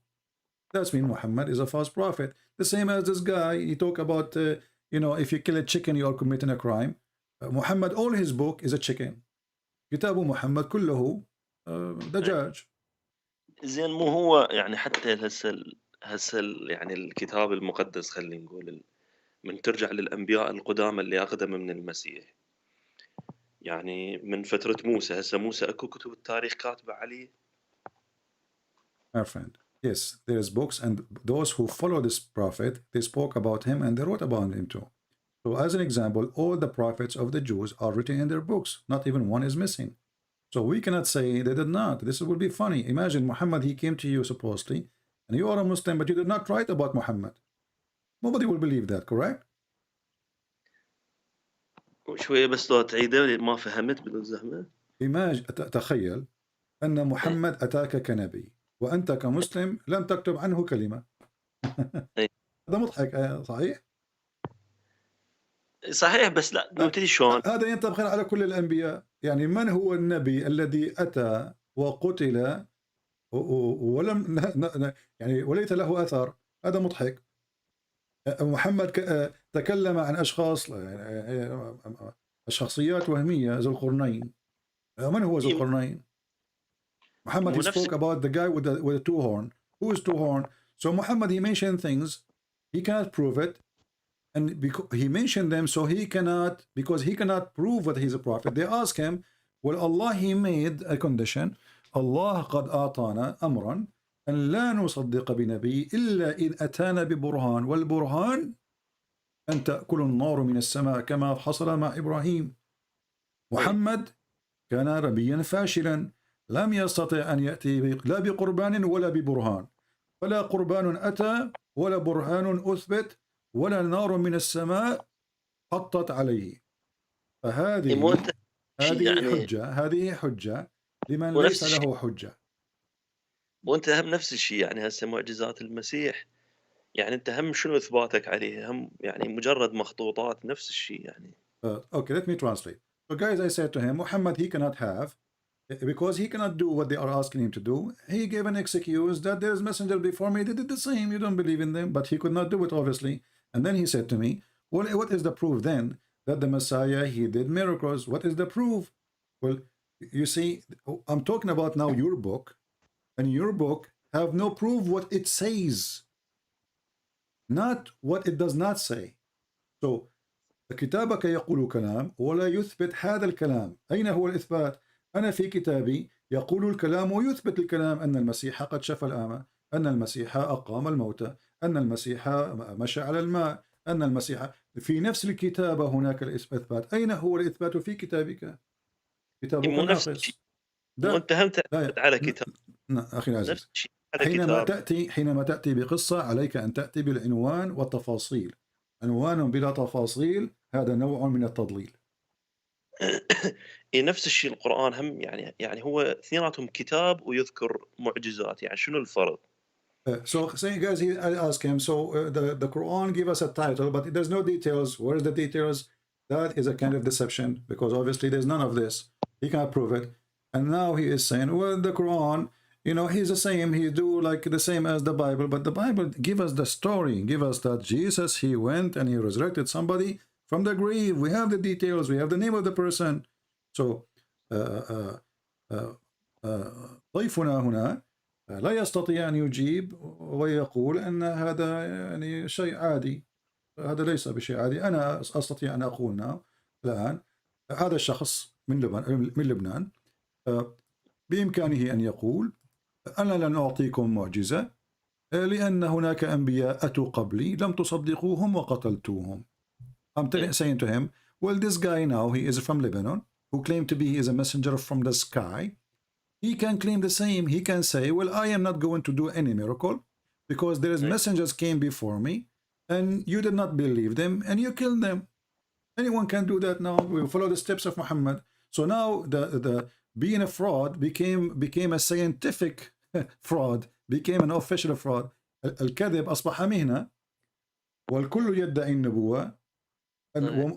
Speaker 7: That's mean Muhammad is a false prophet. The same as this guy, he talk about, you know, if you kill a chicken, you are committing a crime. Muhammad, all his book is a chicken. كتاب محمد كله دجاج.
Speaker 11: زين مو هو يعني حتى هسه يعني الكتاب المقدس خلينا نقول من ترجع للأنبياء القدامى اللي أقدم من المسيح، يعني من فترة موسى، هسه موسى أكو كتب التاريخ كاتبة عليه.
Speaker 7: My friend, yes, there is books, and those who follow this prophet, they spoke about him and they wrote about him too. So as an example, all the prophets of the Jews are written in their books. Not even one is missing. So we cannot say they did not. This would be funny. Imagine Muhammad, he came to you supposedly, and you are a Muslim, but you did not write about Muhammad. Nobody will believe that, correct?
Speaker 11: شوية بس لو تعيده ما فهمت بالزحمة.
Speaker 7: تخيل أن محمد أتاك كنبي وأنت كمسلم لم تكتب عنه كلمة. هذا مضحك صحيح؟
Speaker 11: صحيح بس لا نبتدي شلون؟
Speaker 7: هذا ينطبق على كل الأنبياء. يعني من هو النبي الذي أتى وقتل ولم يعني وليس له أثر؟ هذا مضحك. محمد تكلم عن أشخاص شخصيات وهمية ذو القرنين. من هو ذو القرنين؟ Muhammad, he spoke about the guy with the two horn. Who is two horn? So Muhammad, he mentioned things, he cannot prove it, and because he mentioned them, so he cannot, because he cannot prove that he's a prophet. They ask him, well, Allah, he made a condition. Allah قد أعطانا أمرا أن لا نصدق بنبي إلا إذ أتانا ببرهان، والبرهان أن تأكل النار من السماء كما حصل مع إبراهيم. محمد كان نبيا فاشلا، لم يستطع أن يأتي لا بقربان ولا ببرهان، فلا قربان أتى ولا برهان أثبت ولا نار من السماء حطت عليه. فهذه هذه حجة لمن ليس له حجة.
Speaker 11: وانت هم نفس الشيء، يعني هسه معجزات المسيح، يعني انت هم شنو اثباتك عليه؟ هم يعني مجرد مخطوطات، نفس الشيء يعني.
Speaker 7: Okay, let me translate. So guys, I said to him, Muhammad, he cannot have, because he cannot do what they are asking him to do. He gave an excuse that there is messenger before me, they did the same, you don't believe in them, but he could not do it obviously. And then he said to me, well, what is the proof then that the Messiah, he did miracles? What is the proof? Well, you see, I'm talking about now your book, and your book have no proof what it says, not what it does not say. So كتابك يقول كلام ولا يثبت هذا الكلام. أين هو الإثبات؟ أنا في كتابي يقول الكلام ويثبت الكلام، أن المسيح قد شفى الأعمى، أن المسيح أقام الموتى، أن المسيح مشى على الماء، أن المسيح في نفس الكتابة هناك الإثبات. أين هو الإثبات في كتابك؟ كتابك ناقص.
Speaker 11: وأنت هم تعتمد على كتاب.
Speaker 7: أخي العزيز، حينما تأتي بقصة عليك أن تأتي بالعنوان والتفاصيل. عنوان بلا تفاصيل هذا نوع من التضليل.
Speaker 11: نفس الشيء القرآن هم يعني هو اثنيناتهم كتاب ويذكر معجزات، يعني شنو الفرق؟
Speaker 7: So saying guys, I ask him, so the Quran give us a title, but there's no details. Where is the details? That is a kind of deception, because obviously there's none of this. He can't prove it. And now he is saying, well, the Quran, you know, he's the same. He do like the same as the Bible, but the Bible give us the story, give us that Jesus, he went and he resurrected somebody from the grave. We have the details. We have the name of the person. So ضيفنا هنا لا يستطيع أن يجيب ويقول أن هذا يعني شيء عادي. هذا ليس بشيء عادي. أنا أستطيع أن أقول الآن هذا الشخص من لبنان بإمكانه أن يقول أنا لن أعطيكم معجزة لأن هناك أنبياء أتوا قبلي لم تصدقوهم وقتلتوهم. I'm saying to him, well, this guy now, he is from Lebanon, who claimed to be he is a messenger from the sky. He can claim the same. He can say, well, I am not going to do any miracle because there is messengers came before me and you did not believe them and you killed them. Anyone can do that now. We follow the steps of Muhammad. So now being a fraud became a scientific fraud, became an official fraud. الكذب أصبح مهنة والكل يدعي النبوة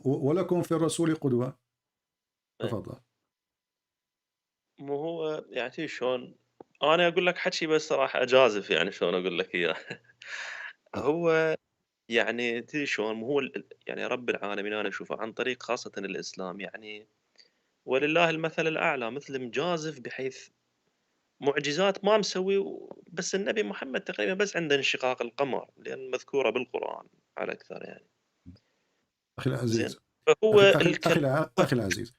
Speaker 7: ولكم في الرسول قدوة. تفضل.
Speaker 11: مو هو يعني شلون انا اقول لك حكي بس صراحه اجازف يعني شلون اقول لك اياه. هو يعني تدري شلون هو يعني رب العالمين انا اشوفه عن طريق خاصه الاسلام يعني ولله المثل الاعلى مثل مجازف بحيث معجزات ما مسوي بس النبي محمد تقريبا بس عنده انشقاق القمر لان مذكوره بالقران على اكثر يعني.
Speaker 7: أخي العزيز
Speaker 11: فهو
Speaker 7: أخي العزيز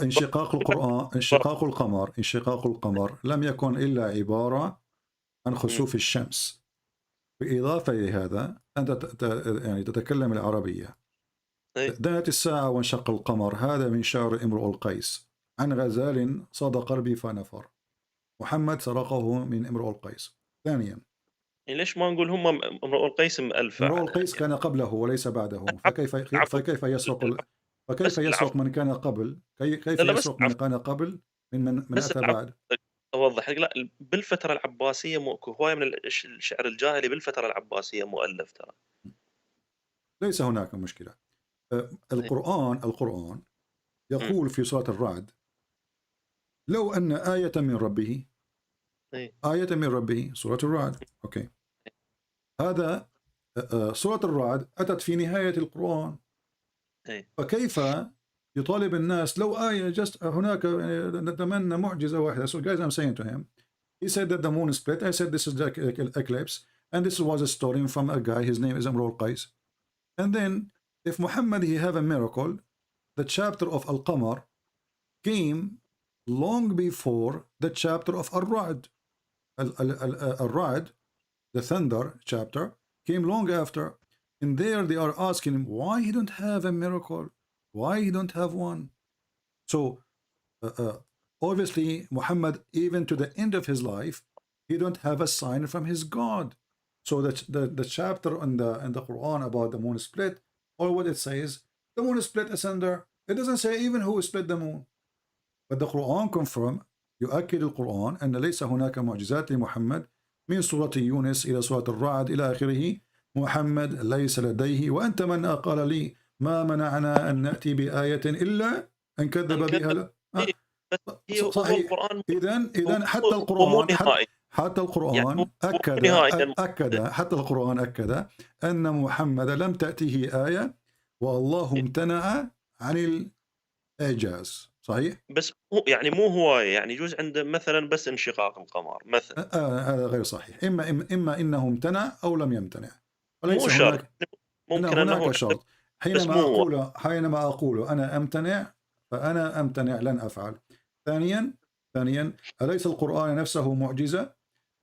Speaker 7: انشقاق القمر لم يكن إلا عبارة عن خسوف الشمس. بالإضافة لهذا أنت يعني تتكلم العربية. دنت الساعة وانشق القمر، هذا من شعر امرؤ القيس. عن غزال صاد قلبي فنفر، محمد سرقه من امرؤ القيس. ثانيا
Speaker 11: ليش ما نقول هم امرؤ القيس مألفة؟
Speaker 7: امرؤ القيس كان قبله وليس بعده، فكيف يسرق من كان قبل؟ كيف يسرق من كان قبل من أتى بعد؟
Speaker 11: اوضح لك لا بالفتره العباسيه هوايه من الشعر الجاهلي بالفتره العباسيه مؤلف ترى.
Speaker 7: ليس هناك مشكله. القرآن يقول في سورة الرعد لو أن آية من ربه، آية من ربه، سورة الرعد. أوكي، هذا سورة الرعد أتت في نهاية القرآن. فكيف يطالب الناس لو آية just هناك نتمنى معجزة واحدة. So guys, I'm saying to him, he said that the moon split. I said this is the eclipse, and this was a story from a guy. His name is Amr al-Qais. And then, if Muhammad he have a miracle, the chapter of Al-Qamar came long before the chapter of Al-Ra'd. Al-Ra'd, the thunder chapter, came long after. And there they are asking him why he don't have a miracle, why he don't have one. So obviously Muhammad, even to the end of his life, he don't have a sign from his God. So that the chapter in the Quran about the moon split, or what it says, the moon split asunder. It doesn't say even who split the moon. But the Quran confirm, يؤكد القرآن أن ليس هناك معجزات لمحمد من سورة يونس إلى سورة الرعد إلى آخره. محمد ليس لديه. وأنت من قال لي ما منعنا أن نأتي بآية إلا أن كذب بها. صحيح. إذن حتى القرآن أكد أن محمد لم تأتيه آية والله امتنع عن الإعجاز. صحيح.
Speaker 11: بس يعني مو هواية، يعني يجوز عنده مثلا بس انشقاق القمر مثلا.
Speaker 7: هذا غير صحيح. إما إنه امتنع أو لم يمتنع.
Speaker 11: مو شرط.
Speaker 7: ممكن هناك شرط. حينما أقول أنا أمتنع فأنا أمتنع لن أفعل. ثانيا أليس القرآن نفسه معجزة؟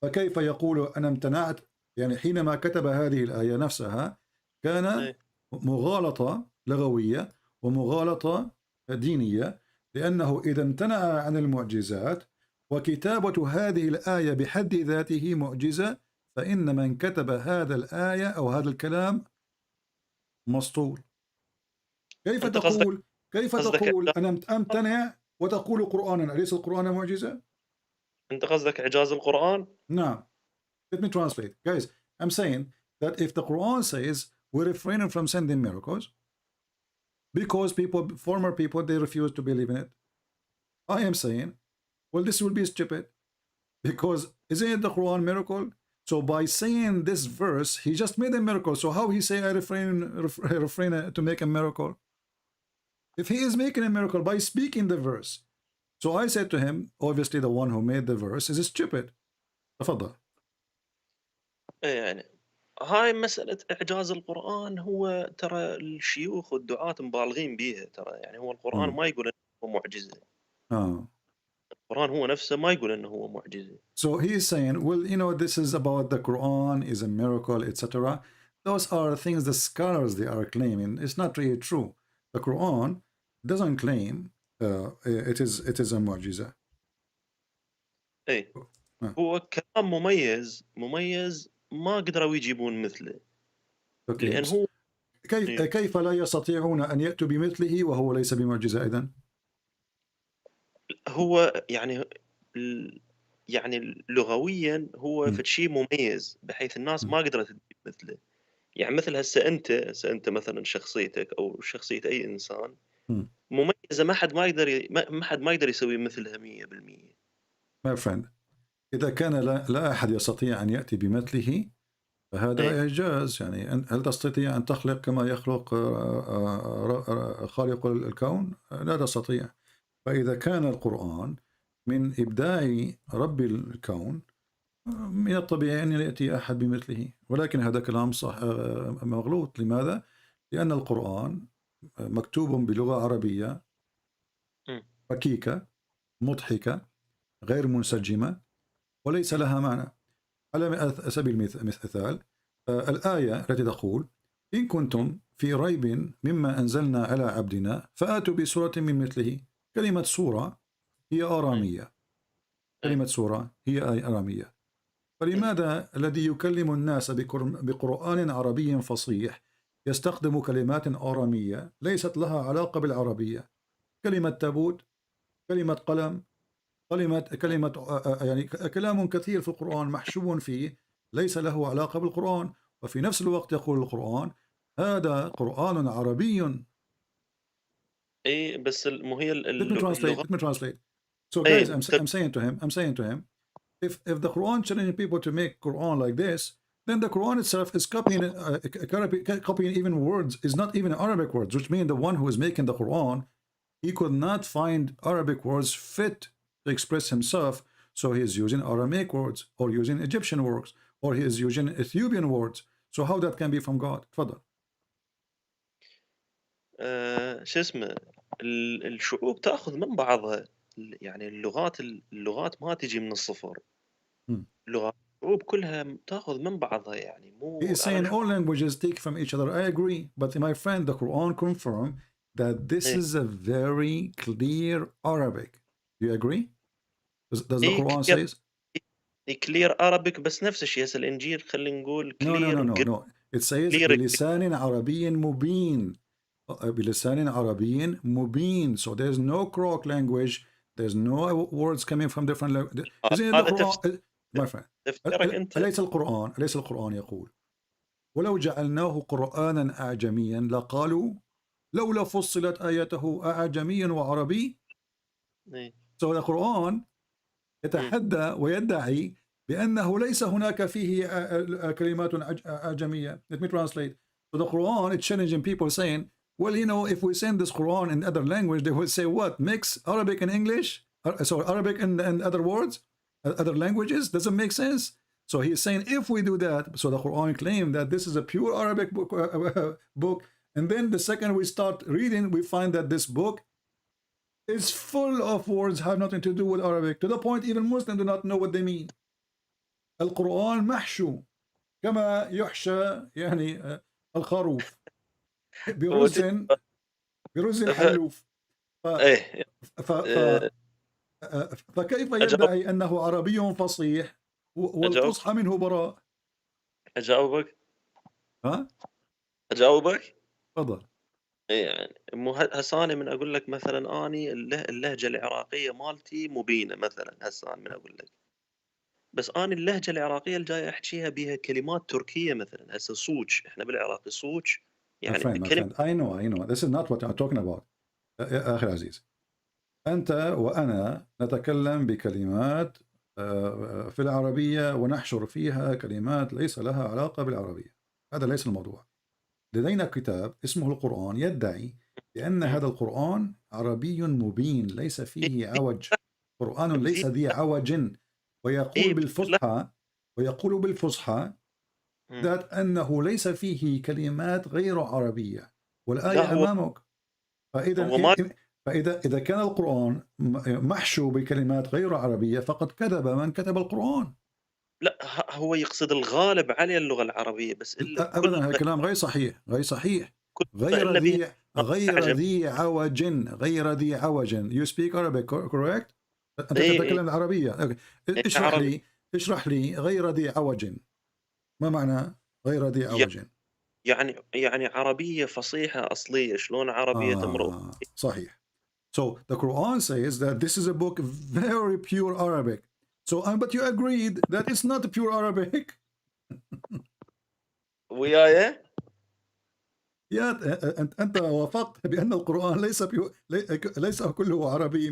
Speaker 7: فكيف يقول أنا امتنعت؟ يعني حينما كتب هذه الآية نفسها كان مغالطة لغوية ومغالطة دينية، لأنه إذا امتنع عن المعجزات وكتابة هذه الآية بحد ذاته معجزة، فإن من كتب هذا الآية أو هذا الكلام مسطول. كيف تقول أنا أمتنع وتقول قرآنا؟ أليس القرآن معجزة؟
Speaker 11: أنت قصدك إعجاز القرآن؟
Speaker 7: نعم. Let me translate. Guys, I'm saying that if the Quran says we're refraining from sending miracles because former people, they refuse to believe in it, I am saying, well, this will be stupid, because isn't it the Quran miracle? So by saying this verse, he just made a miracle. So how he say I refrain to make a miracle? If he is making a miracle by speaking the verse. So I said to him, obviously the one who made the verse is stupid. تفضل.
Speaker 11: يعني هاي مسألة إعجاز القرآن هو ترى الشيوخ والدعاة مبالغين بيها ترى، يعني هو القرآن ما يقول إنه هو معجزة. القرآن هو نفسه ما يقول إنه هو معجزة.
Speaker 7: So he is saying, well, you know, this is about the Quran is a miracle, etc. Those are things the scholars they are claiming. It's not really true. The Quran doesn't claim it is a معجزة.
Speaker 11: إيه. هو كلام مميز ما قدروا يجيبون مثله.
Speaker 7: لأن هو كيف لا يستطيعون أن يأتوا بمثله وهو ليس بمعجزة إذن؟
Speaker 11: هو يعني يعني لغويا هو
Speaker 7: مم.
Speaker 11: شيء مميز بحيث الناس ما قدرت تجيب مثله. يعني مثل هسه انت مثلا شخصيتك او شخصيه اي انسان
Speaker 7: مم.
Speaker 11: مميزه، ما حد ما يقدر يسوي مثلها 100%.
Speaker 7: My friend، إذا كان لا أحد يستطيع أن يأتي بمثله فهذا
Speaker 11: اي
Speaker 7: إعجاز. يعني هل تستطيع أن تخلق كما يخلق خالق الكون؟ لا تستطيع. فإذا كان القرآن من إبداع رب الكون، من الطبيعي أن يأتي أحد بمثله، ولكن هذا كلام صح مغلوط. لماذا؟ لأن القرآن مكتوب بلغة عربية ركيكة مضحكة غير منسجمة وليس لها معنى. على سبيل المثال الآية التي تقول: إن كنتم في ريب مما أنزلنا على عبدنا فآتوا بسورة من مثله. كلمة سورة هي آرامية، كلمة سورة هي آرامية. فلماذا الذي يكلم الناس بقرآن عربي فصيح يستخدم كلمات آرامية ليست لها علاقة بالعربية؟ كلمة تابوت، كلمة قلم، كلمة يعني كلام كثير في القرآن محشو فيه ليس له علاقة بالقرآن، وفي نفس الوقت يقول القرآن هذا قرآن عربي.
Speaker 11: اي بس مو هي
Speaker 7: Let me translate.
Speaker 11: اللغه.
Speaker 7: Let me translate. So
Speaker 11: اي
Speaker 7: guys, I'm saying to him, if the Quran challenging people to make Quran like this, then the Quran itself is copying even words, is not even Arabic words, which means the one who is making the Quran, he could not find Arabic words fit to express himself, so he is using Aramaic words or using Egyptian words or he is using Ethiopian words. So how that can be from God? تفضل.
Speaker 11: شو اسمه، الشعوب تاخذ من بعضها. يعني اللغات ما تجي من الصفر. لغات الشعوب كلها تاخذ من بعضها، يعني مو
Speaker 7: He is saying all languages take from each other. I agree, but my friend, the Quran confirms that this is a very clear Arabic. Do you agree? Does the Quran says?
Speaker 11: كلير Arabic، بس نفس الشيء هسه الانجيل خلينا نقول
Speaker 7: No. It says بلسان عربي مبين. بلسان عربي مبين. So there's no crock language. There's no words coming from different languages. Isn't the Quran, my friend? أليس القرآن يقول: ولو جعلناه قرآنا أعجميا لقالوا لولا فصلت آياته أعجمي وعربي. So the Quran يتحدى ويدعي بأنه ليس هناك فيه كلمات أعجمية. Let me translate. So the Quran is challenging people saying, well, you know, if we send this Quran in other language, they will say what? Mix Arabic and English? Sorry, Arabic and other words? Other languages? Doesn't make sense. So he's saying if we do that, so the Quran claimed that this is a pure Arabic book, and then the second we start reading, we find that this book is full of words have nothing to do with Arabic, to the point even Muslims do not know what they mean. القرآن محشو كما يحشى يعني الخروف برز الحلوف. فكيف يدعي أنه عربي فصيح والفصحى منه براء؟
Speaker 11: أجاوبك؟
Speaker 7: ها؟
Speaker 11: أجاوبك؟
Speaker 7: تفضل.
Speaker 11: يعني مو هسه أنا من أقول لك مثلا أني اللهجة العراقية مالتي مبينة مثلا، هسه أنا من أقول لك، بس أنا اللهجة العراقية اللي جاي أحكيها بها كلمات تركية مثلا. هسه صوج، إحنا بالعراقي صوج يعني
Speaker 7: my friend, I know. This is not what I'm talking about. أخي العزيز، أنت وأنا نتكلم بكلمات في العربية ونحشر فيها كلمات ليس لها علاقة بالعربية. هذا ليس الموضوع. لدينا كتاب اسمه القرآن يدعي بأن هذا القرآن عربي مبين ليس فيه عوج. قرآن ليس ذي عوج. ويقول بالفصحى ذات أنه ليس فيه كلمات غير عربية، والآية أمامك. فإذا كان القرآن محشو بكلمات غير عربية فقد كذب من كتب القرآن.
Speaker 11: لا، هو يقصد الغالب على اللغة العربية بس.
Speaker 7: أبدا، هذا كلام غير صحيح. غير ذي عوج. You speak Arabic, correct? أنت تتكلم العربية. اشرح لي غير ذي عوج. ما معنى غير ذي عوج؟
Speaker 11: يعني عربية فصيحة أصلية. شلون عربية تمرق؟
Speaker 7: صحيح. So the Quran says that this is a book very pure Arabic. So, but you agreed that it's not pure Arabic.
Speaker 11: وياي؟
Speaker 7: يا أنت وافقت بأن القرآن ليس كله عربي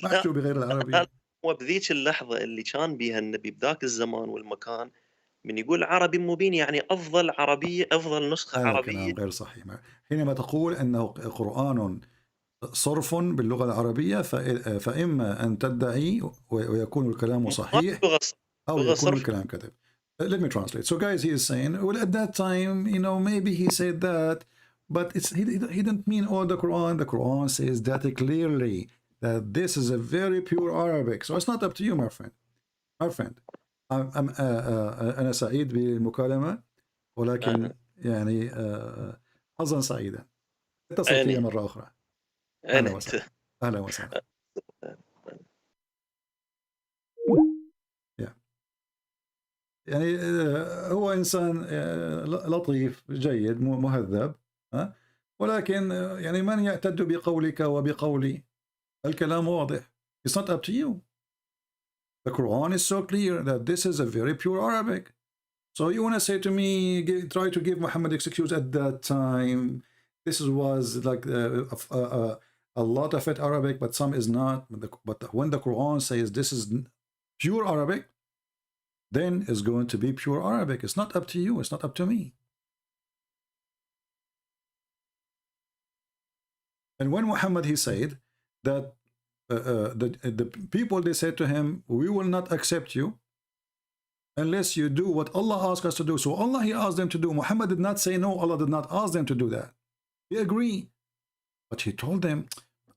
Speaker 7: محشو بغير العربي.
Speaker 11: وبذيك اللحظة اللي كان بيها النبي بذاك الزمان والمكان من يقول عربي مبين يعني أفضل عربية، أفضل نسخة عربية.
Speaker 7: كلام غير صحيح. حينما تقول أنه قرآن صرف باللغة العربية فإما أن تدعي ويكون الكلام صحيح أو يكون الكلام كذب. Let me translate. So guys, he is saying, well, at that time, you know, maybe he said that, but he didn't mean all the Quran. The Quran says that clearly, that this is a very pure Arabic. So it's not up to you, my friend. My friend. أنا سعيد بالمكالمة ولكن يعني حظا سعيدا. اتصل في مرة أخرى. أهلا وسهلا. أهلا وسهلا. يعني هو إنسان لطيف جيد مهذب، ولكن يعني من يعتد بقولك وبقولي؟ الكلام واضح. It's not up to you. The Quran is so clear that this is a very pure Arabic. So you want to say to me, try to give Muhammad excuse at that time. This was like a lot of it Arabic, but some is not. But when the Quran says this is pure Arabic, then it's going to be pure Arabic. It's not up to you. It's not up to me. And when Muhammad, he said that the people, they said to him, we will not accept you unless you do what Allah asked us to do. So Allah, he asked them to do. Muhammad did not say no. Allah did not ask them to do that. He agreed. But he told them,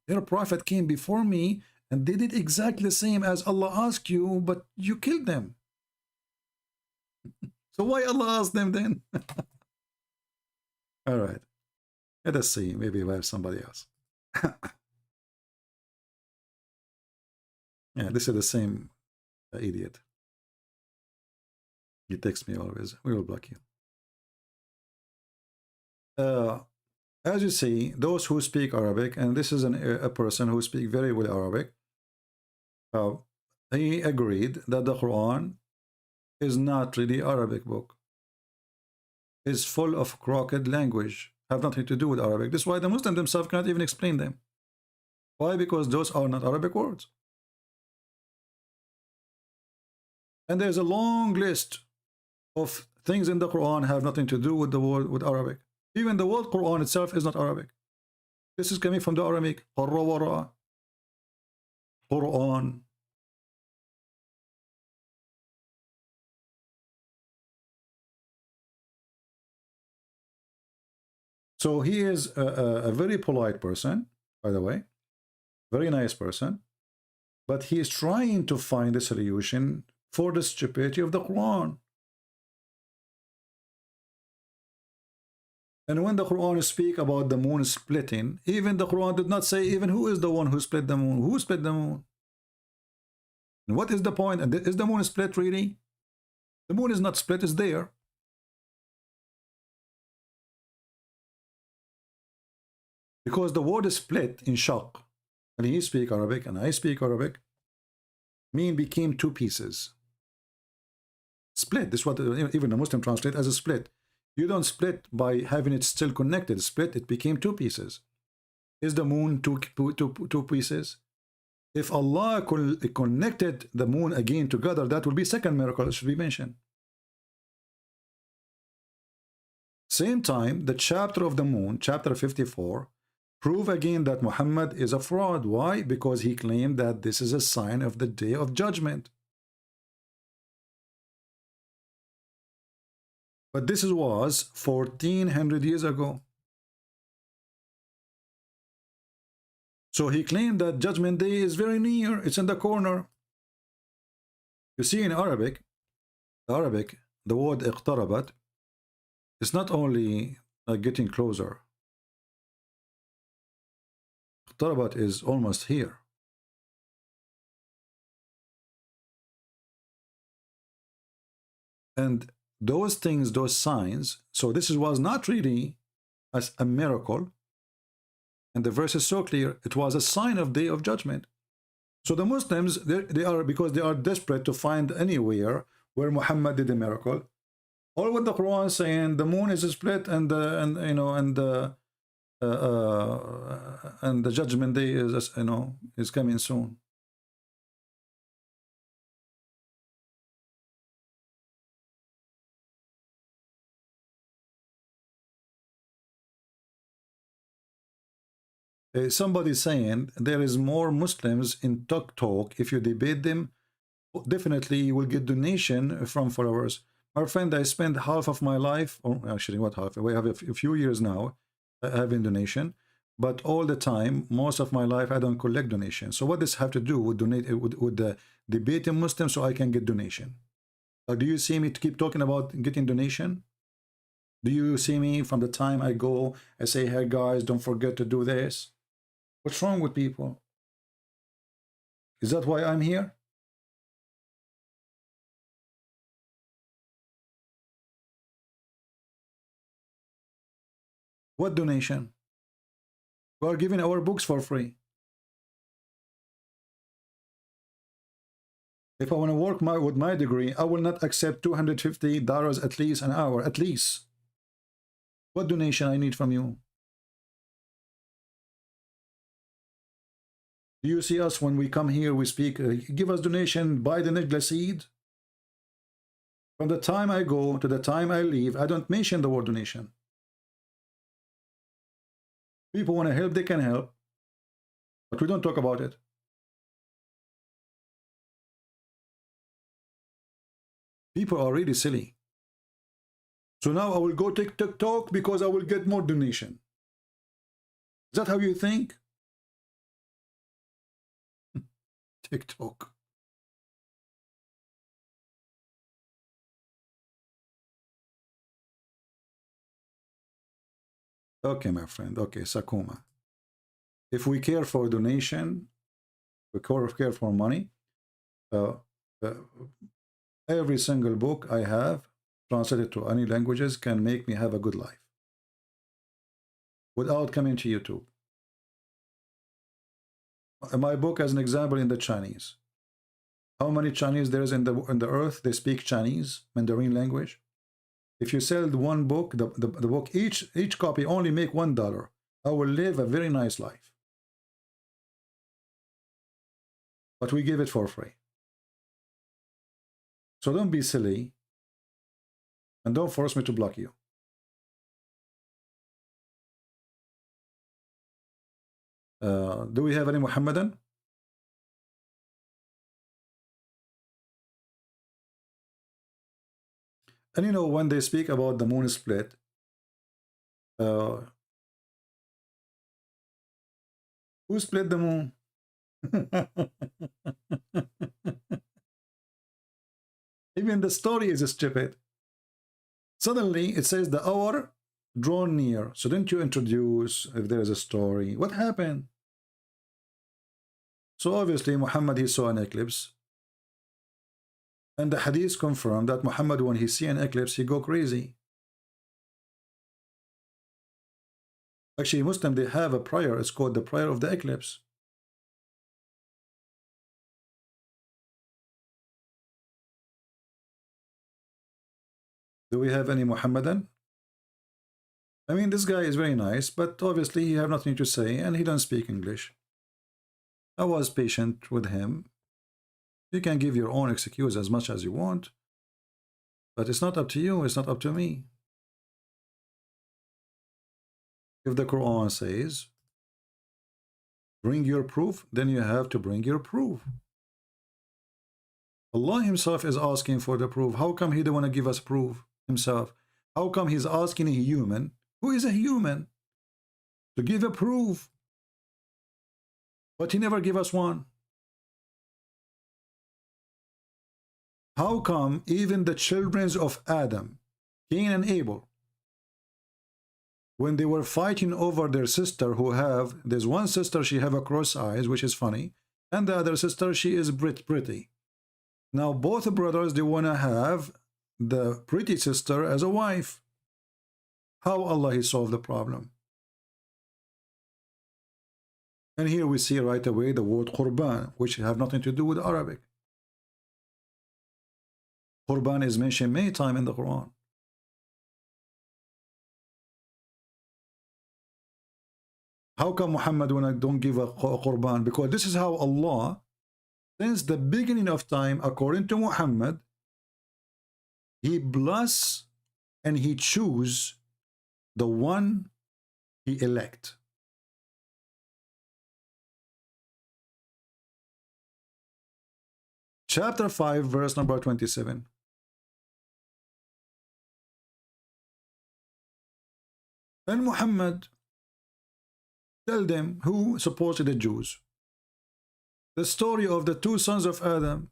Speaker 7: their prophet came before me and they did exactly the same as Allah asked you, but you killed them. So why Allah asked them then? All right. Let us see. Maybe we have somebody else. Yeah, this is the same idiot. He texts me always. We will block you. As you see, those who speak Arabic, and this is a person who speaks very well Arabic, he agreed that the Quran is not really Arabic book. It's full of crooked language, have nothing to do with Arabic. This is why the Muslims themselves cannot even explain them. Why? Because those are not Arabic words. And there's a long list of things in the Quran have nothing to do with the word with Arabic. Even the word Quran itself is not Arabic. This is coming from the Aramaic. Quran. So he is a very polite person, by the way, very nice person, but he is trying to find a solution for the stupidity of the Quran. And when the Quran speaks about the moon splitting, even the Quran did not say even who is the one who split the moon. Who split the moon? And what is the point? And is the moon split really? The moon is not split, it's there. Because the word is split in shaq, and he speaks Arabic and I speak Arabic, mean became two pieces. Split, this is what even the Muslim translate as a split. You don't split by having it still connected. Split, it became two pieces. Is the moon two pieces? If Allah connected the moon again together, that will be second miracle that should be mentioned. Same time, the chapter of the moon, chapter 54, prove again that Muhammad is a fraud. Why? Because he claimed that this is a sign of the day of judgment. But this was 1400 years ago. So he claimed that judgment day is very near. It's in the corner. You see in Arabic, the word اقتربت is not only getting closer. اقتربت is almost here. And those things, those signs, so this was not really as a miracle. And the verse is so clear. It was a sign of day of judgment. So the Muslims, they are, because they are desperate to find anywhere where Muhammad did a miracle. All what the Quran is saying, the moon is split, and the judgment day is, is coming soon. Somebody saying there is more Muslims in Talk. If you debate them, definitely you will get donation from followers. My friend, I spent half of my life, or actually what half, we have a few years now having donation, but all the time, most of my life, I don't collect donation. So what does have to do with debating Muslims so I can get donation? Do you see me to keep talking about getting donation? Do you see me from the time I go, I say, hey guys, don't forget to do this? What's wrong with people? Is that why I'm here? What donation? We are giving our books for free. If I want to work with my degree, I will not accept $250 at least an hour, at least. What donation I need from you? Do you see us when we come here, we speak, give us donation, buy the necklace seed? From the time I go to the time I leave, I don't mention the word donation. People want to help, they can help, but we don't talk about it. People are really silly. So now I will go TikTok because I will get more donation. Is that how you think? TikTok. Okay, my friend. Okay, Sakuma. If we care for donation, we care for money, every single book I have translated to any languages can make me have a good life without coming to YouTube. My book as an example in the Chinese. How many Chinese there is in the earth? They speak Chinese, Mandarin language. If you sell one book, the book, each copy only make $1. I will live a very nice life. But we give it for free. So don't be silly. And don't force me to block you. Do we have any Muhammadan? And you know, when they speak about the moon split, who split the moon? Even the story is stupid. Suddenly it says the hour drawn near. So didn't you introduce if there is a story? What happened? So obviously Muhammad, he saw an eclipse. And the hadith confirmed that Muhammad, when he see an eclipse, he go crazy. Actually, Muslim, they have a prayer. It's called the prayer of the eclipse. Do we have any Muhammadan? I mean, this guy is very nice, but obviously he have nothing to say, and he don't speak English. I was patient with him. You can give your own excuse as much as you want, but it's not up to you, it's not up to me. If the Quran says, bring your proof, then you have to bring your proof. Allah himself is asking for the proof. How come he don't want to give us proof himself? How come he's asking a human, who is a human, to give a proof? But he never gave us one. How come even the children of Adam, Cain and Abel, when they were fighting over their sister there's one sister, she have a cross eyes, which is funny, and the other sister, she is pretty. Now both brothers, they want to have the pretty sister as a wife. How Allah he solved the problem? And here we see right away the word Qurban, which have nothing to do with Arabic. Qurban is mentioned many times in the Quran. How come Muhammad when I don't give a Qurban? Because this is how Allah, since the beginning of time, according to Muhammad, He bless and He choose the one He elect. Chapter 5, verse number 27. And Muhammad tell them, who supposedly the Jews, the story of the two sons of Adam,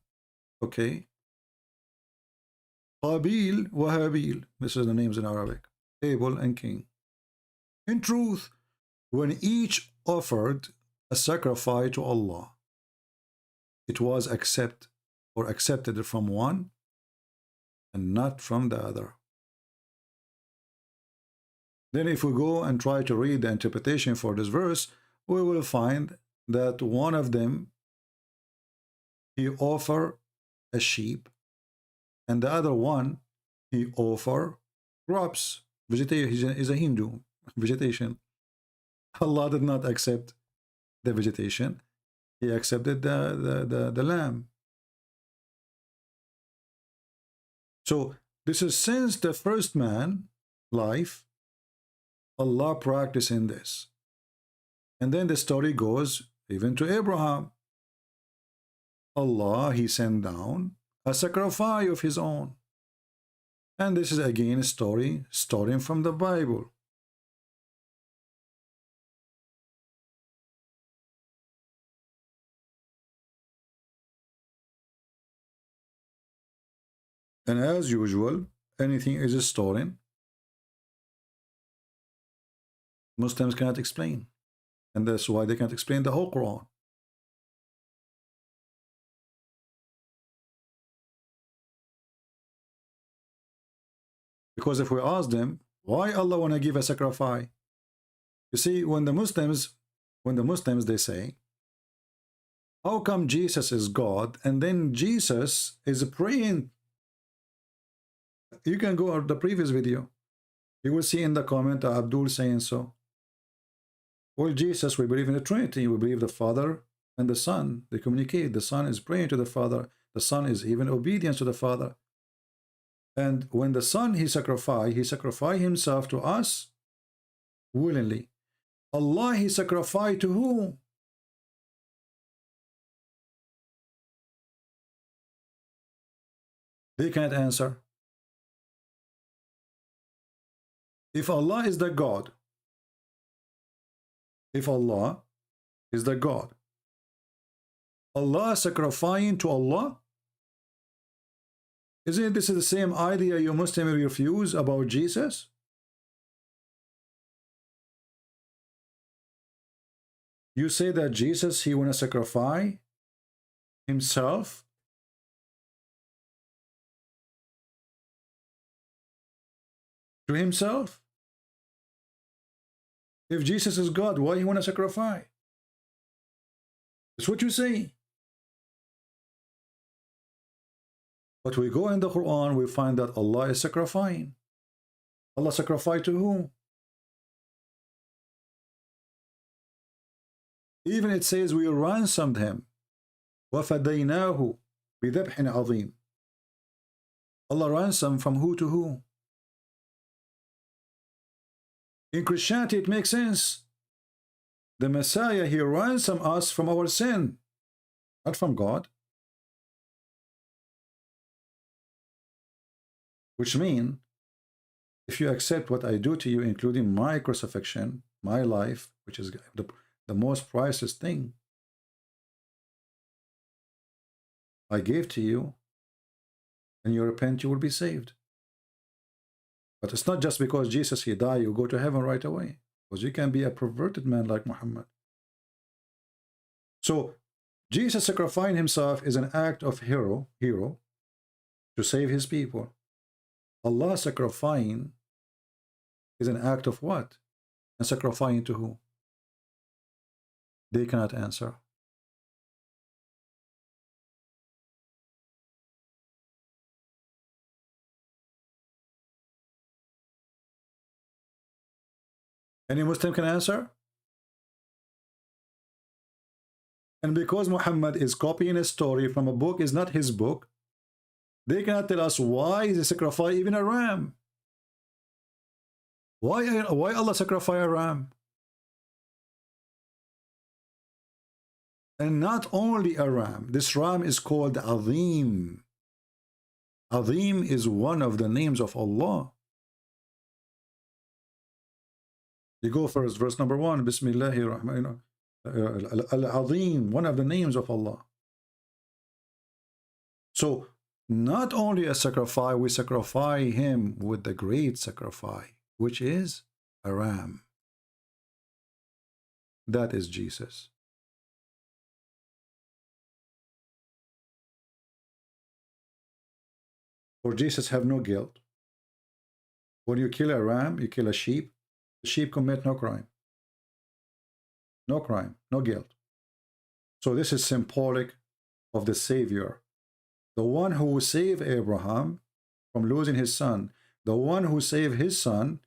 Speaker 7: okay? Qabil wa Habil, this is the names in Arabic, Abel and King. In truth, when each offered a sacrifice to Allah, it was accepted from one and not from the other. Then if we go and try to read the interpretation for this verse, we will find that one of them, he offer a sheep, and the other one, he offer crops, vegetation. Is a Hindu, vegetation. Allah did not accept the vegetation. He accepted the lamb. So this is since the first man life, Allah practicing this. And then the story goes even to Abraham. Allah, He sent down a sacrifice of His own. And this is again a story starting from the Bible. And as usual, anything is stolen, Muslims cannot explain. And that's why they can't explain the whole Quran. Because if we ask them, why Allah want to give a sacrifice? You see, when the Muslims they say, how come Jesus is God and then Jesus is praying? You can go to the previous video. You will see in the comment Abdul saying so. Well, Jesus, we believe in the Trinity. We believe the Father and the Son. They communicate. The Son is praying to the Father. The Son is even obedience to the Father. And when the Son, He sacrificed Himself to us willingly. Allah, He sacrificed to whom? They can't answer. If Allah is the God, Allah sacrificing to Allah, isn't this the same idea you Muslims refuse about Jesus? You say that Jesus, He want to sacrifice Himself. To Himself. If Jesus is God, why He want to sacrifice? That's what you say. But we go in the Quran, we find that Allah is sacrificing. Allah sacrificed to whom? Even it says we ransomed Him. وَفَدَيْنَاهُ بِذَبْحٍ عَظِيمٍ. Allah ransomed from who to who? In Christianity, it makes sense. The Messiah, He ransomed us from our sin, not from God. Which means, if you accept what I do to you, including my crucifixion, my life, which is the most priceless thing I gave to you, and you repent, you will be saved. But it's not just because Jesus, He died, you go to heaven right away. Because you can be a perverted man like Muhammad. So, Jesus sacrificing Himself is an act of hero to save His people. Allah sacrificing is an act of what? And sacrificing to who? They cannot answer. Any Muslim can answer? And because Muhammad is copying a story from a book, is not his book, they cannot tell us why they sacrifice even a ram. Why Allah sacrifice a ram? And not only a ram. This ram is called Azim. Azim is one of the names of Allah. You go first, verse number 1. Bismillahir Rahmanir Al-Azim, one of the names of Allah. So, not only a sacrifice, we sacrifice him with the great sacrifice, which is a ram. That is Jesus. For Jesus have no guilt. When you kill a ram, you kill a sheep, the sheep commit no crime. No crime, no guilt. So this is symbolic of the Savior. The one who saved Abraham from losing his son. The one who saved his son,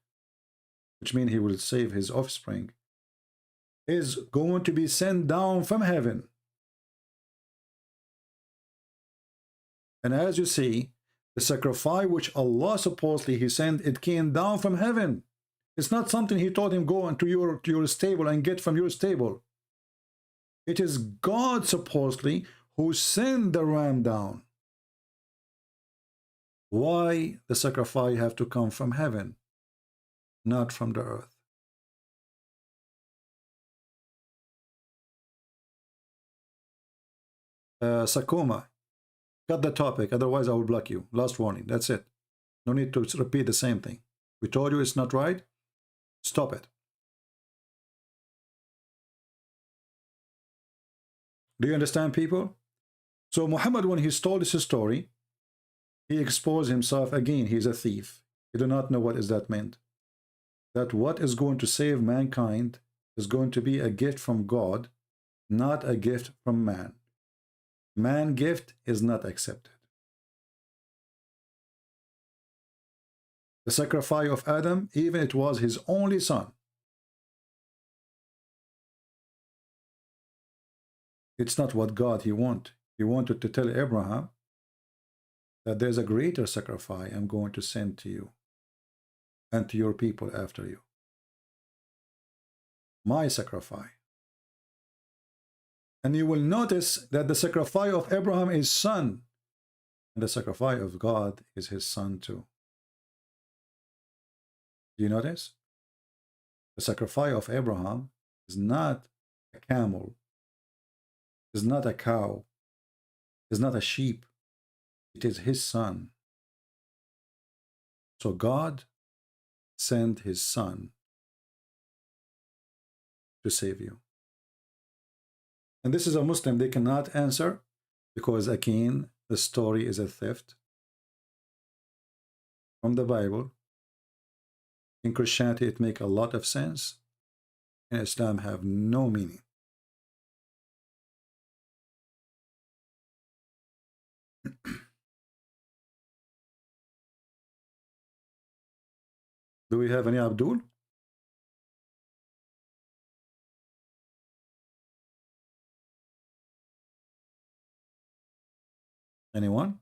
Speaker 7: which means he will save his offspring, is going to be sent down from heaven. And as you see, the sacrifice which Allah supposedly he sent, it came down from heaven. It's not something he told him, go into your stable and get from your stable. It is God supposedly who sent the ram down. Why the sacrifice have to come from heaven, not from the earth? Sakoma, cut the topic, otherwise I will block you. Last warning, that's it. No need to repeat the same thing. We told you it's not right. Stop it. Do you understand, people? So Muhammad, when he told this story, he exposed himself again. He's a thief. He do not know what is that meant. That what is going to save mankind is going to be a gift from God, not a gift from man. Man gift is not accepted. The sacrifice of Adam, even it was his only son. It's not what God he wanted. He wanted to tell Abraham that there's a greater sacrifice I'm going to send to you and to your people after you. My sacrifice. And you will notice that the sacrifice of Abraham is son, and the sacrifice of God is his son too. Do you notice? The sacrifice of Abraham is not a camel, is not a cow, is not a sheep. It is his son. So God sent his son to save you. And this is a Muslim, they cannot answer because again, the story is a theft from the Bible. In Christianity, it makes a lot of sense. In Islam, have no meaning. Do we have any Abdul? Anyone?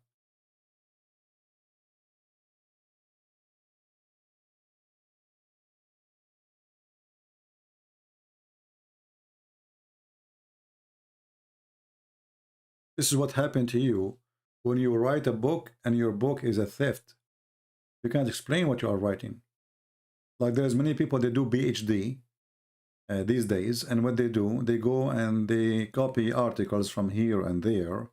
Speaker 7: This is what happened to you when you write a book and your book is a theft. You can't explain what you are writing. Like there's many people that do PhD these days, and what they do, they go and they copy articles from here and there,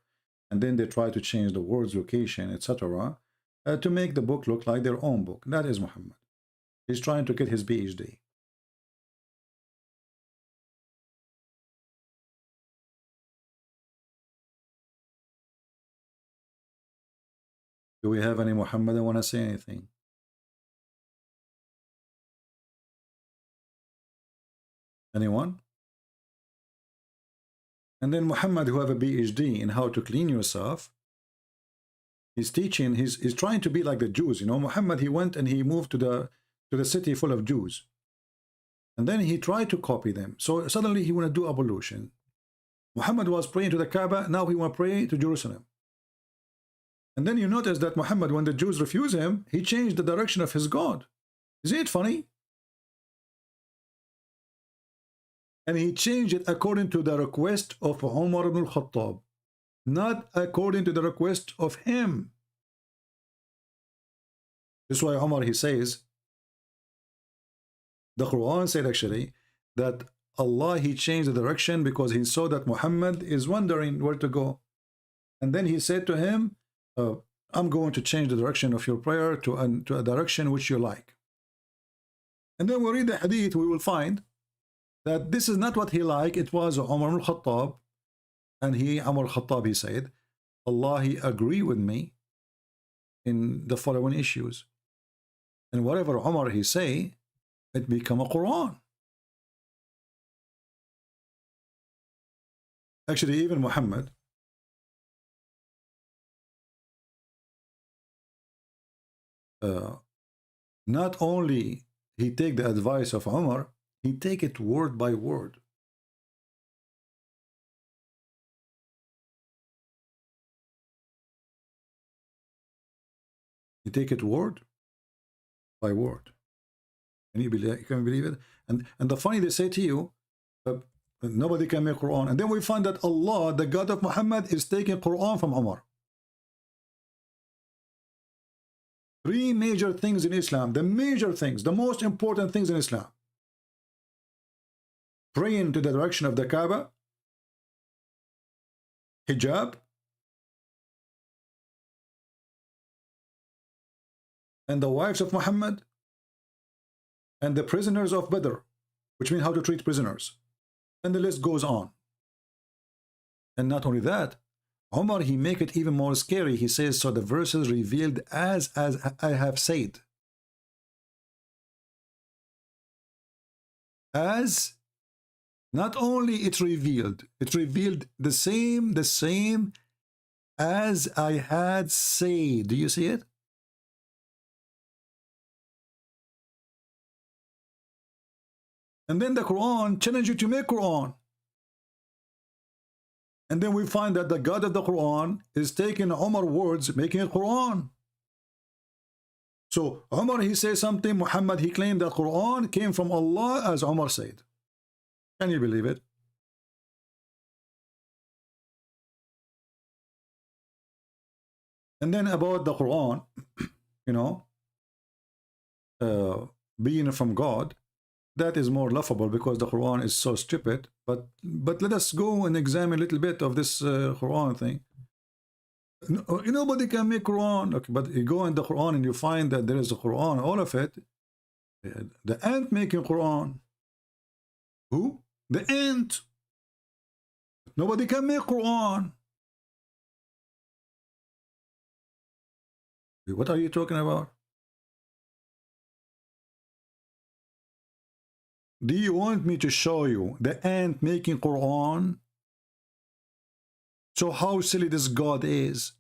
Speaker 7: and then they try to change the words, location, etc., to make the book look like their own book. That is Muhammad. He's trying to get his PhD. Do we have any Muhammad that want to say anything? Anyone? And then Muhammad, who have a PhD in how to clean yourself, he's teaching, he's trying to be like the Jews. You know, Muhammad, he went and he moved to the city full of Jews. And then he tried to copy them. So suddenly he want to do ablution. Muhammad was praying to the Kaaba, now he want to pray to Jerusalem. And then you notice that Muhammad, when the Jews refuse him, he changed the direction of his God. Isn't it funny? And he changed it according to the request of Umar ibn al-Khattab, not according to the request of him. This is why Umar, he says, the Quran said actually that Allah, he changed the direction because he saw that Muhammad is wondering where to go. And then he said to him, I'm going to change the direction of your prayer to a direction which you like. And then we read the hadith, we will find that this is not what he liked. It was Umar al-Khattab, and Umar al-Khattab, he said, Allah, he agree with me in the following issues. And whatever Umar he say, it become a Quran. Actually, even Muhammad, not only he take the advice of Umar, he take it word by word. He take it word by word. Can you believe it? And the funny, they say to you, nobody can make Quran. And then we find that Allah, the God of Muhammad, is taking Quran from Umar. Three major things in Islam, the major things, the most important things in Islam. Praying to the direction of the Kaaba, Hijab, and the wives of Muhammad, and the prisoners of Badr, which means how to treat prisoners. And the list goes on. And not only that, Umar, he make it even more scary. He says, so the verses revealed as I have said. As not only it revealed the same as I had said. Do you see it? And then the Quran challenge you to make Quran. And then we find that the God of the Quran is taking Umar words, making it Quran. So Umar, he says something, Muhammad, he claimed that Quran came from Allah as Umar said. Can you believe it? And then about the Quran, you know, being from God, that is more laughable because the Quran is so stupid. But let us go and examine a little bit of this Quran thing. Nobody can make Quran. Okay, but you go in the Quran and you find that there is a Quran, all of it. The ant making Quran. Who? The ant. Nobody can make Quran. What are you talking about? Do you want me to show you the ant making Quran? So how silly this God is.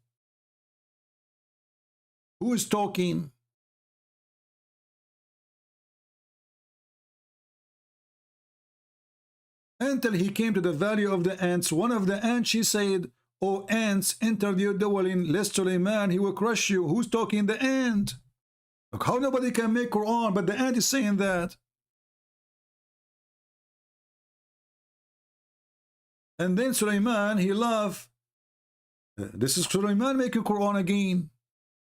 Speaker 7: Who is talking? Until he came to the valley of the ants, one of the ants, she said, "O ants, enter your dwelling, lest Suleiman, he will crush you." Who's talking? The ant. Look, how nobody can make Quran, but the ant is saying that. And then Suleiman, he laughed. This is Suleiman making Quran again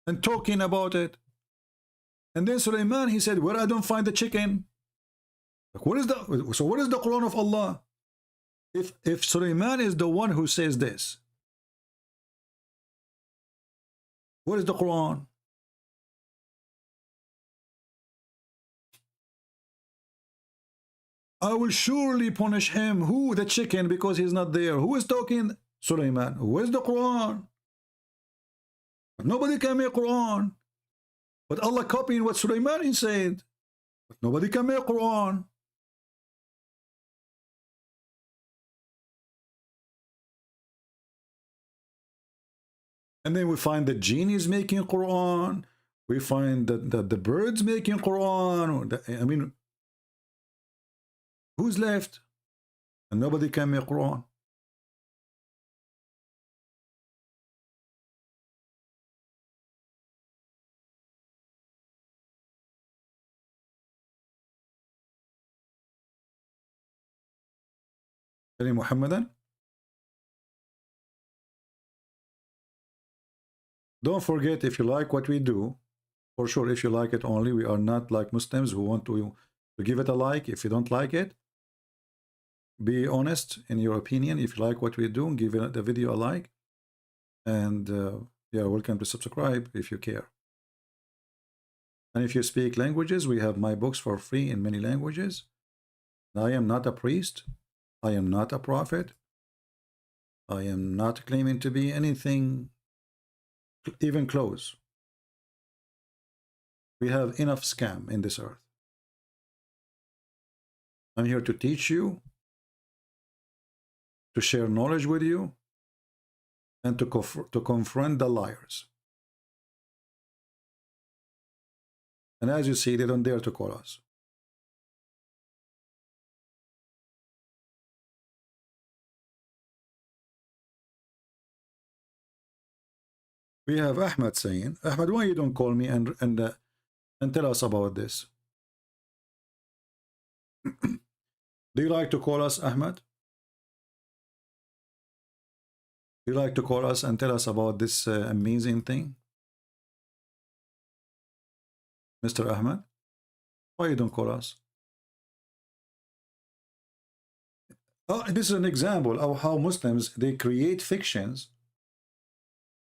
Speaker 7: and talking about it. And then Suleiman, he said, "Where I don't find the chicken." Like, what is the Quran of Allah? If Suleiman is the one who says this, what is the Quran? I will surely punish him. Who? The chicken, because he's not there. Who is talking? Suleiman. Where's the Quran? Nobody can make Quran. But Allah copying what Suleiman said. But nobody can make Quran. And then we find the genies making Quran. We find that the birds making Quran. I mean, who's left? And nobody can make Quran. Any Muhammadan? Don't forget, if you like what we do, for sure, if you like it only, we are not like Muslims who want to give it a like. If you don't like it, be honest in your opinion. If you like what we do, give the video a like. And yeah, welcome to subscribe if you care. And if you speak languages, we have my books for free in many languages. I am not a priest. I am not a prophet. I am not claiming to be anything even close. We have enough scam in this earth. I'm here to teach you, to share knowledge with you, and to confront the liars. And as you see, they don't dare to call us. We have Ahmed saying, Ahmed, why you don't call me and tell us about this? Do you like to call us, Ahmed? Do you like to call us and tell us about this amazing thing? Mr. Ahmed, why you don't call us? Oh, this is an example of how Muslims, they create fictions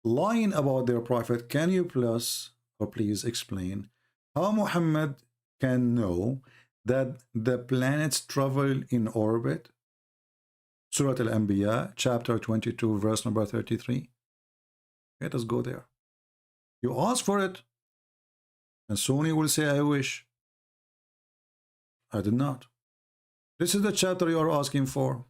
Speaker 7: lying about their prophet. Can you please explain how Muhammad can know that the planets travel in orbit? Surah Al-Anbiya, chapter 22, verse number 33. Let us go there. You ask for it, and soon you will say, I wish. I did not. This is the chapter you are asking for.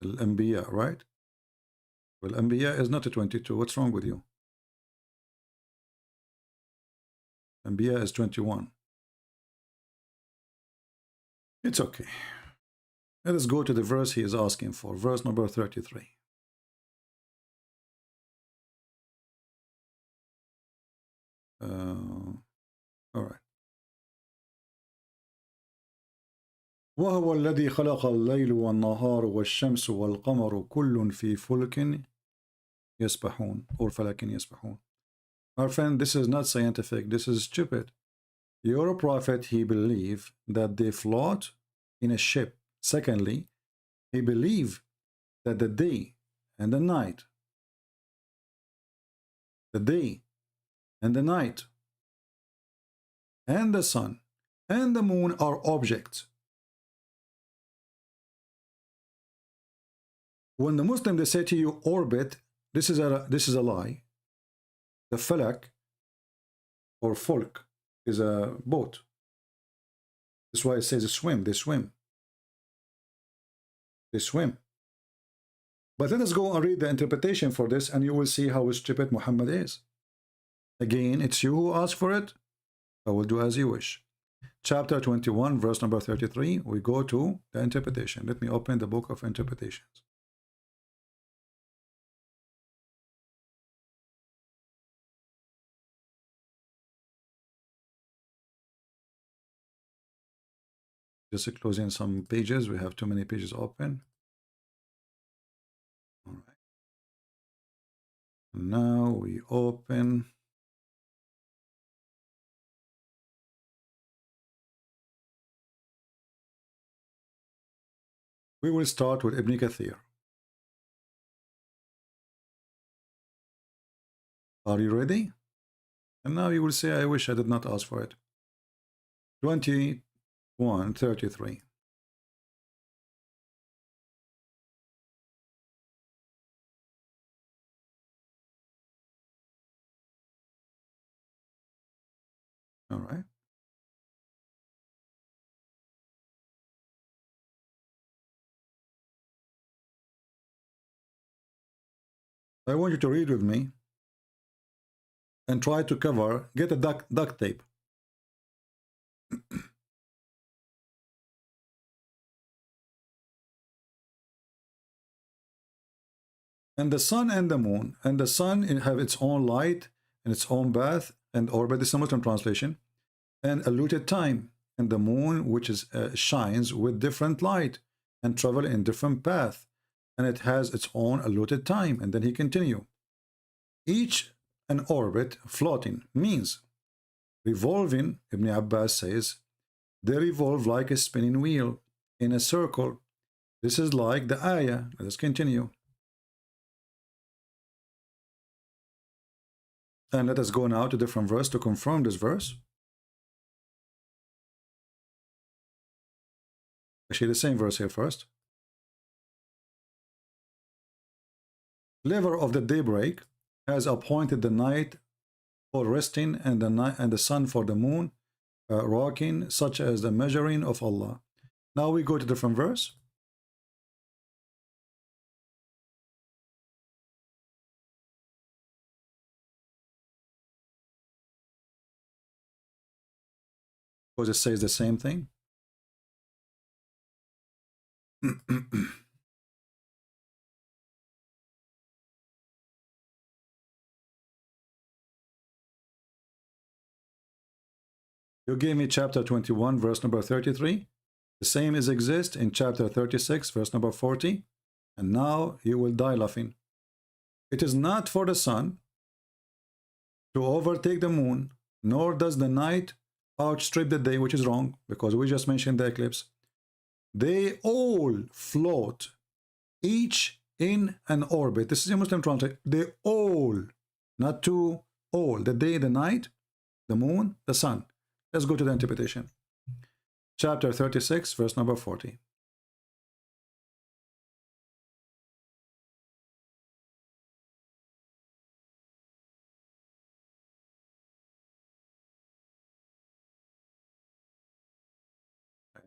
Speaker 7: Al-Anbiya, right? Well, Anbiya is not a 22. What's wrong with you? Anbiya is 21. It's okay. Let us go to the verse he is asking for. Verse number 33. All right. وهو الذي خلق الليل والنهار والشمس والقمر كل في فلك يسبحون or فلك يسبحون. Our friend, this is not scientific. This is stupid. Your prophet, he believed that they float in a ship. Secondly, he believed that the day and the night, and the sun and the moon are objects. When the Muslim, they say to you orbit, this is a lie. The falak or fulk is a boat. That's why it says swim. They swim. They swim. But let us go and read the interpretation for this, and you will see how stupid Muhammad is. Again, it's you who ask for it. I will do as you wish. Chapter 21, verse number 33. We go to the interpretation. Let me open the book of interpretations. Just closing some pages. We have too many pages open. All right. Now we open. We will start with Ibn Kathir. Are you ready? And now you will say, I wish I did not ask for it. 21:33. I want you to read with me and try to cover, get a duct tape. And the sun and the moon, and the sun have its own light and its own path and orbit. This is a Muslim translation, and allotted time. And the moon, which is shines with different light and travel in different path, and it has its own allotted time. And then he continue. Each an orbit floating means revolving. Ibn Abbas says they revolve like a spinning wheel in a circle. This is like the ayah. Let's continue. And let us go now to different verse to confirm this verse. Actually, the same verse here first. Lever of the daybreak has appointed the night for resting, and the sun for the moon rocking, such as the measuring of Allah. Now we go to different verse. Because it says the same thing. You gave me chapter 21, verse number 33. The same is exist in chapter 36, verse number 40. And now you will die laughing. It is not for the sun to overtake the moon, nor does the night outstrip the day, which is wrong, because we just mentioned the eclipse. They all float, each in an orbit. This is a Muslim translation. They all, not two, all. The day, the night, the moon, the sun. Let's go to the interpretation. Chapter 36, verse number 40.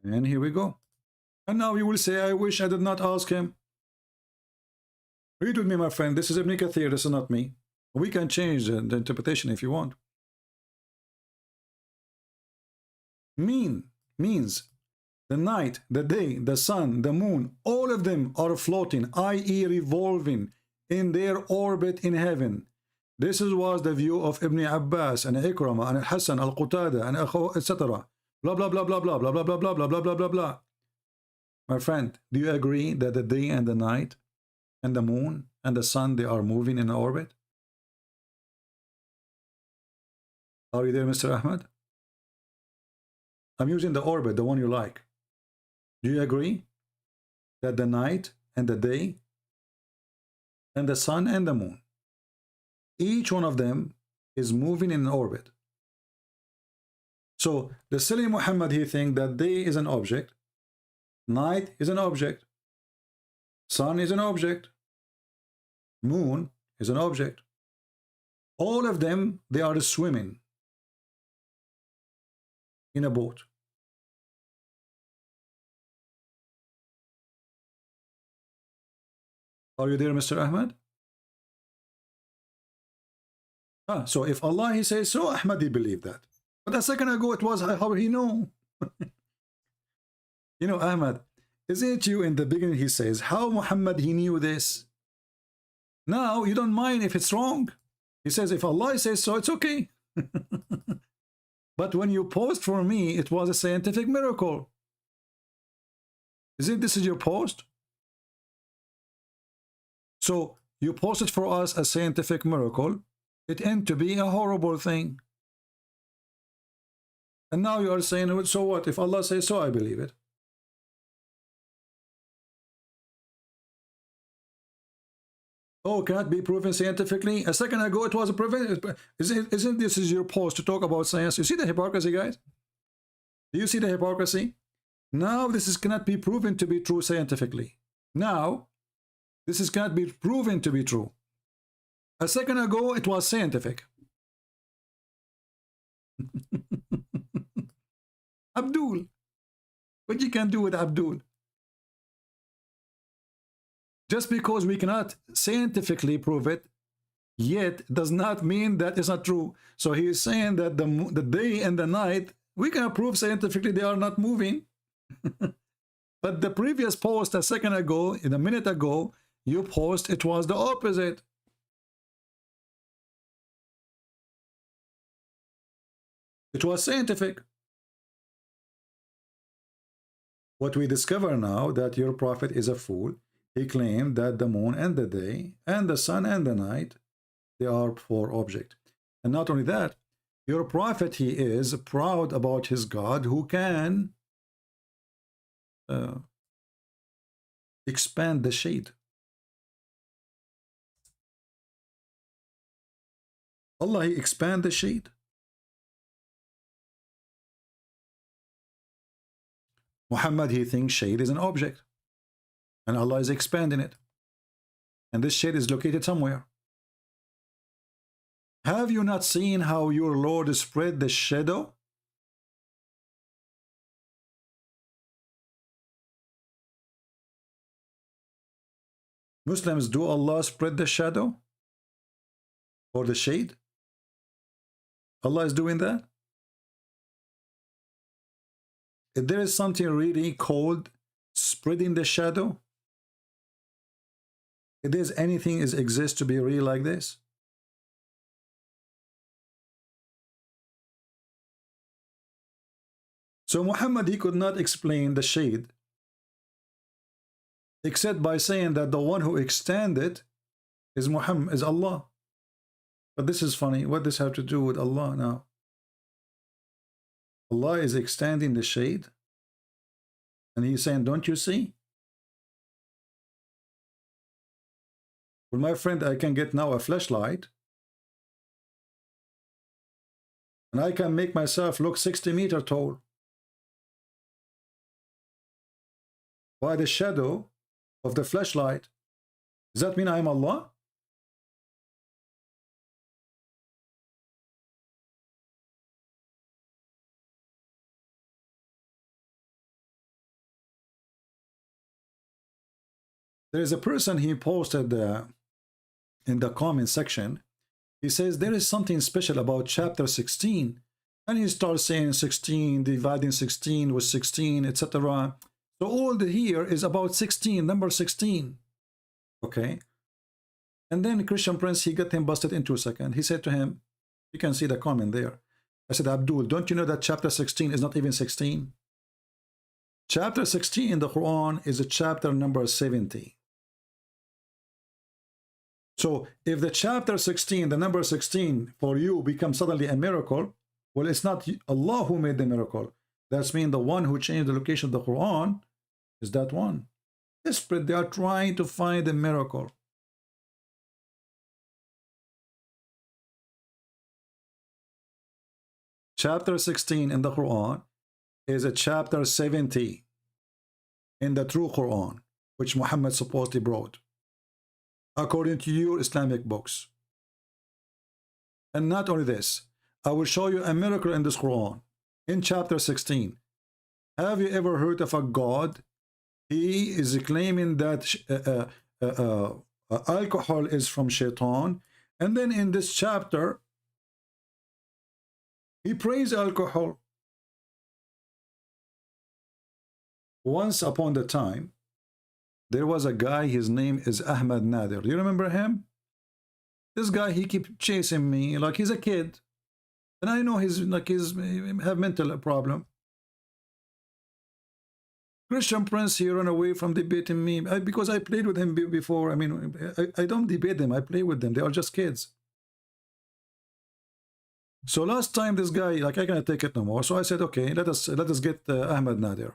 Speaker 7: And here we go. And now you will say, I wish I did not ask him. Read with me, my friend. This is Ibn Kathir. This is not me. We can change the interpretation if you want. Means the night, the day, the sun, the moon, all of them are floating, i.e. revolving in their orbit in heaven. This was the view of Ibn Abbas and Ikramah and Hassan al-Qutada and etc. Blah, blah, blah, blah, blah, blah, blah, blah, blah, blah, blah, blah, blah, blah. My friend, do you agree that the day and the night and the moon and the sun, they are moving in orbit? Are you there, Mr. Ahmed? I'm using the orbit, the one you like. Do you agree that the night and the day and the sun and the moon, each one of them is moving in an orbit? So the silly Muhammad, he thinks that day is an object, night is an object, sun is an object, moon is an object. All of them, they are swimming in a boat. Are you there, Mr. Ahmed? So if Allah, he says so, Ahmed, he believed that. But a second ago, it was how he know. You know, Ahmed, isn't it you in the beginning, he says, how Muhammad, he knew this? Now, you don't mind if it's wrong. He says, if Allah says so, it's okay. But when you post for me, it was a scientific miracle. Isn't this your post? So you posted for us a scientific miracle. It ended to be a horrible thing. And now you are saying, so what? If Allah says so, I believe it. Oh, cannot be proven scientifically. A second ago, it was a proven. Isn't this is your post to talk about science? You see the hypocrisy, guys? Do you see the hypocrisy? Now this cannot be proven to be true scientifically. Now, this cannot be proven to be true. A second ago, it was scientific. Abdul. What you can do with Abdul? Just because we cannot scientifically prove it, Yet does not mean that it's not true. So he is saying that the day and the night, we can prove scientifically they are not moving. But the previous post a second ago, a minute ago, you post it was the opposite. It was scientific. What we discover now that your prophet is a fool. He claimed that the moon and the day and the sun and the night, they are four objects. And not only that, your prophet, he is proud about his God who can expand the shade. Allah, he expand the shade. Muhammad, he thinks shade is an object, and Allah is expanding it, and this shade is located somewhere. Have you not seen how your Lord spread the shadow? Muslims, do Allah spread the shadow or the shade? Allah is doing that? If there is something really called spreading the shadow, if there's anything is exists to be real like this, so Muhammad, he could not explain the shade except by saying that the one who extended is Muhammad, is Allah. But this is funny. What does this have to do with Allah now? Allah is extending the shade, and he's saying, don't you see? Well, my friend, I can get now a flashlight, and I can make myself look 60 meters tall by the shadow of the flashlight. Does that mean I'm Allah? There is a person, he posted in the comment section, he says there is something special about chapter 16, and he starts saying 16, dividing 16 with 16, etc. So all the here is about 16, number 16. Okay. And then Christian Prince, he got him busted in 2 seconds. He said to him, you can see the comment there. I said, Abdul, don't you know that chapter 16 is not even 16? Chapter 16 in the Quran is a chapter number 70. So if the chapter 16, the number 16 for you becomes suddenly a miracle, well, it's not Allah who made the miracle. That's mean the one who changed the location of the Quran is that one. Desperate, they are trying to find a miracle. Chapter 16 in the Quran is a chapter 70 in the true Quran, which Muhammad supposedly brought, according to your Islamic books. And not only this, I will show you a miracle in this Quran, in chapter 16. Have you ever heard of a God? He is claiming that alcohol is from Shaitan, and then in this chapter, he praised alcohol. Once upon a time, there was a guy, his name is Ahmed Nader. Do you remember him? This guy, he keep chasing me like he's a kid. And I know he's have mental problem. Christian Prince, he ran away from debating me because I played with him before. I mean, I don't debate them, I play with them. They are just kids. So last time this guy, like, I cannot take it no more. So I said, okay, let us get Ahmed Nader.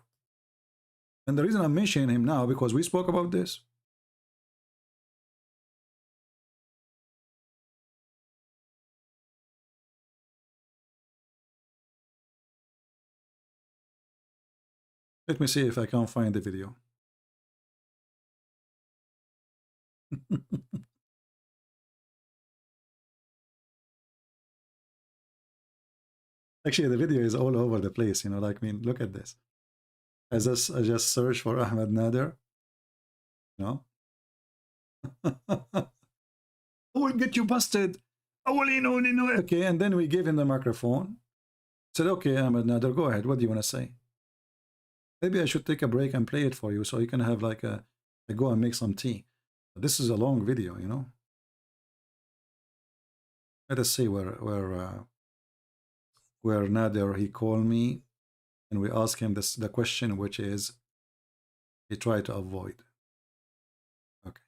Speaker 7: And the reason I'm mentioning him now, because we spoke about this. Let me see if I can find the video. Actually, the video is all over the place, you know, like, I mean, look at this. I just search for Ahmed Nader. No. I will get you busted. I will, okay. And then we gave him the microphone. Said, okay, Ahmed Nader, go ahead. What do you want to say? Maybe I should take a break and play it for you so you can have like a go and make some tea. This is a long video, you know. Let us see where Nader, he called me and we asked him the question, which is he tried to avoid. Okay.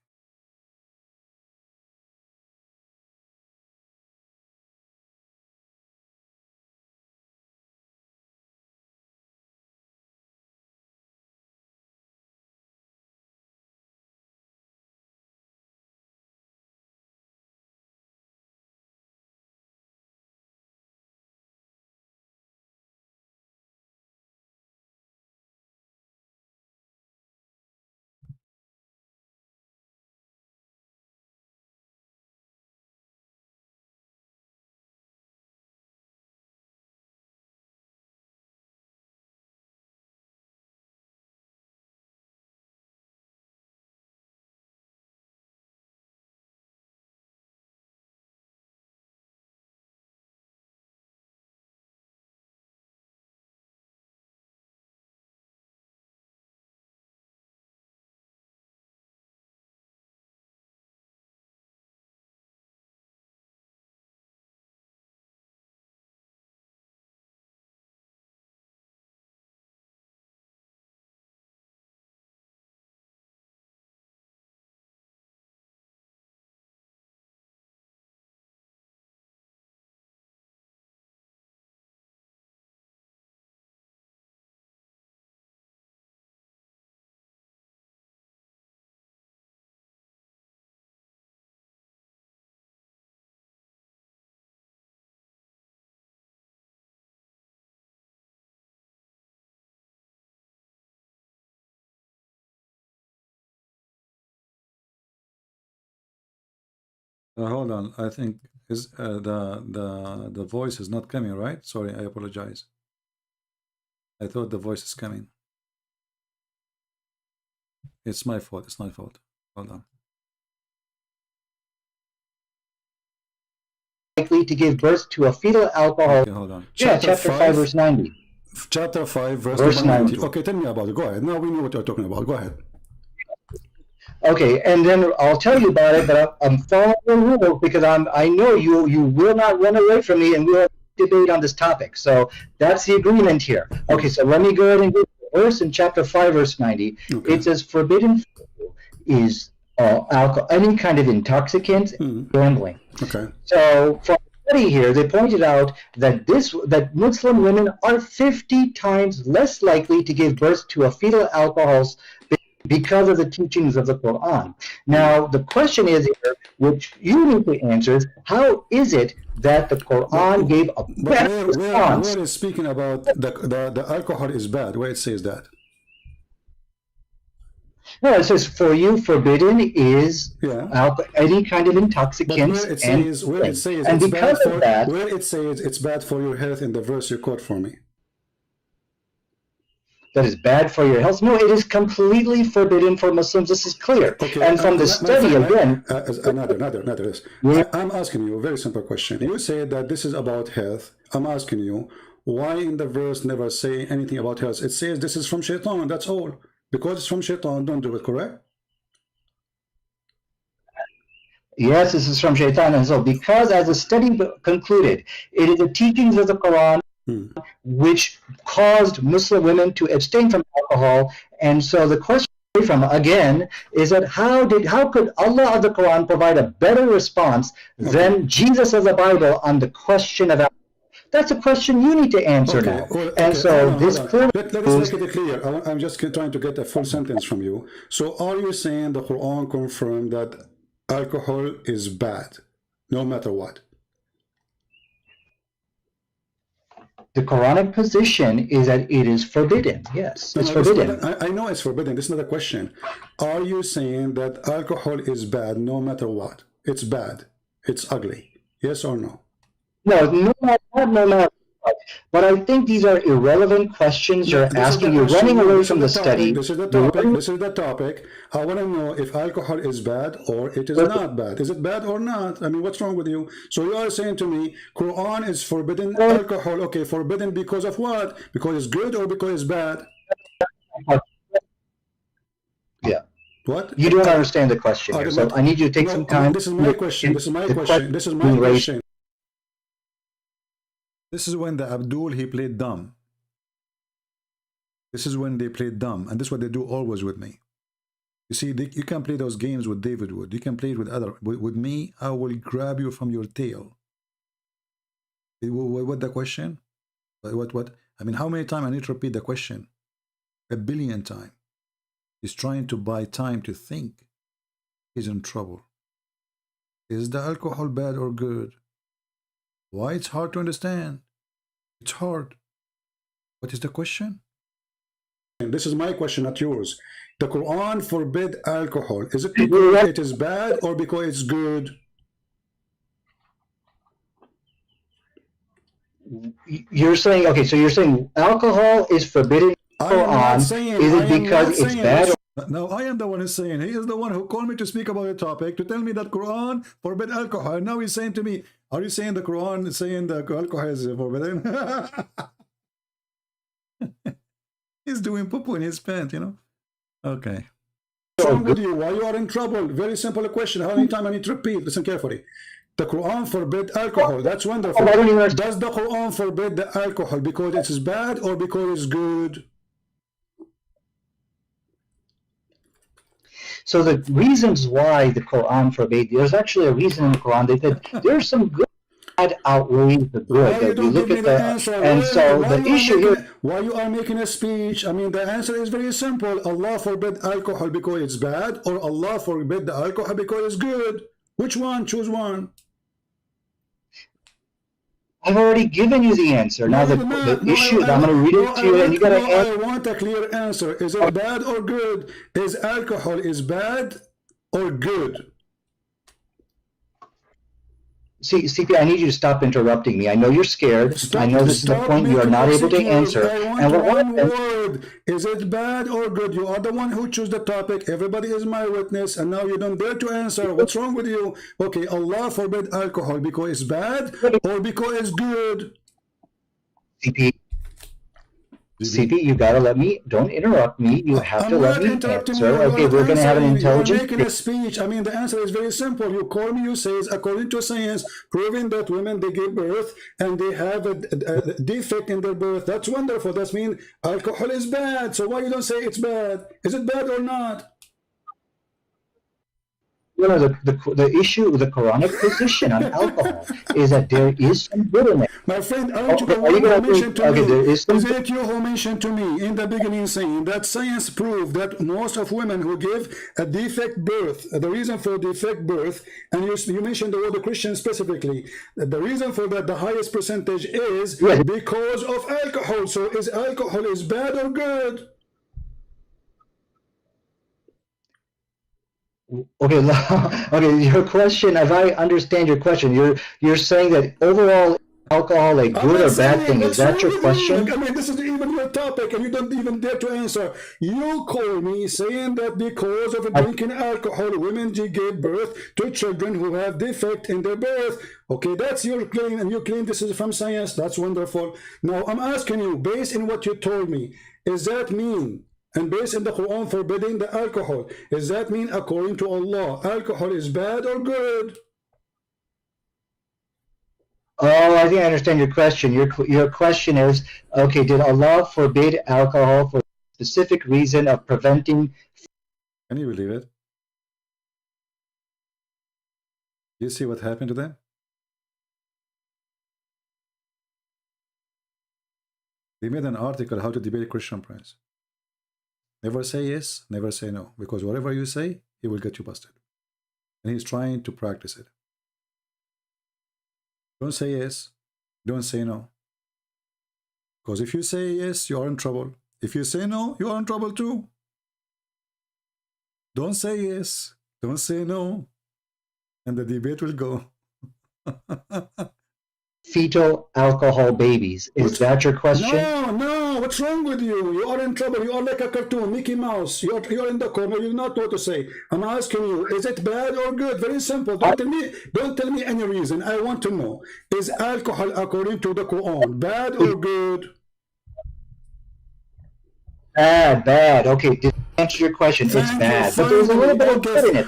Speaker 7: Hold on, I think is the voice is not coming, right? Sorry, I apologize. I thought the voice is coming. It's my fault. It's my fault. Hold on.
Speaker 12: Likely to give birth to a fetal alcohol.
Speaker 7: Okay, hold on.
Speaker 12: Chapter 5, verse 90.
Speaker 7: Chapter 5, verse 90. Okay, tell me about it. Go ahead. Now we know what you're talking about. Go ahead.
Speaker 12: Okay, and then I'll tell you about it, but I'm following the rules because I know you will not run away from me and we'll debate on this topic. So that's the agreement here. Okay, so let me go ahead and get the verse in chapter 5, verse 90. Okay. It says, forbidden is alcohol, any kind of intoxicant, gambling.
Speaker 7: Okay.
Speaker 12: So for study here, they pointed out that Muslim women are 50 times less likely to give birth to a fetal alcohols because of the teachings of the Quran. Now, the question is here, which you need to answer, is how is it that the Quran gave a better response?
Speaker 7: Where is speaking about the alcohol is bad? Where it says that?
Speaker 12: No, it says for you forbidden is any kind of intoxicants.
Speaker 7: Where it says it's bad for your health in the verse you quote for me.
Speaker 12: That is bad for your health. No, it is completely forbidden for Muslims. This is clear.
Speaker 7: Okay,
Speaker 12: and from the study again.
Speaker 7: I'm asking you a very simple question. You say that this is about health. I'm asking you, why in the verse never say anything about health? It says this is from shaitan, that's all. Because it's from shaitan, don't do it, correct?
Speaker 12: Yes, this is from shaitan. And so because as the study concluded, it is the teachings of the Quran which caused Muslim women to abstain from alcohol. And so the question from again is that how could Allah of the Quran provide a better response than Jesus of the Bible on the question of alcohol? That's a question you need to answer now. And so this clearly
Speaker 7: let us make it clear. I'm just trying to get a full sentence from you. So are you saying the Quran confirmed that alcohol is bad, no matter what?
Speaker 12: The Quranic position is that it is forbidden. Yes, it's forbidden.
Speaker 7: I know it's forbidden. This is not a question. Are you saying that alcohol is bad no matter what? It's bad. It's ugly. Yes or no?
Speaker 12: No matter what. But I think these are irrelevant questions you're asking. You're running away from the study.
Speaker 7: This is the topic. This is the topic. I want to know if alcohol is bad or it is not bad. Is it bad or not? I mean, what's wrong with you? So you are saying to me, Quran is forbidden alcohol. Okay, forbidden because of what? Because it's good or because it's bad?
Speaker 12: Yeah.
Speaker 7: What?
Speaker 12: You don't understand the question here, so I need you to take some time.
Speaker 7: This is my question. This is my question. This is my question. This is when the Abdul, he played dumb. This is when they played dumb. And this is what they do always with me. You see, you can play those games with David Wood. You can play it with other. With me, I will grab you from your tail. What the question? What? I mean, how many times I need to repeat the question? 1 billion times. He's trying to buy time to think. He's in trouble. Is the alcohol bad or good? Why it's hard to understand? It's hard. What is the question? And this is my question, not yours. The Quran forbid alcohol. Is it because it is bad or because it's good?
Speaker 12: You're saying, okay, so you're saying alcohol is forbidden in the Quran. Is it because it's bad?
Speaker 7: No, I am the one who's saying. He is the one who called me to speak about the topic, to tell me that Quran forbid alcohol. And now he's saying to me, are you saying the Quran is saying that alcohol is forbidden? He's doing poo-poo in his pants, you know. Okay. What's wrong with you? Why you are in trouble? Very simple question. How many times I need to repeat? Listen carefully. The Quran forbid alcohol. That's wonderful. Does the Quran forbid the alcohol because it is bad or because it's good?
Speaker 12: So the reasons why the Quran forbade, there's actually a reason in the Quran. They said there's some good outweighs the good.
Speaker 7: Why you don't give me the answer?
Speaker 12: And so the issue here.
Speaker 7: Why you are making a speech? I mean, the answer is very simple. Allah forbid alcohol because it's bad, or Allah forbid the alcohol because it's good. Which one? Choose one.
Speaker 12: I've already given you the answer. Now the issue, I'm going to read it to you, and you got to answer.
Speaker 7: I want a clear answer. Is it bad or good? Is alcohol is bad or good?
Speaker 12: See, CP, I need you to stop interrupting me. I know you're scared. I know this is the point you are not able to answer.
Speaker 7: And one word. Is it bad or good? You are the one who chose the topic. Everybody is my witness, and now you don't dare to answer. What's wrong with you? Okay, Allah forbid alcohol because it's bad or because it's good?
Speaker 12: CP, you gotta let me, don't interrupt me. You have to let me answer. Okay, we're gonna have an intelligent.
Speaker 7: You're making a speech. I mean, the answer is very simple. You call me, you say, according to science, proving that women, they give birth and they have a defect in their birth. That's wonderful. That means alcohol is bad. So why you don't say it's bad? Is it bad or not?
Speaker 12: You know, the issue with the Quranic position on alcohol is that there is some good in it.
Speaker 7: My friend, aren't you the one who mentioned to me? Is it you who mentioned to me in the beginning saying that science proved that most of women who give a defect birth, the reason for defect birth, and you mentioned the word of Christian specifically, the reason for that, the highest percentage is because of alcohol. So is alcohol is bad or good?
Speaker 12: Okay, okay. Your question, if I understand your question, you're saying that overall alcohol a good or bad thing. Is that your question?
Speaker 7: I mean, this is even your topic, and you don't even dare to answer. You call me saying that because of drinking alcohol, women give birth to children who have defect in their birth. Okay, that's your claim, and you claim this is from science. That's wonderful. Now, I'm asking you, based on what you told me, is that mean? And based on the Quran forbidding the alcohol, does that mean according to Allah, alcohol is bad or good?
Speaker 12: Oh, I think I understand your question. Your question is, okay, did Allah forbid alcohol for a specific reason of preventing...
Speaker 7: Can you believe it? You see what happened to them? They made an article, How to Debate Christian Prince. Never say yes, never say no. Because whatever you say, he will get you busted. And he's trying to practice it. Don't say yes, don't say no. Because if you say yes, you are in trouble. If you say no, you are in trouble too. Don't say yes, don't say no. And the debate will go.
Speaker 12: fetal alcohol babies. Is that your question?
Speaker 7: No, what's wrong with you? You are in trouble. You are like a cartoon, Mickey Mouse. You're in the corner. You not know what to say. I'm asking you, is it bad or good? Very simple. Don't tell me any reason. I want to know. Is alcohol, according to the Quran, bad or good?
Speaker 12: Bad. Okay, to answer your question, it's bad. But there's a little bit of good in it.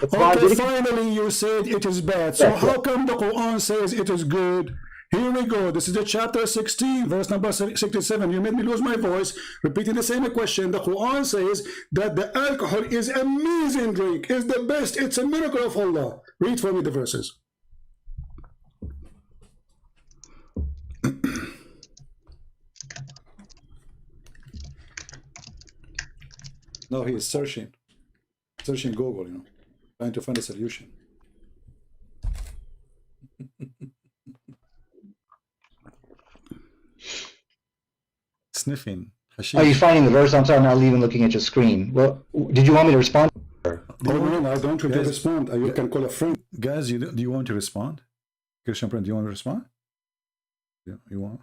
Speaker 7: Finally, you said it is bad. So how come the Quran says it is good? Here we go. This is the chapter 16, verse number 67. You made me lose my voice, repeating the same question. The Quran says that the alcohol is amazing drink, is the best. It's a miracle of Allah. Read for me the verses. No, he is searching Google, you know, trying to find a solution. Sniffing. Hashish.
Speaker 12: Are you finding the verse? I'm sorry, I'm not even looking at your screen. Well, did you want me to respond?
Speaker 7: Oh, no, I don't want to respond. You can call a friend. Guys, do you want to respond? Christian friend, do you want to respond? You want?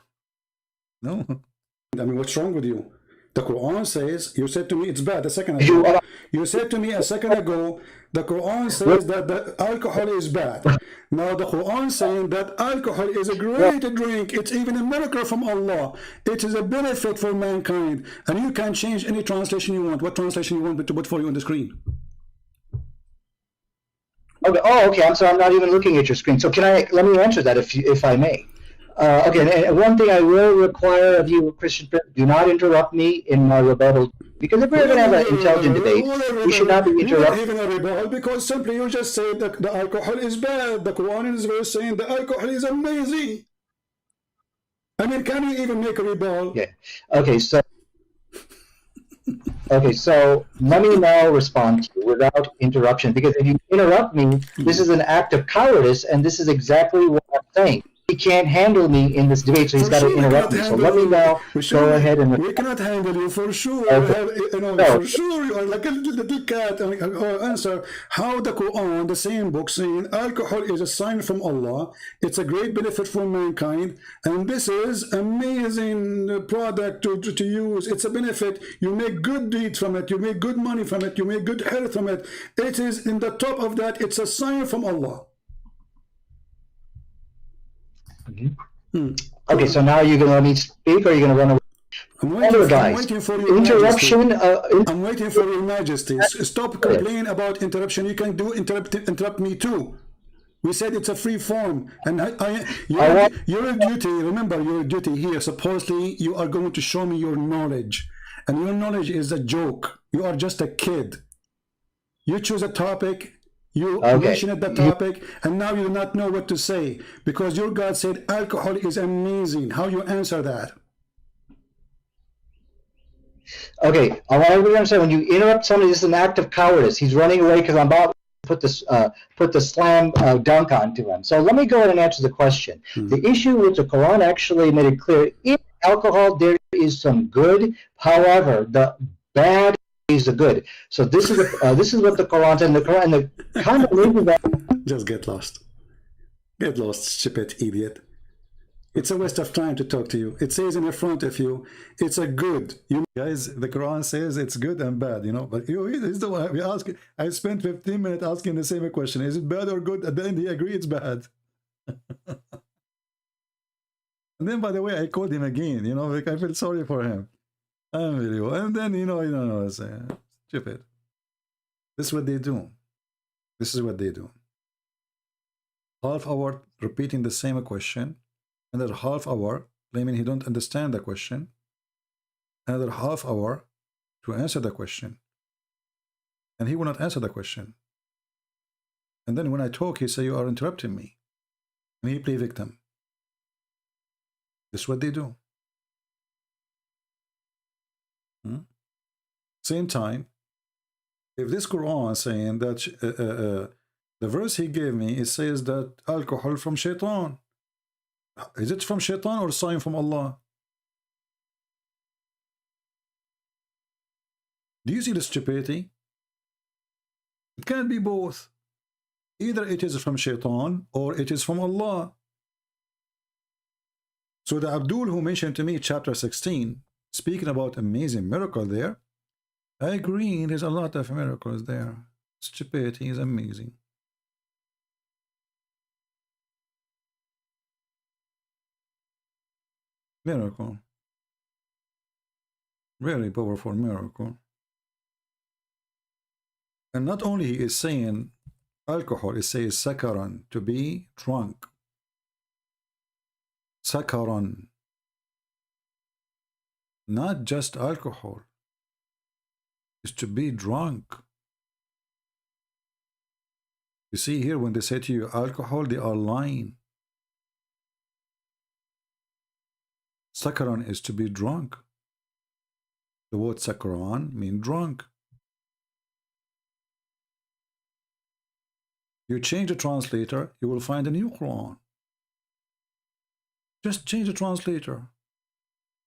Speaker 7: No. I mean, what's wrong with you? The Quran says, you said to me it's bad a second ago. You said to me a second ago, the Quran says that the alcohol is bad. Now the Quran saying that alcohol is a great drink. It's even a miracle from Allah. It is a benefit for mankind. And you can change any translation you want. What translation you want me to put for you on the screen?
Speaker 12: Okay. Oh, okay. I'm sorry. I'm not even looking at your screen. So let me answer that if I may. Okay, and one thing I will require of you, Christian, do not interrupt me in my rebuttal, because if we're going to have an intelligent debate, we should not be interrupted.
Speaker 7: Even a rebuttal, because simply you just said that the alcohol is bad. The Quran is very saying the alcohol is amazing. I mean, can you even make a rebuttal?
Speaker 12: Yeah. Okay, so let me now respond to you without interruption, because if you interrupt me, this is an act of cowardice, and this is exactly what I'm saying. He can't handle me in this debate, so he's got to interrupt me. So let me now go ahead and...
Speaker 7: We cannot handle you, for sure. For sure, you are like a little cat. Answer how the Quran, the same book, saying alcohol is a sign from Allah. It's a great benefit for mankind. And this is amazing product to use. It's a benefit. You make good deeds from it. You make good money from it. You make good health from it. It is in the top of that. It's a sign from Allah.
Speaker 12: Okay, so now you're going to let me speak, or you're going to run away?
Speaker 7: I'm waiting for your
Speaker 12: interruption.
Speaker 7: I'm waiting for your majesty. Stop complaining about interruption. You can interrupt me too. We said it's a free form, and your duty. Remember, your duty here. Supposedly, you are going to show me your knowledge, and your knowledge is a joke. You are just a kid. You choose a topic. You mentioned the topic, and now you do not know what to say, because your God said alcohol is amazing. How you answer that?
Speaker 12: Okay, I want everybody to understand, when you interrupt somebody, this is an act of cowardice. He's running away because I'm about to put the slam dunk onto him. So let me go ahead and answer the question. The issue with the Quran actually made it clear, in alcohol there is some good, however, the bad is the good. So this is what the Quran said. The combination of that.
Speaker 7: Just get lost, stupid idiot. It's a waste of time to talk to you. It says in the front of you, it's a good. You guys, the Quran says it's good and bad, you know. But he's the one we ask. I spent 15 minutes asking the same question: is it bad or good? At the end, he agreed it's bad. And then, by the way, I called him again. You know, like I feel sorry for him. Unbelievable. And then, you know, it's stupid. This is what they do. This is what they do. Half hour repeating the same question. Another half hour claiming he don't understand the question. Another half hour to answer the question. And he will not answer the question. And then when I talk, he say, you are interrupting me. And he play victim. This is what they do. Same time, if this Quran saying that the verse he gave me, it says that alcohol from shaitan. Is it from shaitan or sign from Allah? Do you see the stupidity? It can't be both. Either it is from shaitan or it is from Allah. So the Abdul who mentioned to me chapter 16, speaking about amazing miracle there, I agree, there's a lot of miracles there. Stupidity is amazing. Miracle. Very powerful miracle. And not only he is saying alcohol, it says sakaran, to be drunk. Sakaran. Not just alcohol. It's to be drunk. You see here, when they say to you alcohol, they are lying. Sakaran is to be drunk. The word sakaran means drunk. You change the translator, you will find a new Quran. Just change the translator.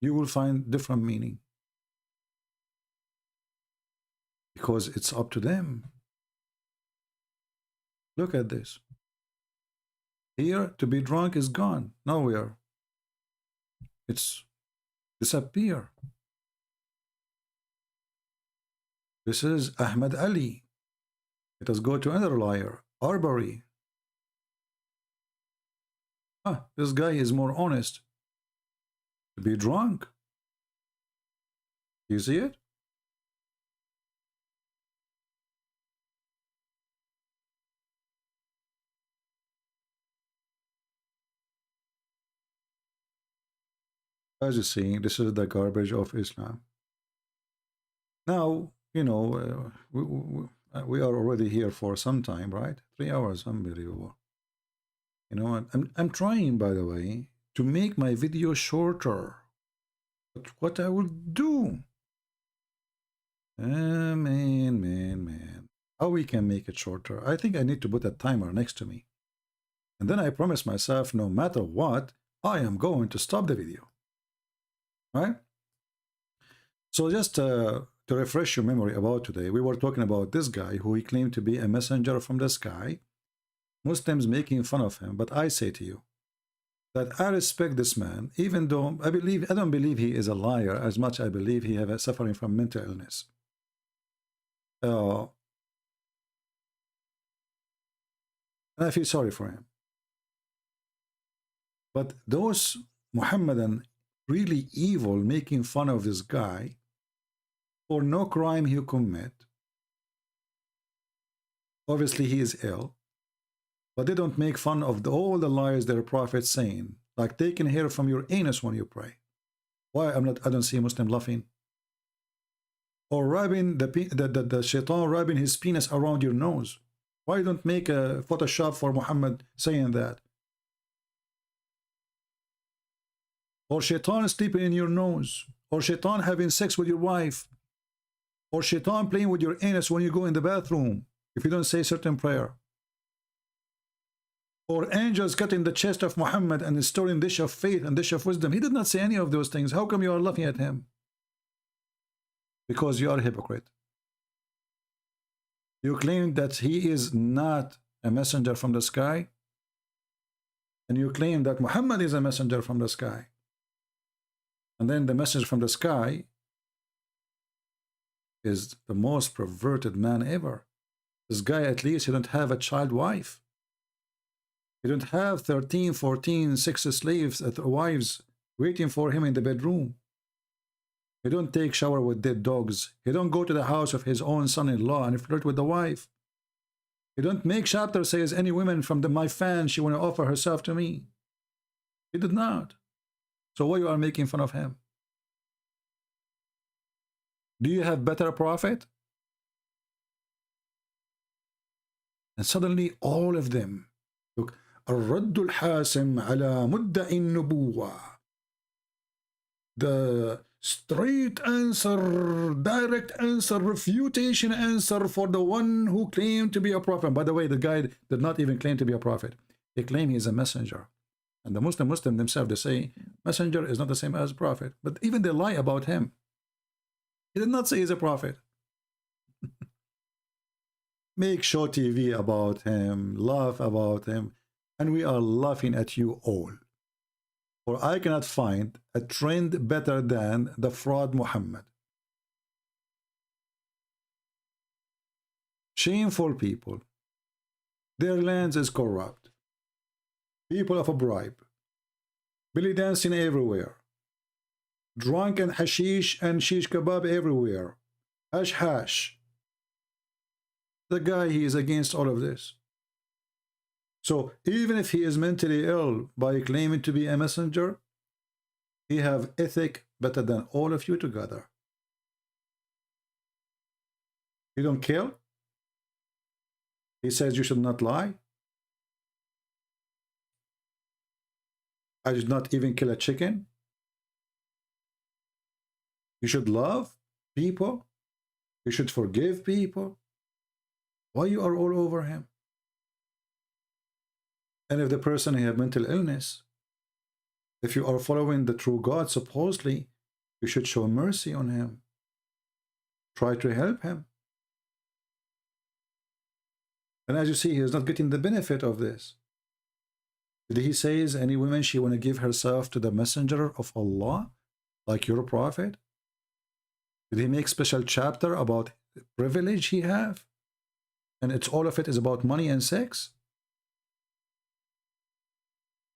Speaker 7: You will find different meaning. Because it's up to them. Look at this. Here, to be drunk is gone. Nowhere. It's disappear. This is Ahmed Ali. Let us go to another liar. Arbery. This guy is more honest. To be drunk. You see it? As you see, this is the garbage of Islam. Now, you know, we are already here for some time, right? 3 hours, unbelievable. You know, I'm trying, by the way, to make my video shorter. But what I will do? Man. How we can make it shorter? I think I need to put a timer next to me. And then I promise myself, no matter what, I am going to stop the video. Right? So just to refresh your memory about today, we were talking about this guy who he claimed to be a messenger from the sky. Muslims making fun of him, but I say to you that I respect this man, even though I don't believe he is a liar as much as I believe he is suffering from mental illness. And I feel sorry for him. But those Muhammadan really evil making fun of this guy for no crime he commit. Obviously he is ill, but they don't make fun of all the lies their prophet saying, like taking hair from your anus when you pray. Why I don't see a Muslim laughing? Or rubbing the shaitan rubbing his penis around your nose. Why don't make a Photoshop for Muhammad saying that? Or shaitan sleeping in your nose, or shaitan having sex with your wife, or shaitan playing with your anus when you go in the bathroom if you don't say certain prayer, or angels cutting the chest of Muhammad and storing dish of faith and dish of wisdom. He did not say any of those things. How come you are laughing at him? Because you are a hypocrite. You claim that he is not a messenger from the sky, and you claim that Muhammad is a messenger from the sky. And then the message from the sky is the most perverted man ever. This guy, at least, he don't have a child wife. He don't have 13, 14, 6 slaves, wives waiting for him in the bedroom. He don't take shower with dead dogs. He don't go to the house of his own son-in-law and flirt with the wife. He don't make chapter says any woman from my fans, she want to offer herself to me. He did not. So why you are making fun of him? Do you have better prophet? And suddenly all of them look, الرد الحاسم على مدعي النبوة. The straight answer, direct answer, refutation answer for the one who claimed to be a prophet. By the way, the guy did not even claim to be a prophet. He claimed he is a messenger. And the Muslim themselves, they say, messenger is not the same as prophet. But even they lie about him. He did not say he's a prophet. Make show TV about him, laugh about him, and we are laughing at you all. For I cannot find a trend better than the fraud Muhammad. Shameful people. Their lands is corrupt. People of a bribe. Belly dancing everywhere. Drunk and hashish and shish kebab everywhere. Hash hash. The guy, he is against all of this. So even if he is mentally ill by claiming to be a messenger, he have ethic better than all of you together. You don't kill. He says you should not lie. I did not even kill a chicken. You should love people. You should forgive people. Why you are all over him? And if the person has mental illness, if you are following the true God, supposedly, you should show mercy on him. Try to help him. And as you see, he is not getting the benefit of this. Did he say any woman she want to give herself to the messenger of Allah, like your prophet? Did he make special chapter about privilege he have? And it's all of it is about money and sex?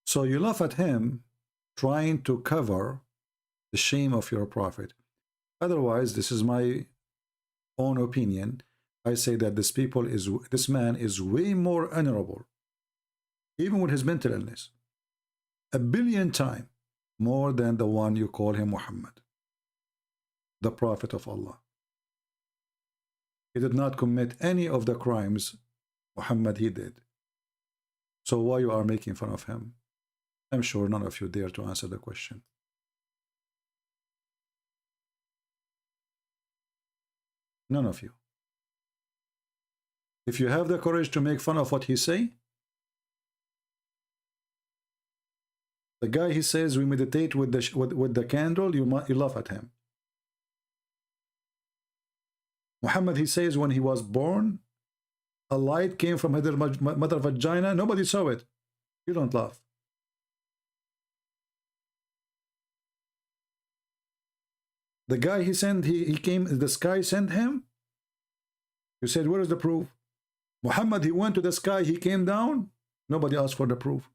Speaker 7: So you laugh at him trying to cover the shame of your prophet. Otherwise, this is my own opinion. I say that this man is way more honorable, even with his mental illness, 1 billion times more than the one you call him Muhammad, the prophet of Allah. He did not commit any of the crimes Muhammad he did. So why you are making fun of him? I'm sure none of you dare to answer the question. None of you. If you have the courage to make fun of what he say, the guy he says we meditate with the candle, you laugh at him. Muhammad, he says when he was born, a light came from her mother vagina. Nobody saw it. You don't laugh. The guy he sent, he came, the sky sent him. You said, where is the proof? Muhammad, he went to the sky, he came down. Nobody asked for the proof.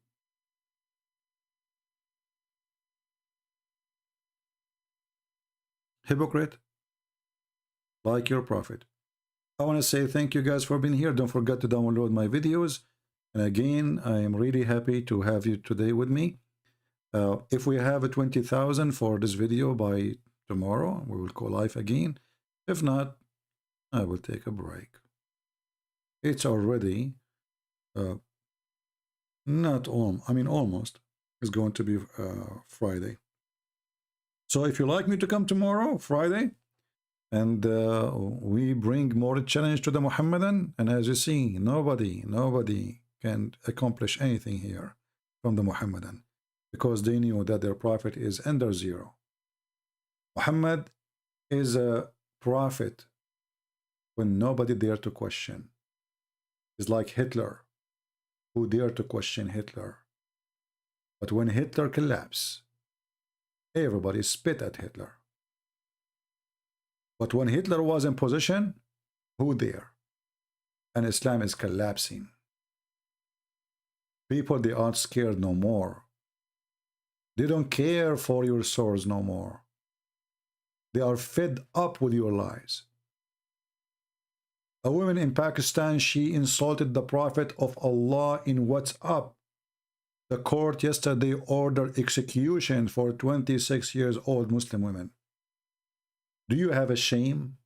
Speaker 7: Hypocrite, like your prophet. I want to say thank you guys for being here. Don't forget to download my videos. And again, I am really happy to have you today with me. If we have a 20,000 for this video by tomorrow, we will go live again. If not, I will take a break. It's already almost. It's going to be Friday. So if you like me to come tomorrow, Friday, and we bring more challenge to the Muhammadan, and as you see, nobody can accomplish anything here from the Muhammadan, because they knew that their prophet is under zero. Muhammad is a prophet when nobody dare to question. It's like Hitler, who dared to question Hitler. But when Hitler collapsed, everybody spit at Hitler. But when Hitler was in position, who dare? And Islam is collapsing. People, they aren't scared no more. They don't care for your swords no more. They are fed up with your lies. A woman in Pakistan, she insulted the Prophet of Allah in WhatsApp. The court yesterday ordered execution for 26 years old Muslim women. Do you have a shame?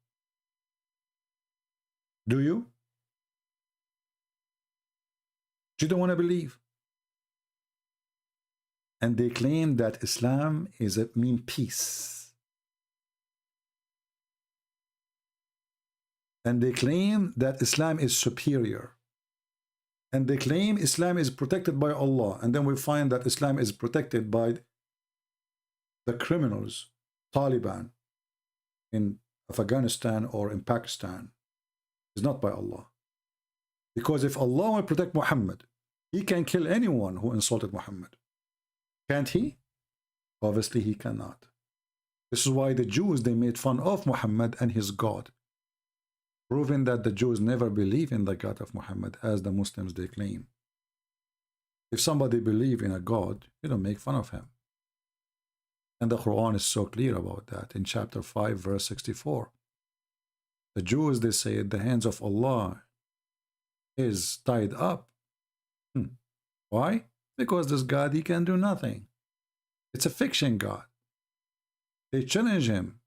Speaker 7: Do you? You don't want to believe. And they claim that Islam is mean peace. And they claim that Islam is superior. And they claim Islam is protected by Allah. And then we find that Islam is protected by the criminals, Taliban, in Afghanistan or in Pakistan. It's not by Allah. Because if Allah will protect Muhammad, he can kill anyone who insulted Muhammad. Can't he? Obviously, he cannot. This is why the Jews, they made fun of Muhammad and his God, proving that the Jews never believe in the God of Muhammad as the Muslims they claim. If somebody believes in a God, you don't make fun of him. And the Quran is so clear about that in chapter 5, verse 64. The Jews, they say, the hands of Allah is tied up. Why? Because this God, he can do nothing. It's a fiction God. They challenge him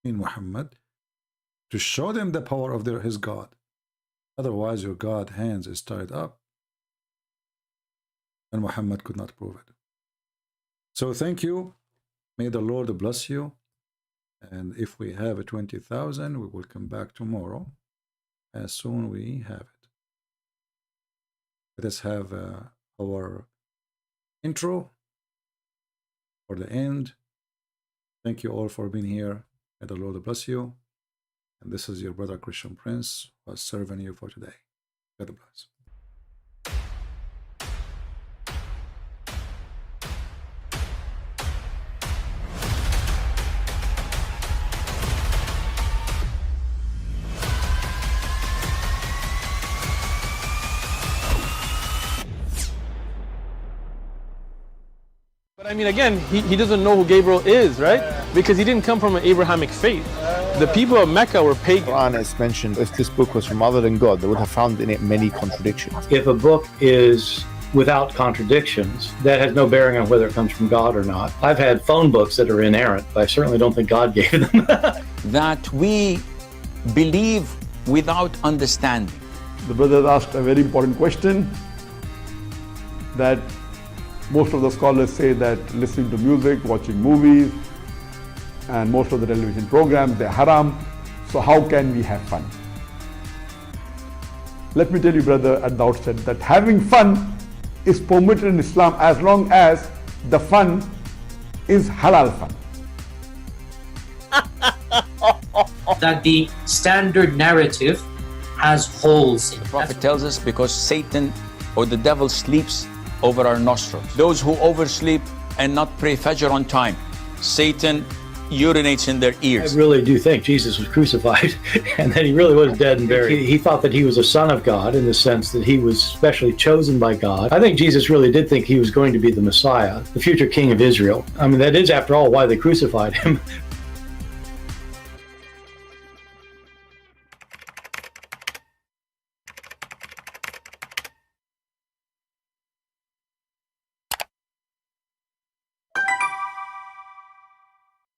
Speaker 7: in Muhammad to show them the power of his God. Otherwise, your God hands is tied up. And Muhammad could not prove it. So thank you. May the Lord bless you. And if we have a 20,000, we will come back tomorrow as soon we have it. Let us have our intro for the end. Thank you all for being here. May the Lord bless you. And this is your brother Christian Prince who is serving you for today. God bless.
Speaker 1: I mean, again, he doesn't know who Gabriel is, right? Because he didn't come from an Abrahamic faith. The people of Mecca were pagan.
Speaker 2: Quran is mentioned. If this book was from other than God, they would have found in it many contradictions.
Speaker 3: If a book is without contradictions, that has no bearing on whether it comes from God or not. I've had phone books that are inerrant, but I certainly don't think God gave them.
Speaker 4: That we believe without understanding.
Speaker 5: The brother asked a very important question, that most of the scholars say that listening to music, watching movies, and most of the television programs, they're haram. So how can we have fun? Let me tell you, brother, at the outset, that having fun is permitted in Islam as long as the fun is halal fun.
Speaker 6: That the standard narrative has holes in it.
Speaker 4: The Prophet tells us because Satan or the devil sleeps over our nostrils. Those who oversleep and not pray Fajr on time, Satan urinates in their ears.
Speaker 3: I really do think Jesus was crucified and that he really was dead and buried. He thought that he was a son of God in the sense that he was specially chosen by God. I think Jesus really did think he was going to be the Messiah, the future king of Israel. I mean, that is, after all, why they crucified him.